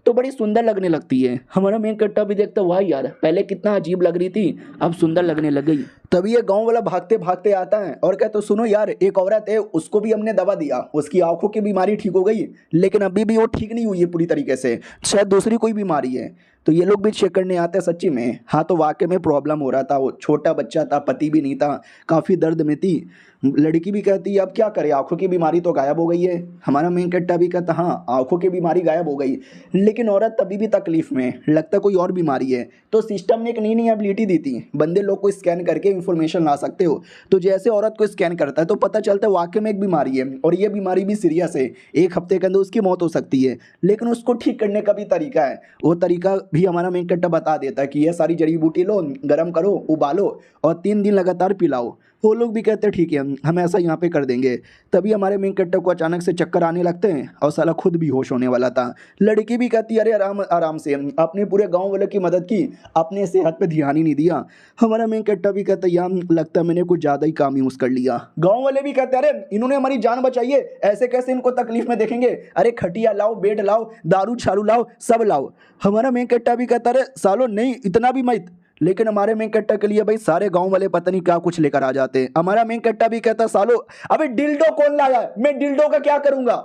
तो बड़ी सुंदर लगने लगती है। हमारा मेन कट्टा भी देखता वाह यार पहले कितना अजीब लग रही थी अब सुंदर लगने लग गई। तभी ये गांव वाला भागते भागते आता है और कहता सुनो यार एक औरत है उसको भी हमने दवा दिया, उसकी आंखों की बीमारी ठीक हो गई लेकिन अभी भी वो ठीक नहीं हुई है पूरी तरीके से, शायद दूसरी कोई बीमारी है। तो ये लोग भी चेक करने आते हैं सच्ची में, हाँ तो वाकई में प्रॉब्लम हो रहा था, वो छोटा बच्चा था, पति भी नहीं था, काफ़ी दर्द में थी। लड़की भी कहती है अब क्या करें आंखों की बीमारी तो गायब हो गई है। हमारा मेन कट्टा भी कहता हाँ आंखों की बीमारी गायब हो गई लेकिन औरत तभी भी तकलीफ में, लगता कोई और बीमारी है। तो सिस्टम ने एक नई नई एबिलिटी दी थी, बंदे लोग को स्कैन करके इन्फॉर्मेशन ला सकते हो। तो जैसे औरत को स्कैन करता है तो पता चलता है वाकई में एक बीमारी है और ये बीमारी भी सीरियस है, 1 हफ्ते के अंदर उसकी मौत हो सकती है, लेकिन उसको ठीक करने का भी तरीका है। वो तरीका भी हमारा मेन कट्टा बता देता है कि ये सारी जड़ी बूटी लो, गर्म करो, उबालो और 3 दिन लगातार पिलाओ। वो लोग भी कहते हैं ठीक है हम ऐसा यहाँ पे कर देंगे। तभी हमारे मेन कट्टा को अचानक से चक्कर आने लगते हैं और साला खुद भी होश होने वाला था। लड़की भी कहती है अरे आराम आराम से, अपने पूरे गांव वालों की मदद की, अपने सेहत पे ध्यान ही नहीं दिया। हमारा मेन कट्टा भी कहता है यार लगता है मैंने कुछ ज़्यादा ही काम यूज़ कर लिया। गाँव वाले भी कहते हैं अरे इन्होंने हमारी जान बचाई है, ऐसे कैसे इनको तकलीफ में देखेंगे, अरे खटिया लाओ, बेड लाओ, दारू छारू लाओ, सब लाओ। हमारा मेन कट्टा भी कहता अरे सालो नहीं इतना भी मत, लेकिन हमारे मेन कट्टा के लिए भाई सारे गांव वाले पता नहीं क्या कुछ लेकर आ जाते हैं। हमारा मेन कट्टा भी कहता सालो अबे डिल्डो कौन लाया, मैं डिल्डो का क्या करूंगा।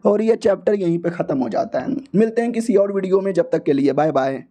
और ये चैप्टर यहीं पे खत्म हो जाता है। मिलते हैं किसी और वीडियो में, जब तक के लिए बाय बाय।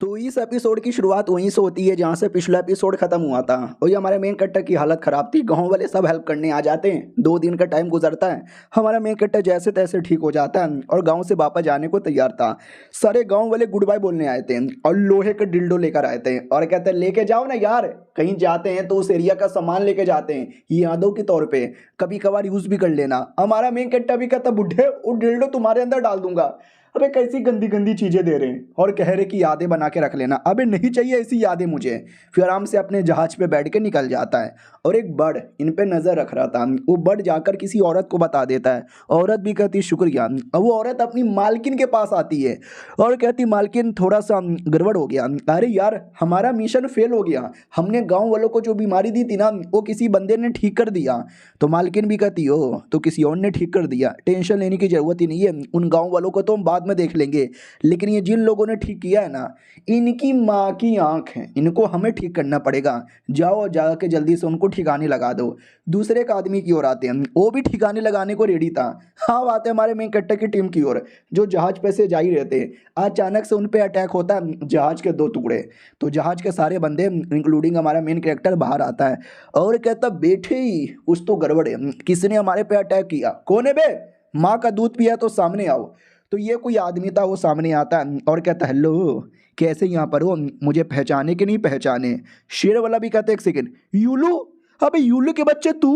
तो इस एपिसोड की शुरुआत वहीं से होती है जहाँ से पिछला एपिसोड खत्म हुआ था। और ये हमारे मेन कैरेक्टर की हालत खराब थी, गांव वाले सब हेल्प करने आ जाते हैं। 2 दिन का टाइम गुजरता है, हमारा मेन कैरेक्टर जैसे तैसे ठीक हो जाता है और गांव से वापस जाने को तैयार था। सारे गांव वाले गुड बाय बोलने आए थे और लोहे के डिल्डो लेकर आए थे और कहते हैं लेके जाओ ना यार, कहीं जाते हैं तो उस एरिया का सामान लेके जाते हैं, ये यादों के तौर पे कभी कभार यूज भी कर लेना। हमारा मेन कैरेक्टर भी कहता बुढ़े वो डिल्डो तुम्हारे अंदर डाल दूंगा। अबे कैसी गंदी गंदी चीजें दे रहे हैं और कह रहे कि यादें बना के रख लेना। अबे नहीं चाहिए ऐसी यादें मुझे। फिर आराम से अपने जहाज पे बैठ के निकल जाता है और एक बर्ड इन पे नजर रख रहा था। वो बर्ड जाकर किसी औरत को बता देता है। औरत भी कहती शुक्रिया। अब वो औरत अपनी मालकिन के पास आती है और कहती मालकिन थोड़ा सा गड़बड़ हो गया। अरे यार हमारा मिशन फेल हो गया, हमने गाँव वालों को जो बीमारी दी थी ना वो किसी बंदे ने ठीक कर दिया। तो मालकिन भी कहती हो तो किसी और ने ठीक कर दिया, टेंशन लेने की जरूरत ही नहीं है, उन गाँव वालों को तो हम बाद में देख लेंगे, लेकिन ये जिन लोगों ने ठीक किया है ना इनकी माँ की आंख है, इनको हमें ठीक करना पड़ेगा। जाओ जाके जल्दी से उनको ठिकाने लगा दो। दूसरे एक आदमी की ओर आते हैं, वो भी ठिकाने लगाने को रेडी था। हाँ आते हमारे मेन कैरेक्टर की टीम की ओर जो जहाज पे से जा ही रहते हैं। अचानक से उन पे अटैक होता है, जहाज के 2 टुकड़े। तो जहाज के सारे बंदे इंक्लूडिंग हमारा मेन कैरेक्टर बाहर आता है और कहता बेटे ही कुछ तो गड़बड़ है, किसने हमारे पे अटैक किया, कौन है बे, माँ का दूध पिया तो सामने आओ। तो ये कोई आदमी था, वो सामने आता है और कहता हेलो कैसे यहाँ पर हो, मुझे पहचाने कि नहीं पहचाने। शेर वाला भी कहता है एक सेकेंड यूलू, अबे यूलू के बच्चे तू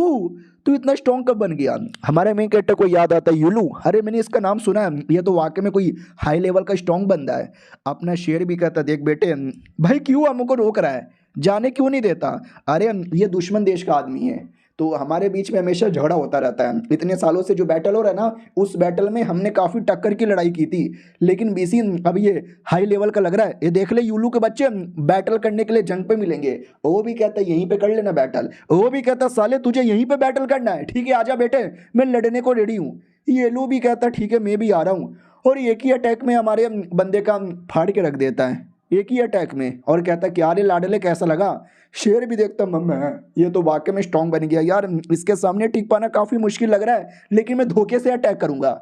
तू इतना स्ट्रॉन्ग कब बन गया। हमारे मेन कैरेक्टर को याद आता है यूलू, अरे मैंने इसका नाम सुना है, ये तो वाकई में कोई हाई लेवल का स्ट्रॉन्ग बंदा है। अपना शेर भी कहता देख बेटे भाई क्यों हमको रोक रहा है, जाने क्यों नहीं देता। अरे ये दुश्मन देश का आदमी है, तो हमारे बीच में हमेशा झगड़ा होता रहता है। इतने सालों से जो बैटल हो रहा है ना उस बैटल में हमने काफ़ी टक्कर की लड़ाई की थी, लेकिन बीसी अब ये हाई लेवल का लग रहा है। ये देख ले यूलू के बच्चे बैटल करने के लिए जंग पे मिलेंगे। वो भी कहता है यहीं पे कर लेना बैटल, वो भी कहता साले तुझे यहीं पे बैटल करना है, ठीक है आजा बेटे मैं लड़ने को रेडी हूँ। येलू भी कहता ठीक है मैं भी आ रहा हूँ। और एक ही अटैक में हमारे बंदे का फाड़ के रख देता है, एक ही अटैक में। और कहता क्या रे लाडले कैसा लगा। शेर भी देखता मम्मा ये तो वाकई में स्ट्रॉन्ग बन गया यार, इसके सामने टिक पाना काफ़ी मुश्किल लग रहा है, लेकिन मैं धोखे से अटैक करूंगा।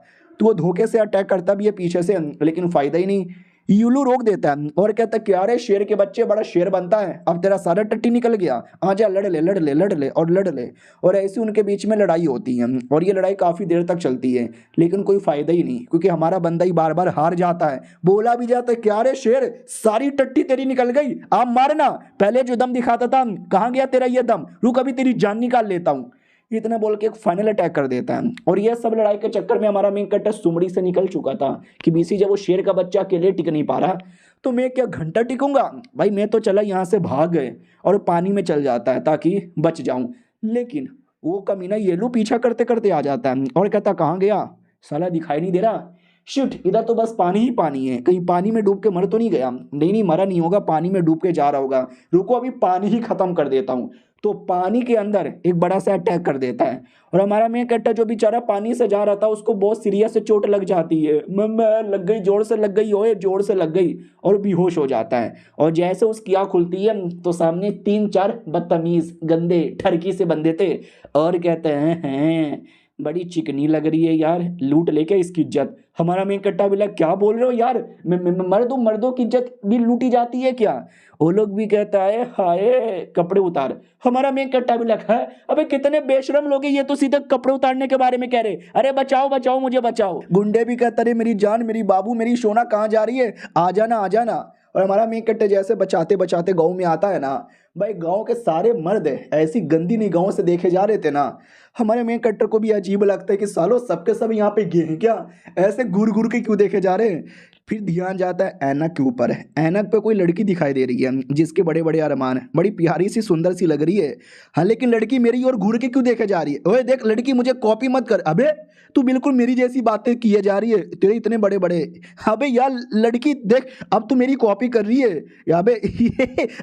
तो वो धोखे से अटैक करता भी है पीछे से, लेकिन फ़ायदा ही नहीं। यूलू रोक देता है और कहता क्या रे शेर के बच्चे बड़ा शेर बनता है, अब तेरा सारा टट्टी निकल गया, आजा लड़ ले लड़ ले लड़ ले और लड़ ले। और ऐसी उनके बीच में लड़ाई होती है और ये लड़ाई काफ़ी देर तक चलती है, लेकिन कोई फ़ायदा ही नहीं क्योंकि हमारा बंदा ही बार बार हार जाता है। बोला भी जाता है क्या रे शेर सारी टट्टी तेरी निकल गई, आप मारना, पहले जो दम दिखाता था कहाँ गया तेरा ये दम, रुक अभी तेरी जान निकाल लेता हूँ। इतना बोल के एक फाइनल अटैक कर देता है। और यह सब लड़ाई के चक्कर में हमारा मेन कैरेक्टर सुमड़ी से निकल चुका था कि बीसी जब वो शेर का बच्चा अकेले टिक नहीं पा रहा तो मैं क्या घंटा टिकूंगा, भाई मैं तो चला यहाँ से भाग गए और पानी में चल जाता है ताकि बच जाऊं। लेकिन वो कमीना येलू पीछा करते करते आ जाता है और कहता कहाँ गया, साला दिखाई नहीं दे रहा। शिट इधर तो बस पानी ही पानी है, कहीं पानी में डूब के मर तो नहीं गया। नहीं नहीं मरा नहीं होगा, पानी में डूब के जा रहा होगा, रुको अभी पानी ही खत्म कर देता हूँ। तो पानी के अंदर एक बड़ा सा अटैक कर देता है और हमारा मेन कैरेक्टर जो बेचारा पानी से जा रहा था उसको बहुत सीरियस से चोट लग जाती है। मम्मा लग गई, जोर से लग गई, ओए जोर से लग गई, और बेहोश हो जाता है। और जैसे उसकी आँख खुलती है तो सामने 3-4 बदतमीज गंदे ठरकी से बंदे थे और कहते हैं बड़ी चिकनी लग रही है यार, लूट लेके इसकी इज्जत। हमारा मेन कट्टा बिला क्या बोल रहे हो यार, मर्दों की इज्जत भी लूटी जाती है क्या। वो लोग भी कहता है हाय कपड़े उतार। हमारा मेन कट्टा बिला है अबे कितने बेशरम लोग हैं, ये तो सीधे कपड़े उतारने के बारे में कह रहे, अरे बचाओ बचाओ मुझे बचाओ। गुंडे भी कहता रे मेरी जान मेरी बाबू मेरी सोना कहाँ जा रही है, आ जाना आ जाना। और हमारा मेन कट्टे जैसे बचाते बचाते गाँव में आता है ना, भाई गांव के सारे मर्द ऐसी गंदी निगाहों से देखे जा रहे थे ना, हमारे मेन कट्टर को भी अजीब लगता है कि सालों सबके सब यहाँ पे गे हैं क्या, ऐसे घूर घूर के क्यों देखे जा रहे हैं। फिर ध्यान जाता है ऐनक के ऊपर, ऐनक पे कोई लड़की दिखाई दे रही है जिसके बड़े बड़े अरमान, बड़ी प्यारी सी सुंदर सी लग रही है। हाँ लेकिन लड़की मेरी ओर घूर के क्यों देखे जा रही है, ओए देख लड़की मुझे कॉपी मत कर, अबे तू बिल्कुल मेरी जैसी बातें किए जा रही है, तेरे इतने बड़े बड़े, अबे यार लड़की देख अब तू मेरी कॉपी कर रही है, अबे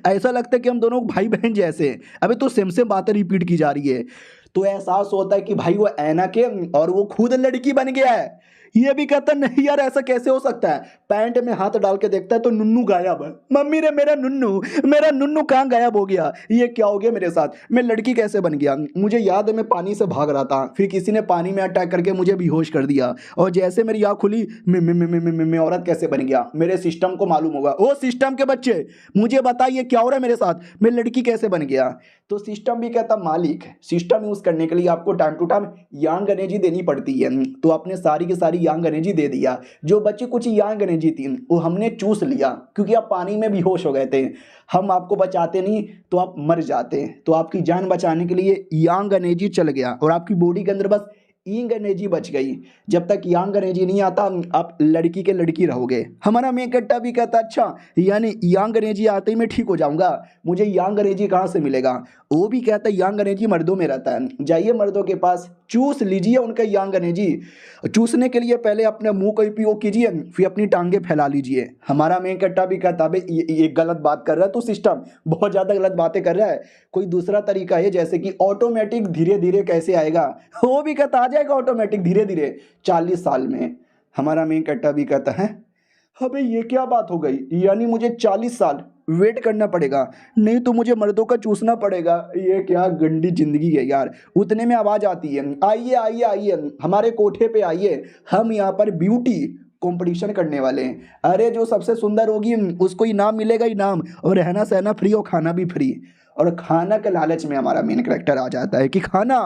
ऐसा लगता है कि हम दोनों भाई बहन जैसे हैं, अबे तो सेम सेम बातें रिपीट की जा रही है। तो एहसास होता है कि भाई वो ऐनक है और वो खुद लड़की बन गया है। ये भी कहता नहीं यार ऐसा कैसे हो सकता है। पैंट में हाथ डाल के देखता है तो नुन्नू गायब है। मम्मी रे मेरा नुन्नू कहाँ गायब हो गया, ये क्या हो गया मेरे साथ, मैं लड़की कैसे बन गया। मुझे याद है मैं पानी से भाग रहा था, फिर किसी ने पानी में अटैक करके मुझे बेहोश कर दिया, और जैसे मेरी आँख खुली मैं औरत कैसे बन गया। मेरे सिस्टम को मालूम होगा। ओ सिस्टम के बच्चे मुझे बताइए क्या हो रहा है मेरे साथ, मैं लड़की कैसे बन गया। तो सिस्टम भी कहता मालिक, सिस्टम यूज करने के लिए आपको time to time yang energy देनी पड़ती है, तो आपने सारी की सारी यांग एनर्जी दे दिया। जो बच्ची कुछ यांग एनर्जी थी वो हमने चूस लिया, क्योंकि आप पानी में बेहोश हो गए थे। हम आपको बचाते नहीं तो आप मर जाते, तो आपकी जान बचाने के लिए यांग एनर्जी चल गया और आपकी बॉडी के अंदर बस यंग एनर्जी बच गई। जब तक यंग एनर्जी नहीं आता आप लड़की के लड़की रहोगे। हमारा मेन कट्टा भी कहता अच्छा यानी यंग एनर्जी आते ही मैं ठीक हो जाऊंगा, मुझे यंग एनर्जी कहाँ से मिलेगा। वो भी कहता है यंग एनर्जी मर्दों में रहता है, जाइए मर्दों के पास चूस लीजिए उनका यंग एनर्जी। चूसने के लिए पहले अपने मुंह का उपयोग कीजिए, फिर अपनी टांगे फैला लीजिए। हमारा मेन कट्टा भी कहता है ये गलत बात कर रहा है, तो सिस्टम बहुत ज़्यादा गलत बातें कर रहा है। कोई दूसरा तरीका है जैसे कि ऑटोमेटिक धीरे धीरे कैसे आएगा। वो भी कहता आ जाएगा ऑटोमेटिक धीरे धीरे 40 साल में। हमारा मेन कट्टा भी कहता है अबे ये क्या बात हो गई, यानी मुझे 40 साल वेट करना पड़ेगा, नहीं तो मुझे मर्दों का चूसना पड़ेगा। ये क्या गंदी जिंदगी है यार। उतने में आवाज आती है आइए आइए आइए हमारे कोठे पे आइए, हम यहाँ पर ब्यूटी कंपटीशन करने वाले हैं। अरे जो सबसे सुंदर होगी उसको इनाम मिलेगा, इनाम, और रहना सहना फ्री और खाना भी फ्री। और खाना के लालच में हमारा मेन कैरेक्टर आ जाता है कि खाना,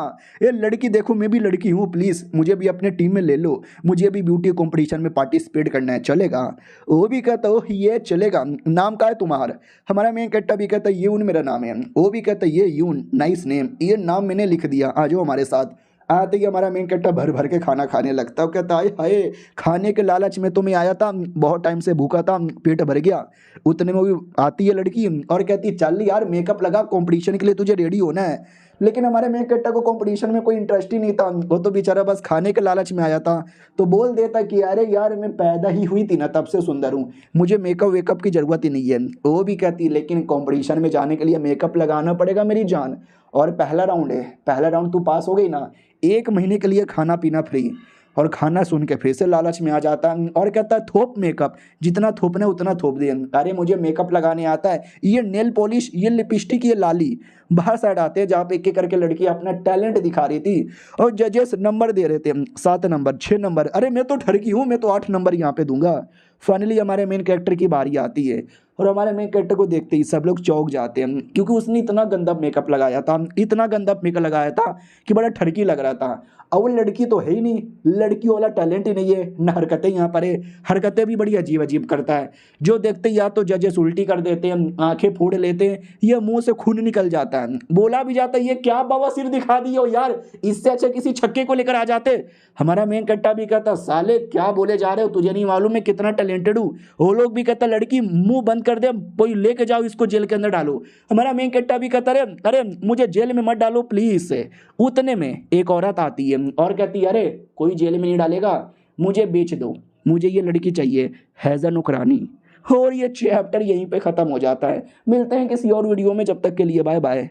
ये लड़की देखो मैं भी लड़की हूँ, प्लीज़ मुझे भी अपने टीम में ले लो, मुझे भी ब्यूटी कंपटीशन में पार्टिसिपेट करना है, चलेगा। वो भी कहता हो ये चलेगा, नाम का है तुम्हारा। हमारा मेन कैरेक्टर भी कहता है यून मेरा नाम है। वो भी कहता है ये यून नाइस नेम, ये नाम मैंने लिख दिया, आ जाओ हमारे साथ। आते ही हमारा मेन कैरेक्टर भर भर के खाना खाने लगता है। वो कहता है हाय खाने के लालच में तो मैं आया था, बहुत टाइम से भूखा था, पेट भर गया। उतने में वो आती है लड़की और कहती चल यार मेकअप लगा, कंपटीशन के लिए तुझे रेडी होना है। लेकिन हमारे मेन कैरेक्टर को कंपटीशन में कोई इंटरेस्ट ही नहीं था, वो तो बेचारा बस खाने के लालच में आया था। तो बोल देता कि अरे यार मैं पैदा ही हुई थी ना तब से सुंदर हूँ, मुझे मेकअप वेकअप की ज़रूरत ही नहीं है। वो भी कहती लेकिन कंपटीशन में जाने के लिए मेकअप लगाना पड़ेगा मेरी जान, और पहला राउंड है, पहला राउंड तू पास हो गई ना 1 महीने के लिए खाना पीना फ्री। और खाना सुन के फिर से लालच में आ जाता है और कहता है थोप मेकअप, जितना थोपना है उतना थोप दे। अरे मुझे मेकअप लगाने आता है, ये नेल पॉलिश, ये लिपस्टिक, ये लाली। बाहर साइड आते हैं जहाँ पे एक एक करके लड़की अपना टैलेंट दिखा रही थी और जजेस नंबर दे रहे थे 7 नंबर 6 नंबर। अरे मैं तो ठरकी हूँ, मैं तो 8 नंबर यहाँ पे दूंगा। फाइनली हमारे मेन कैरेक्टर की बारी आती है और हमारे मेन कैरेक्टर को देखते ही सब लोग चौंक जाते हैं, क्योंकि उसने इतना गंदा मेकअप लगाया था, इतना गंदा मेकअप लगाया था कि बड़ा ठरकी लग रहा था। और वो लड़की तो है ही नहीं, लड़की वाला टैलेंट ही नहीं है, ना हरकतें यहाँ पर है, हरकतें भी बड़ी अजीब अजीब करता है। जो देखते या तो जजेस उल्टी कर देते हैं, आंखें फोड़ लेते हैं, या मुंह से खून निकल जाता है। बोला भी जाता है ये क्या बवासीर दिखा दी हो यार, इससे अच्छा किसी छक्के को लेकर आ जाते। हमारा मेन कट्टा भी कहता साले क्या बोले जा रहे हो, तुझे नहीं मालूम मैं कितना टैलेंटेड हूँ। वो लोग भी कहता लड़की मुंह बंद कर दे, कोई लेके जाओ इसको जेल के अंदर डालो। हमारा मेन कट्टा भी कहता अरे अरे मुझे जेल में मत डालो प्लीज। उतने में एक औरत आती है और कहती है अरे कोई जेल में नहीं डालेगा, मुझे बेच दो, मुझे ये लड़की चाहिए, हैजा नुकरानी। और ये चैप्टर यहीं पे खत्म हो जाता है। मिलते हैं किसी और वीडियो में, जब तक के लिए बाय बाय।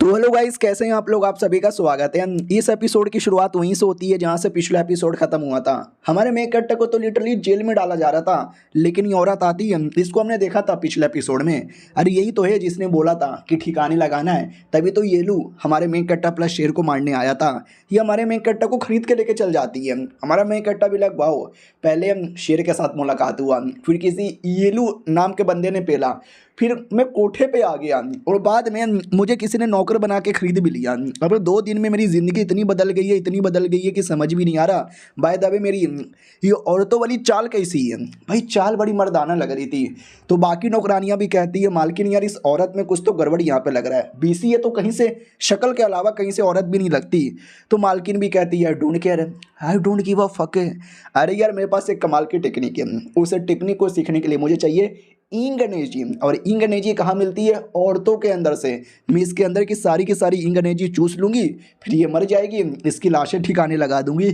तो हेलो गाइस, कैसे हैं आप लोग, आप सभी का स्वागत है। इस एपिसोड की शुरुआत वहीं से होती है जहां से पिछला एपिसोड खत्म हुआ था। हमारे मेन कैरेक्टर को तो लिटरली जेल में डाला जा रहा था, लेकिन ये औरत आती है, इसको हमने देखा था पिछले एपिसोड में। अरे यही तो है जिसने बोला था कि ठिकाने लगाना है, तभी तो ये लू हमारे मेन कैरेक्टर प्लस शेर को मारने आया था। ये हमारे मेन कैरेक्टर को खरीद के लेके चल जाती है। हमारा मेन कैरेक्टर भी लग वाओ, पहले शेर के साथ मुलाकात हुआ, फिर किसी येलू नाम के बंदे ने पेला, फिर मैं कोठे पे आ गया और बाद में मुझे किसी ने नौकर बना के खरीद भी लिया। अब 2 दिन में मेरी ज़िंदगी इतनी बदल गई है, इतनी बदल गई है कि समझ भी नहीं आ रहा। बाय द वे मेरी ये औरतों वाली चाल कैसी है भाई, चाल बड़ी मर्दाना लग रही थी। तो बाकी नौकरानियाँ भी कहती है मालकिन यार इस औरत में कुछ तो गड़बड़ यहाँ पे लग रहा है, बीसी है तो कहीं से शक्ल के अलावा कहीं से औरत भी नहीं लगती। तो मालकिन भी कहती है don't care, I don't give a fuck. अरे यार मेरे पास एक कमाल की टेक्निक है, उस टेक्निक को सीखने के लिए मुझे चाहिए इंग एनर्जी। और इंग एनर्जी कहाँ मिलती है, औरतों के अंदर से। मैं इसके अंदर की सारी इंग एनर्जी चूस लूँगी, फिर ये मर जाएगी, इसकी लाशें ठिकाने लगा दूंगी।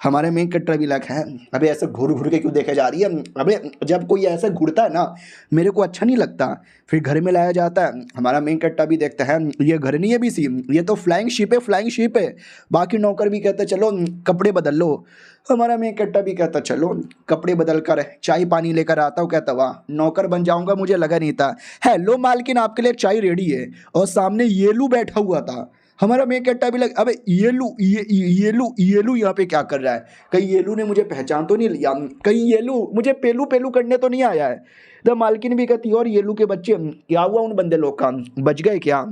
हमारे मेन कट्टर भी लग है, अबे ऐसे घूर घूर के क्यों देखे जा रही है? अबे जब कोई ऐसे घूरता है ना, मेरे को अच्छा नहीं लगता। फिर घर में लाया जाता है, हमारा मेन कट्टा भी देखता है ये घर नहीं है बीसी, ये तो फ्लाइंग शिप है, फ्लाइंग शिप है। बाकी नौकर भी कहते चलो कपड़े बदल लो। हमारा मेन कट्टा भी कहता चलो कपड़े बदल कर चाय पानी लेकर आता हूँ। कहता वाह नौकर बन जाऊंगा, मुझे लगा नहीं था। हेलो मालकिन, आपके लिए चाय रेडी है। और सामने येलू बैठा हुआ था। हमारा मेन कट्टा भी लग, अबे येलू यहाँ पे क्या कर रहा है? कहीं येलू ने मुझे पहचान तो नहीं लिया? कहीं येलू मुझे पेलू पेलू करने तो नहीं आया है? तो मालकिन भी कहती और येलू के बच्चे क्या हुआ उन बंदे लोग का, बच गए क्या?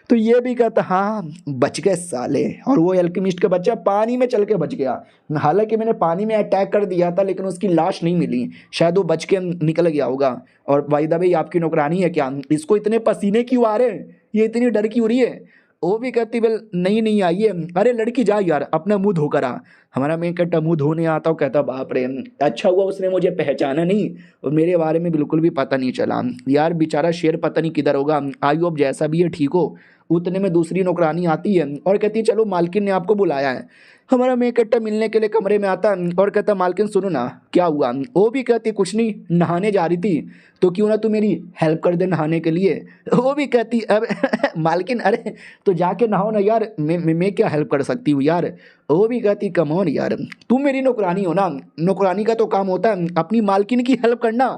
तो ये भी कहता हाँ बच गए साले। और वो अल्केमिस्ट का बच्चा पानी में चल के बच गया। हालांकि मैंने पानी में अटैक कर दिया था, लेकिन उसकी लाश नहीं मिली, शायद वो बच के निकल गया होगा। और भाई दा भाई आपकी नौकरानी है क्या? इसको इतने पसीने क्यों आ रहे हैं, ये इतनी डर क्यों हो रही है? वो भी कहती बोल नहीं नहीं आइए। अरे लड़की जा यार, अपना मुंह धोकर आ। हमारा मेन कट्टा मुंह धोने आता हूँ, कहता बाप रे अच्छा हुआ उसने मुझे पहचाना नहीं और मेरे बारे में बिल्कुल भी पता नहीं चला। यार बेचारा शेर पता नहीं किधर होगा। आयु अब जैसा भी है ठीक हो। उतने में दूसरी नौकरानी आती है और कहती है चलो मालकिन ने आपको बुलाया है। हमारा मेन कट्टा मिलने के लिए कमरे में आता और कहता मालकिन सुनो ना क्या हुआ? वो भी कहती कुछ नहीं, नहाने जा रही थी, तो क्यों ना तू मेरी हेल्प कर दे नहाने के लिए। वो भी कहती अब मालकिन अरे तो जाके नहाओ ना यार, मैं क्या हेल्प कर सकती हूँ यार। वो भी कहती कम ऑन यार, तुम मेरी नौकरानी हो ना, नौकरानी का तो काम होता है अपनी मालकिन की हेल्प करना।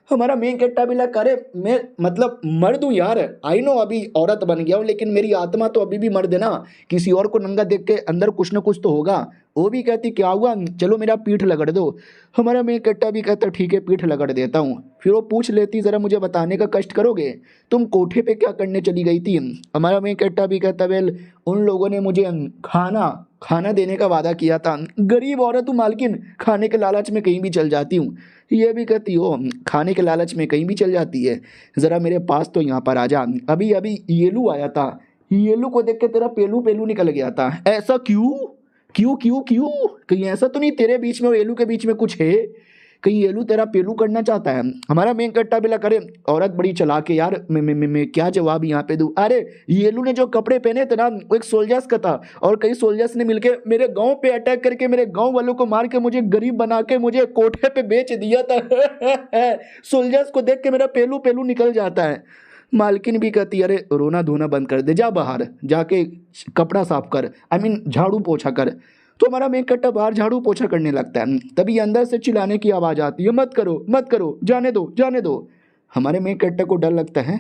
हमारा मेन कट्टा भी लगा अरे मैं मतलब मर्द हूँ यार, आई नो अभी औरत बन गया हूँ, लेकिन मेरी आत्मा तो अभी भी मर्द है ना। किसी और को नंगा देख के अंदर कुछ ना कुछ तो होगा। वो भी कहती क्या हुआ, चलो मेरा पीठ लगड़ दो। हमारा मेन कट्टा भी कहता ठीक है पीठ लगड़ देता हूँ। फिर वो पूछ लेती ज़रा मुझे बताने का कष्ट करोगे, तुम कोठे पे क्या करने चली गई थी? हमारा मेन कट्टा भी कहता वेल उन लोगों ने मुझे खाना खाना देने का वादा किया था। गरीब औरत हूँ मालकिन, खाने के लालच में कहीं भी चल जाती हूँ। ये भी कहती हो खाने के लालच में कहीं भी चल जाती है, ज़रा मेरे पास तो यहाँ पर आ जा। अभी अभी येलू आया था, येलू को देख के तेरा पेलू पेलू निकल गया था। ऐसा क्यों क्यों क्यों क्यों? कहीं ऐसा तो नहीं तेरे बीच में और येलू के बीच में कुछ है? कहीं येलू तेरा पेलू करना चाहता है? हमारा मेन कट्टा भी लगा, अरे औरत बड़ी चालाक है यार, मैं क्या जवाब यहाँ पे दूँ? अरे येलू ने जो कपड़े पहने थे ना वो एक सोल्जर्स का था, और कई सोल्जर्स ने मिलके मेरे गांव पे अटैक करके मेरे गांव वालों को मार के मुझे गरीब बना के मुझे कोठे पे बेच दिया था। सोल्जर्स को देख के मेरा पेलू पेलू निकल जाता है। मालकिन भी कहती अरे रोना धोना बंद कर दे, जा बाहर जाके कपड़ा साफ कर, आई मीन झाड़ू पोछा कर। तो हमारा मेन कट्टा बाहर झाड़ू पोछा करने लगता है, तभी अंदर से चिल्लाने की आवाज़ आती है मत करो मत करो, जाने दो जाने दो। हमारे मेन कट्टा को डर लगता है,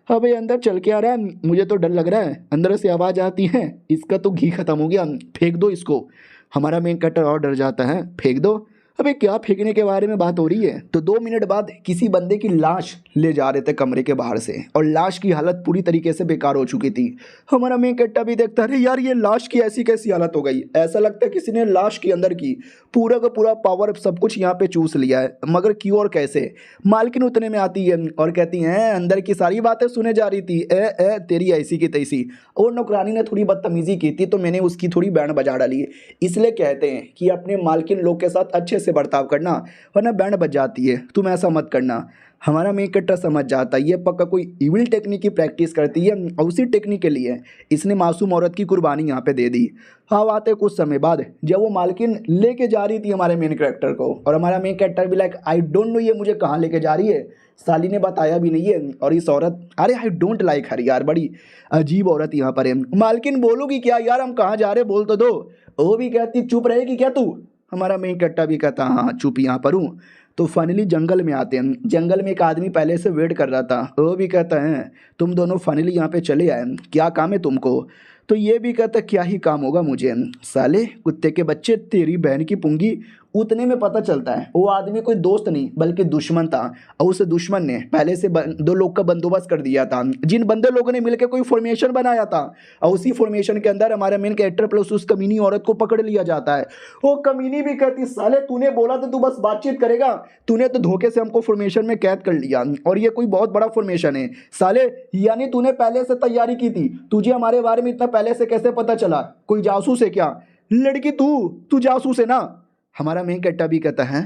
हाँ भाई अंदर चल के आ रहा है, मुझे तो डर लग रहा है। अंदर से आवाज़ आती है इसका तो घी खत्म हो गया, फेंक दो इसको। हमारा मेन कट्टा और डर जाता है, फेंक दो? अबे क्या फेंकने के बारे में बात हो रही है? तो 2 मिनट बाद किसी बंदे की लाश ले जा रहे थे कमरे के बाहर से, और लाश की हालत पूरी तरीके से बेकार हो चुकी थी। हमारा मेन कट्टा भी देखता अरे यार ये लाश की ऐसी कैसी हालत हो गई, ऐसा लगता है किसी ने लाश के अंदर की पूरा का पूरा पावर सब कुछ यहाँ पे चूस लिया है, मगर क्यों और कैसे? मालकिन उतने में आती है और कहती हैं अंदर की सारी बातें सुने जा रही थी, ए तेरी ऐसी की तैसी। और नौकरानी ने थोड़ी बदतमीजी की थी तो मैंने उसकी थोड़ी बैंड बजा डाली। इसलिए कहते हैं कि अपने मालकिन लोग के साथ अच्छे से बर्ताव करना, वरना बैंड बज जाती है, तुम ऐसा मत करना। हमारा मेन कट्टा समझ जाता है ये पक्का कोई इविल टेक्निक की प्रैक्टिस करती है, और उसी टेक्निक के लिए इसने मासूम औरत की कुर्बानी यहाँ पे दे दी। हाँ आते कुछ समय बाद जब वो मालकिन लेके जा रही थी हमारे मेन कैरेक्टर को, और हमारा मेन कैरेक्टर भी लाइक आई डोंट नो ये मुझे कहाँ लेके जा रही है, साली ने बताया भी नहीं है। और इस औरत अरे आई डोंट लाइक हर यार, बड़ी अजीब औरत यहाँ पर है। मालकिन बोलोगी क्या यार, हम कहाँ जा रहे बोल तो दो। वो भी कहती चुप रहेगी क्या तू? हमारा मेन कट्टा भी कहता हाँ चुप यहाँ पर हूँ। तो फाइनली जंगल में आते हैं, जंगल में एक आदमी पहले से वेट कर रहा था, वो भी कहता है तुम दोनों फाइनली यहाँ पे चले आए, क्या काम है तुमको? तो ये भी कहता क्या ही काम होगा मुझे, साले कुत्ते के बच्चे तेरी बहन की पुंगी। उतने में पता चलता है वो आदमी कोई दोस्त नहीं बल्कि दुश्मन था, और उस दुश्मन ने पहले से 2 लोग का बंदोबस्त कर दिया था, जिन बंदे लोगों ने मिलकर कोई फॉर्मेशन बनाया था, और उसी फॉर्मेशन के अंदर हमारे मेन कैरेक्टर प्लस उस कमीनी औरत को पकड़ लिया जाता है। वो कमीनी भी कहती साले तूने बोला था तू बस बातचीत करेगा, तूने तो धोखे से हमको फॉर्मेशन में कैद कर लिया, और ये कोई बहुत बड़ा फॉर्मेशन है साले, यानी तूने पहले से तैयारी की थी, तुझे हमारे बारे में इतना पहले से कैसे पता चला? कोई जासूस है क्या? लड़की तू जासूस है ना? हमारा मेन कट्टा भी कहता है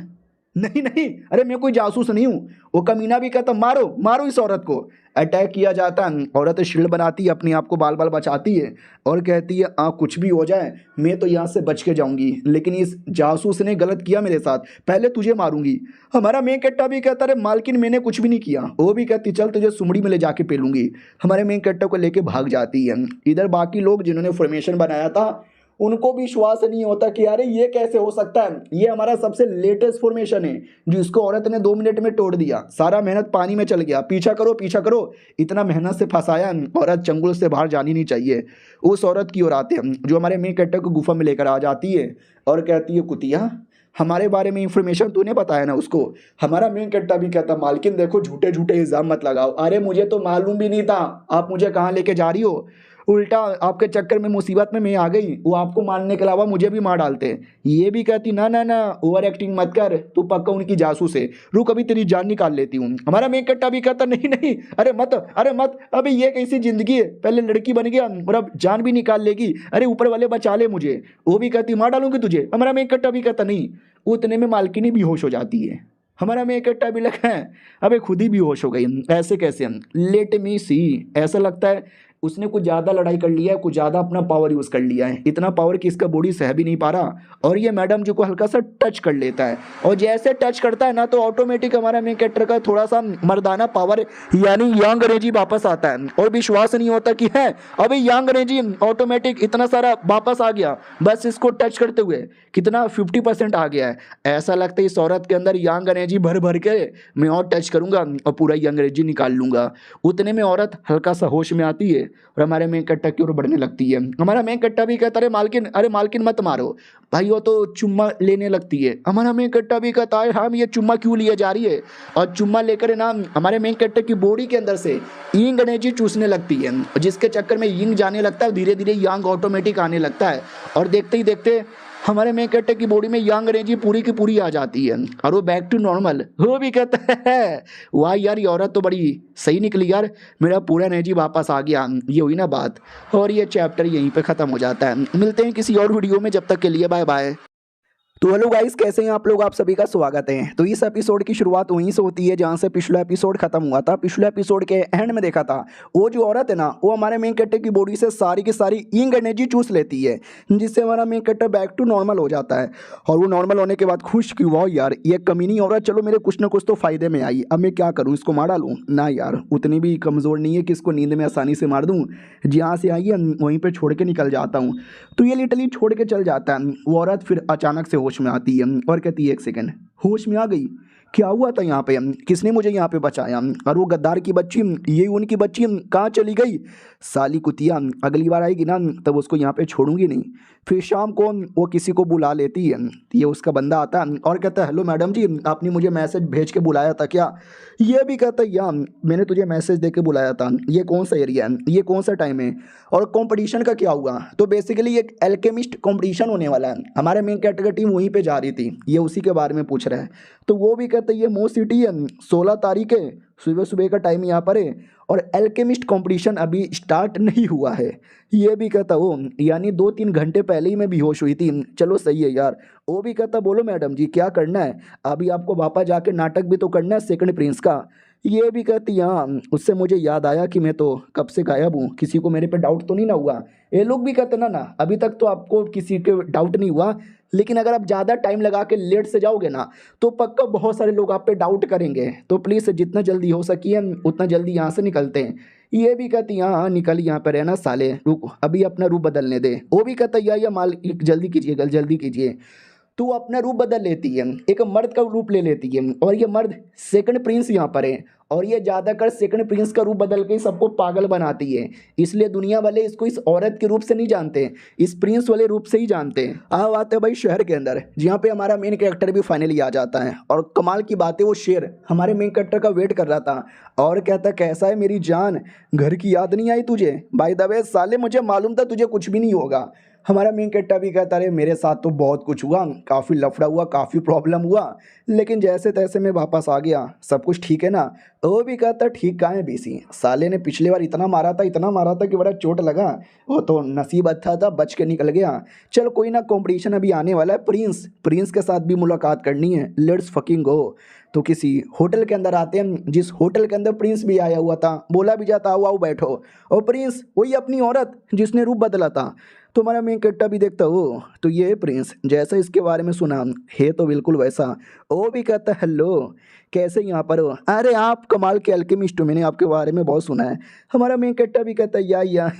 नहीं नहीं, अरे मैं कोई जासूस नहीं हूँ। वो कमीना भी कहता मारो मारो इस औरत को। अटैक किया जाता है। औरत शील्ड बनाती है, अपने आप को बाल बाल बचाती है और कहती है कुछ भी हो जाए मैं तो यहाँ से बच के जाऊंगी, लेकिन इस जासूस ने गलत किया मेरे साथ, पहले तुझे मारूंगी। हमारा मेन कट्टा भी कहता है मालकिन मैंने कुछ भी नहीं किया। वो भी कहती चल तुझे सुमड़ी में ले जाके पेलूंगी। हमारे मेन कट्टा को लेके भाग जाती है। इधर बाकी लोग जिन्होंने फॉर्मेशन बनाया था उनको भी विश्वास नहीं होता कि अरे ये कैसे हो सकता है, ये हमारा सबसे लेटेस्ट फॉर्मेशन है जिसको औरत ने 2 मिनट में तोड़ दिया, सारा मेहनत पानी में चल गया, पीछा करो पीछा करो। इतना मेहनत से फंसाया, औरत चंगुल से बाहर जानी नहीं चाहिए। उस औरत की ओर आते हैं जो हमारे मेन कैरेक्टर को गुफा में लेकर आ जाती है और कहती है कुतिया हमारे बारे में इंफॉर्मेशन तूने बताया ना उसको। हमारा मेन कट्टा भी कहता मालकिन देखो झूठे झूठे इल्जाम मत लगाओ, अरे मुझे तो मालूम भी नहीं था आप मुझे कहाँ लेके जा रही हो, उल्टा आपके चक्कर में मुसीबत में मैं आ गई, वो आपको मारने के अलावा मुझे भी मार डालते। ये भी कहती ना ना ना ओवर एक्टिंग मत कर, तू पक्का उनकी जासूस है, रुक अभी तेरी जान निकाल लेती हूँ। हमारा मेन कट्टा भी कहता नहीं नहीं अरे मत अभी ये कैसी जिंदगी है, पहले लड़की बन गया और अब जान भी निकाल लेगी, अरे ऊपर वाले बचा ले मुझे। वो भी कहती मार डालूंगी तुझे। हमारा मेन कट्टा भी कहता नहीं। उतने में मालकिनी बेहोश हो जाती है। हमारा मेन कट्टा भी लगा है अबे खुद ही बेहोश हो गई, ऐसे कैसे। लेट मी सी, ऐसा लगता है उसने कुछ ज़्यादा लड़ाई कर लिया है, कुछ ज़्यादा अपना पावर यूज़ कर लिया है, इतना पावर कि इसका बॉडी सह भी नहीं पा रहा। और ये मैडम जी को हल्का सा टच कर लेता है और जैसे टच करता है ना तो ऑटोमेटिक हमारा मेन कैरेक्टर का थोड़ा सा मर्दाना पावर यानी यंग एनर्जी वापस आता है। और विश्वास नहीं होता कि है अभी यंग एनर्जी ऑटोमेटिक इतना सारा वापस आ गया बस इसको टच करते हुए, कितना 50% आ गया है। ऐसा लगता है इस औरत के अंदर यंग एनर्जी भर भर के मैं और टच करूंगा और पूरा यंग एनर्जी निकाल लूंगा। उतने में औरत हल्का सा होश में आती है और हमारे मेन कट्टा की ओर बढ़ने लगती है। हमारा मेन कट्टा भी कहता है मालकिन अरे मालकिन मत मारो भाई, वो तो चुम्मा लेने लगती है। हमारा मेन कट्टा भी कहता है हाँ ये चुम्मा क्यों लिया जा रही है, और चुम्मा लेकर ना हमारे मेन कट्टे की बॉडी के अंदर से यंग एनर्जी चूसने लगती है, जिसके चक्कर में यंग जाने लगता है, धीरे धीरे यंग ऑटोमेटिक आने लगता है। और देखते ही देखते हमारे मेन कैरेक्टर की बॉडी में यंग एनर्जी पूरी की पूरी आ जाती है और वो बैक टू नॉर्मल। वो भी कहता है वाह यार ये औरत तो बड़ी सही निकली यार, मेरा पूरा एनर्जी वापस आ गया। ये हुई ना बात, और ये चैप्टर यहीं पे ख़त्म हो जाता है। मिलते हैं किसी और वीडियो में, जब तक के लिए बाय बाय। तो हेलो गाइस, कैसे हैं आप लोग, आप सभी का स्वागत है। तो इस एपिसोड की शुरुआत वहीं से होती है जहां से पिछला एपिसोड खत्म हुआ था। पिछले एपिसोड के एंड में देखा था वो जो औरत है ना वो हमारे मेन कैरेक्टर की बॉडी से सारी की सारी यंग एनर्जी चूस लेती है, जिससे हमारा main character back to normal हो जाता है। और वो नॉर्मल होने के बाद खुश कि वाह यार ये कमीनी औरत चलो मेरे कुछ ना कुछ तो फायदे में आई, अब मैं क्या करूँ इसको मार डालूँ ना यार, उतनी भी कमज़ोर नहीं है कि इसको नींद में आसानी से मार दूँ। जहाँ से आई है वहीं पर छोड़ के निकल जाता हूँ। तो ये लिटरली छोड़ के चल जाता है। वो औरत फिर अचानक से होश में आती है और कहती है एक सेकंड, होश में आ गई, क्या हुआ था यहाँ पे, किसने मुझे यहाँ पे बचाया, और वो गद्दार की बच्ची ये उनकी बच्ची कहाँ चली गई, साली कुतिया अगली बार आएगी ना तब उसको यहाँ पे छोड़ूंगी नहीं। फिर शाम को वो किसी को बुला लेती है, ये उसका बंदा आता है और कहता है हेलो मैडम जी आपने मुझे मैसेज भेज के बुलाया था क्या। ये भी कहता है या मैंने तुझे मैसेज दे के बुलाया था, ये कौन सा एरिया है, ये कौन सा टाइम है, और कंपटीशन का क्या हुआ। तो बेसिकली एक एल्केमिस्ट कंपटीशन होने वाला है, हमारे मेन कैरेक्टर की टीम वहीं पे जा रही थी, ये उसी के बारे में पूछ रहा है। तो वो भी कहता है ये मो सिटी है, 16 तारीख है, सुबह सुबह का टाइम यहाँ पर है और एल्केमिस्ट कंपटीशन अभी स्टार्ट नहीं हुआ है। ये भी कहता वो यानी 2-3 घंटे पहले ही मैं बेहोश हुई थी, चलो सही है यार। वो भी कहता बोलो मैडम जी क्या करना है, अभी आपको वापस जाके नाटक भी तो करना है सेकंड प्रिंस का। ये भी कहती हाँ, उससे मुझे याद आया कि मैं तो कब से गायब हूँ, किसी को मेरे पे डाउट तो नहीं ना हुआ। ये लोग भी कहते ना अभी तक तो आपको किसी के डाउट नहीं हुआ, लेकिन अगर आप ज़्यादा टाइम लगा के लेट से जाओगे ना तो पक्का बहुत सारे लोग आप पे डाउट करेंगे। तो प्लीज़ जितना जल्दी हो सकिए उतना जल्दी यहाँ से निकलते हैं। ये भी कहती हाँ निकल यहाँ पर रहना साले, रुक अभी अपना रूप बदलने दे। वो भी कहता या माल जल्दी कीजिए जल्दी कीजिए। तो वो अपना रूप बदल लेती है, एक मर्द का रूप ले लेती है और ये मर्द सेकंड प्रिंस यहाँ पर है और ये ज़्यादातर सेकंड प्रिंस का रूप बदल के सबको पागल बनाती है, इसलिए दुनिया वाले इसको इस औरत के रूप से नहीं जानते, इस प्रिंस वाले रूप से ही जानते हैं। अब आते हैं भाई शहर के अंदर, जहाँ पे हमारा मेन कैरेक्टर भी फाइनली आ जाता है। और कमाल की बात है वो शेर हमारे मेन कैरेक्टर का वेट कर रहा था और कहता कैसा है मेरी जान, घर की याद नहीं आई तुझे। बाय द वे साले मुझे मालूम था तुझे कुछ भी नहीं होगा। हमारा मेन कैरेक्टर भी कहता है मेरे साथ तो बहुत कुछ हुआ, काफ़ी लफड़ा हुआ, काफ़ी प्रॉब्लम हुआ, लेकिन जैसे तैसे मैं वापस आ गया, सब कुछ ठीक है ना। वो भी कहता ठीक कहाँ है बीसी, साले ने पिछली बार इतना मारा था कि बड़ा चोट लगा। वो तो नसीब अच्छा था, बच के निकल गया। चल कोई ना, कंपटीशन अभी आने वाला है, प्रिंस प्रिंस के साथ भी मुलाकात करनी है, लेट्स फकिंग गो। तो किसी होटल के अंदर आते हैं, जिस होटल के अंदर प्रिंस भी आया हुआ था, बोला भी जाता आओ आओ बैठो। और प्रिंस वही अपनी औरत जिसने रूप बदला था। तुम्हारा मेन कट्टा भी देखता हो तो ये है प्रिंस, जैसा इसके बारे में सुना है तो बिल्कुल वैसा। वो भी कहता हेलो कैसे यहाँ पर हो, अरे आप कमाल के अल्केमिस्ट हो, मैंने आपके बारे में बहुत सुना है। हमारा मेन कट्टा भी कहता है या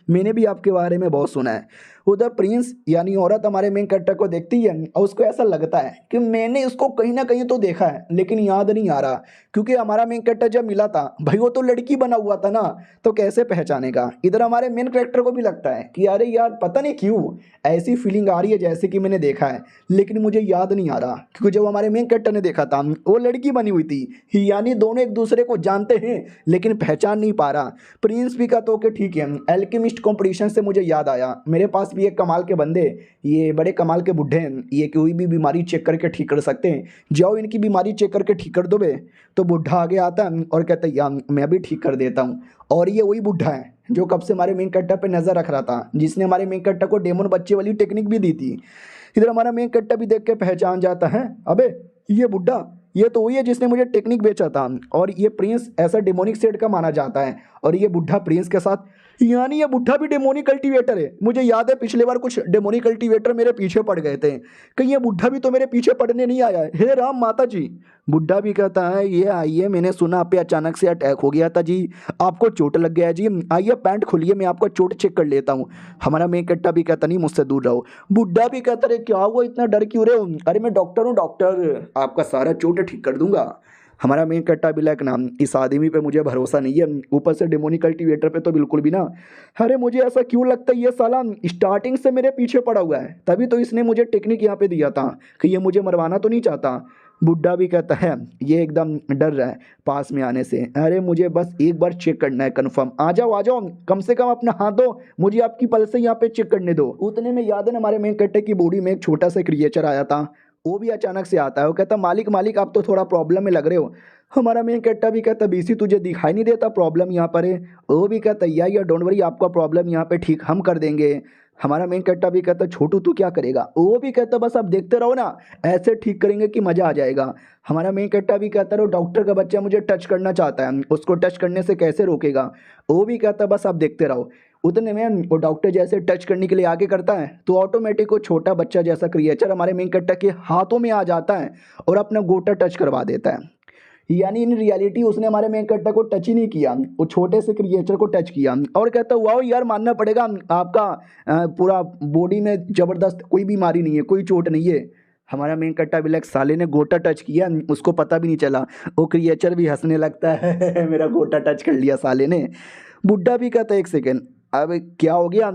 मैंने भी आपके बारे में बहुत सुना है। उधर प्रिंस यानी औरत हमारे मेन कट्टा को देखती है और उसको ऐसा लगता है कि मैंने इसको कहीं ना कहीं तो देखा है लेकिन याद नहीं आ रहा, क्योंकि हमारा मेन कट्टा जब मिला था भाई वो तो लड़की बना हुआ था ना, तो कैसे पहचानेगा। इधर हमारे मेन कैरेक्टर को भी लगता है कि अरे यार पता नहीं क्यों ऐसी फीलिंग आ रही है जैसे कि मैंने देखा है, लेकिन मुझे याद नहीं आ रहा, क्योंकि जब हमारे मेन कैरेक्टर ने देखा था वो लड़की बनी हुई थी। यानी दोनों एक दूसरे को जानते हैं लेकिन पहचान नहीं पा रहा। प्रिंस भी का तो कि ठीक है, एल्केमिस्ट कंपटीशन से मुझे याद आया, मेरे पास भी एक कमाल के बंदे, ये बड़े कमाल के बुढ़े हैं, ये कोई भी बीमारी चेक करके ठीक कर सकते हैं, जाओ इनकी बीमारी चेक करके ठीक कर दो बे। तो बुढ़ा आगे आता है और कहता है यार मैं भी ठीक कर देता हूँ। और ये वही बुढ़ा है जो कब से हमारे मेन कट्टा पे नजर रख रहा था, जिसने हमारे मेन कट्टा को डेमन बच्चे वाली टेक्निक भी दी थी। इधर हमारा मेन कट्टा भी देख के पहचान जाता है, अबे ये बुढ़ा ये तो वही है जिसने मुझे टेक्निक बेचा था। और ये प्रिंस ऐसा डेमोनिक सेट का माना जाता है, और ये बुढ़ा प्रिंस के साथ, यानी ये बुढ़ा भी डेमोनिक कल्टीवेटर है। मुझे याद है पिछले बार कुछ डेमोनिक कल्टीवेटर मेरे पीछे पड़ गए थे, कहीं ये बुढ़ा भी तो मेरे पीछे पड़ने नहीं आया है, हे राम माता जी। बुढ़ा भी कहता है ये आइए, मैंने सुना आप पे अचानक से अटैक हो गया था जी, आपको चोट लग गया है जी, आइए पैंट खोलिए मैं आपका चोट चेक कर लेता हूँ। हमारा मेन कट्टा भी कहता नहीं मुझसे दूर रहो। बुढ़ा भी कहता रे क्या हुआ इतना डर क्यों रहे हो, अरे मैं डॉक्टर हूँ डॉक्टर, आपका सारा चोट ठीक कर दूंगा। हमारा मेन कट्टा भी लाइक नाम इस आदमी पे मुझे भरोसा नहीं है, ऊपर से डेमोनिक कल्टीवेटर पे तो बिल्कुल भी ना। अरे मुझे ऐसा क्यों लगता है ये साला स्टार्टिंग से मेरे पीछे पड़ा हुआ है, तभी तो इसने मुझे टेक्निक यहाँ पे दिया था कि ये मुझे मरवाना तो नहीं चाहता। बुढ़ा भी कहता है ये एकदम डर रहा है पास में आने से, अरे मुझे बस एक बार चेक करना है कंफर्म, आ जाओ कम से कम अपना हाथ दो, मुझे आपकी पल्स से यहाँ पे चेक करने दो। उतने में याद है हमारे मेन कट्टे की बॉडी में एक छोटा सा क्रिएचर आया था, वो भी अचानक से आता है, वो कहता मालिक मालिक आप तो थोड़ा प्रॉब्लम में लग रहे हो। हमारा मेन कट्टा भी कहता बीसी तुझे दिखाई नहीं देता प्रॉब्लम यहाँ पर है। वो भी कहता या डोंट वरी आपका प्रॉब्लम यहाँ पे ठीक हम कर देंगे। हमारा मेन कट्टा भी कहता छोटू तू क्या करेगा, वो भी कहता बस आप देखते रहो ना, ऐसे ठीक करेंगे कि मज़ा आ जाएगा। हमारा मेन कट्टा भी कहता रहो डॉक्टर का बच्चा मुझे टच करना चाहता है, उसको टच करने से कैसे रोकेगा। वो भी कहता बस आप देखते रहो। उतने में वो डॉक्टर जैसे टच करने के लिए आगे करता है तो ऑटोमेटिक वो छोटा बच्चा जैसा क्रिएचर हमारे मेन कट्टा के हाथों में आ जाता है और अपना गोटा टच करवा देता है। यानी इन रियलिटी उसने हमारे मेन कट्टा को टच ही नहीं किया, वो छोटे से क्रिएचर को टच किया और कहता वाओ यार मानना पड़ेगा आपका पूरा बॉडी में ज़बरदस्त कोई बीमारी नहीं है, कोई चोट नहीं है। हमारा मेन कट्टा भी लाइक साले ने गोटा टच किया उसको पता भी नहीं चला, वो क्रिएचर भी हंसने लगता है मेरा गोटा टच कर लिया साले ने। बुढ़ा भी कहता है एक सेकेंड अब क्या हो गया,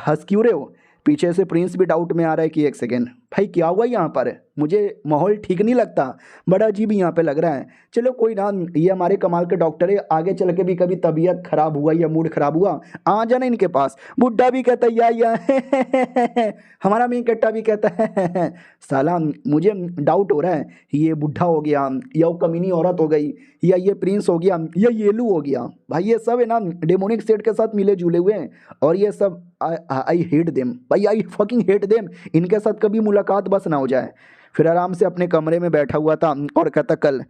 हंस क्यों रहे हो। पीछे से प्रिंस भी डाउट में आ रहा है कि एक सेकेंड भाई क्या हुआ यहाँ पर, मुझे माहौल ठीक नहीं लगता, बड़ा अजीब यहाँ पे लग रहा है। चलो कोई ना, ये हमारे कमाल के डॉक्टर है, आगे चल के भी कभी तबीयत खराब हुआ या मूड खराब हुआ आ जाना इनके पास। बुढ़ा भी कहता है या हमारा मेन कट्टा भी कहता है साला मुझे डाउट हो रहा है ये बुढ़ा हो गया या वो कमीनी औरत हो गई या ये प्रिंस हो गया या येलू हो गया। भाई ये सब है ना डेमोनिक सेट के साथ मिले जुले हुए हैं, और ये सब आई हेट देम भाई, आई फकिंग हेट देम, इनके साथ कभी मुलाकात बस ना हो जाए। फिर आराम से अपने कमरे में बैठा हुआ था और कहता कल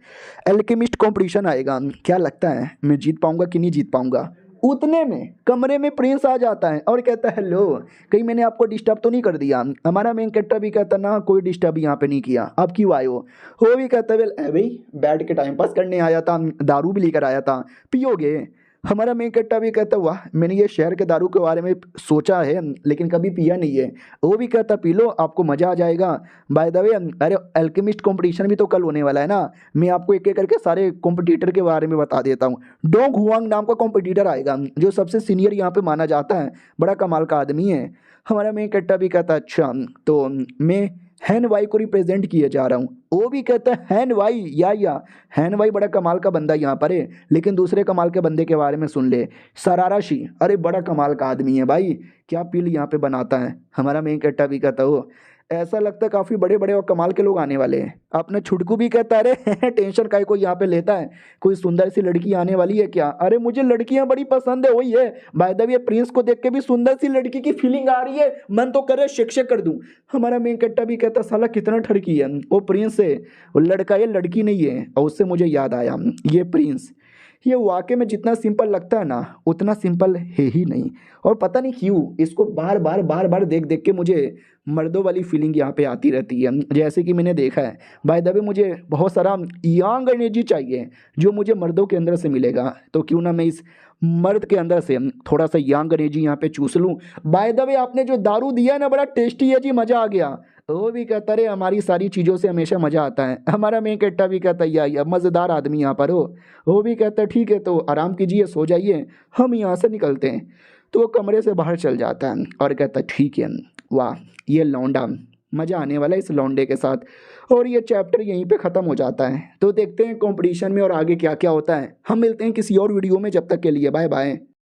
एल्केमिस्ट कंपटीशन आएगा, क्या लगता है मैं जीत पाऊंगा कि नहीं जीत पाऊंगा। उतने में कमरे में प्रिंस आ जाता है और कहता है हेलो कहीं मैंने आपको डिस्टर्ब तो नहीं कर दिया। हमारा मेन कैरेक्टर भी कहता ना कोई डिस्टर्ब यहाँ पे नहीं किया, अब क्यों आए हो भी कहता वेल भाई बैठ के टाइम पास करने आया था, दारू भी लेकर आया था, पियोगे। हमारा मेन कट्टा भी कहता वाह मैंने ये शहर के दारू के बारे में सोचा है लेकिन कभी पिया नहीं है। वो भी कहता पी लो आपको मज़ा आ जाएगा। बाय द वे अरे अल्केमिस्ट कंपटीशन भी तो कल होने वाला है ना, मैं आपको एक एक करके सारे कॉम्पिटिटर के बारे में बता देता हूँ। डोंग हुआंग नाम का कॉम्पिटिटर आएगा जो सबसे सीनियर यहाँ पे माना जाता है, बड़ा कमाल का आदमी है। हमारा मेन कट्टा भी कहता अच्छा तो मैं हैन वाई को रिप्रेजेंट किए जा रहा हूँ। वो भी कहता है हैन वाई या हैन वाई बड़ा कमाल का बंदा यहाँ पर है, लेकिन दूसरे कमाल के बंदे के बारे में सुन ले सराराशी, अरे बड़ा कमाल का आदमी है भाई, क्या पील यहाँ पे बनाता है। हमारा मेन कट्टा भी कहता हो ऐसा लगता है काफी बड़े बड़े और कमाल के लोग आने वाले हैं। अपने छुटकू भी कहता है, अरे टेंशन काय कोई यहाँ पे लेता है, कोई सुंदर सी लड़की आने वाली है क्या? अरे मुझे लड़कियां बड़ी पसंद है, वही है। बाय द वे प्रिंस को देख के भी सुंदर सी लड़की की फीलिंग आ रही है, मन तो कर रहा है शेक शेक कर दूं। हमारा मेन कट्टा भी कहता साला कितना ठड़की है, वो प्रिंस है, वो लड़का ये लड़की नहीं है। और उससे मुझे याद आया, ये प्रिंस ये वाकई में जितना सिंपल लगता है ना उतना सिंपल है ही नहीं। और पता नहीं क्यों इसको बार बार बार बार देख देख के मुझे मर्दों वाली फीलिंग यहाँ पे आती रहती है। जैसे कि मैंने देखा है, बाय द वे मुझे बहुत सारा यंग एनर्जी चाहिए जो मुझे मर्दों के अंदर से मिलेगा, तो क्यों ना मैं इस मर्द के अंदर से थोड़ा सा यंग एनर्जी यहाँ पे चूस लूँ। बाय द वे आपने जो दारू दिया ना बड़ा टेस्टी है जी, मज़ा आ गया। वो भी कहता रे हमारी सारी चीज़ों से हमेशा मज़ा आता है। हमारा मेन कट्टा भी कहता या मज़ेदार आदमी यहाँ पर हो। वो भी कहता है ठीक है तो आराम कीजिए, सो जाइए, हम यहाँ से निकलते हैं। तो वो कमरे से बाहर चल जाता है और कहता है ठीक है, वाह ये लौंडा, मज़ा आने वाला है इस लौंडे के साथ। और ये चैप्टर यहीं पे ख़त्म हो जाता है। तो देखते हैं कंपटीशन में और आगे क्या क्या होता है। हम मिलते हैं किसी और वीडियो में, जब तक के लिए बाय बाय।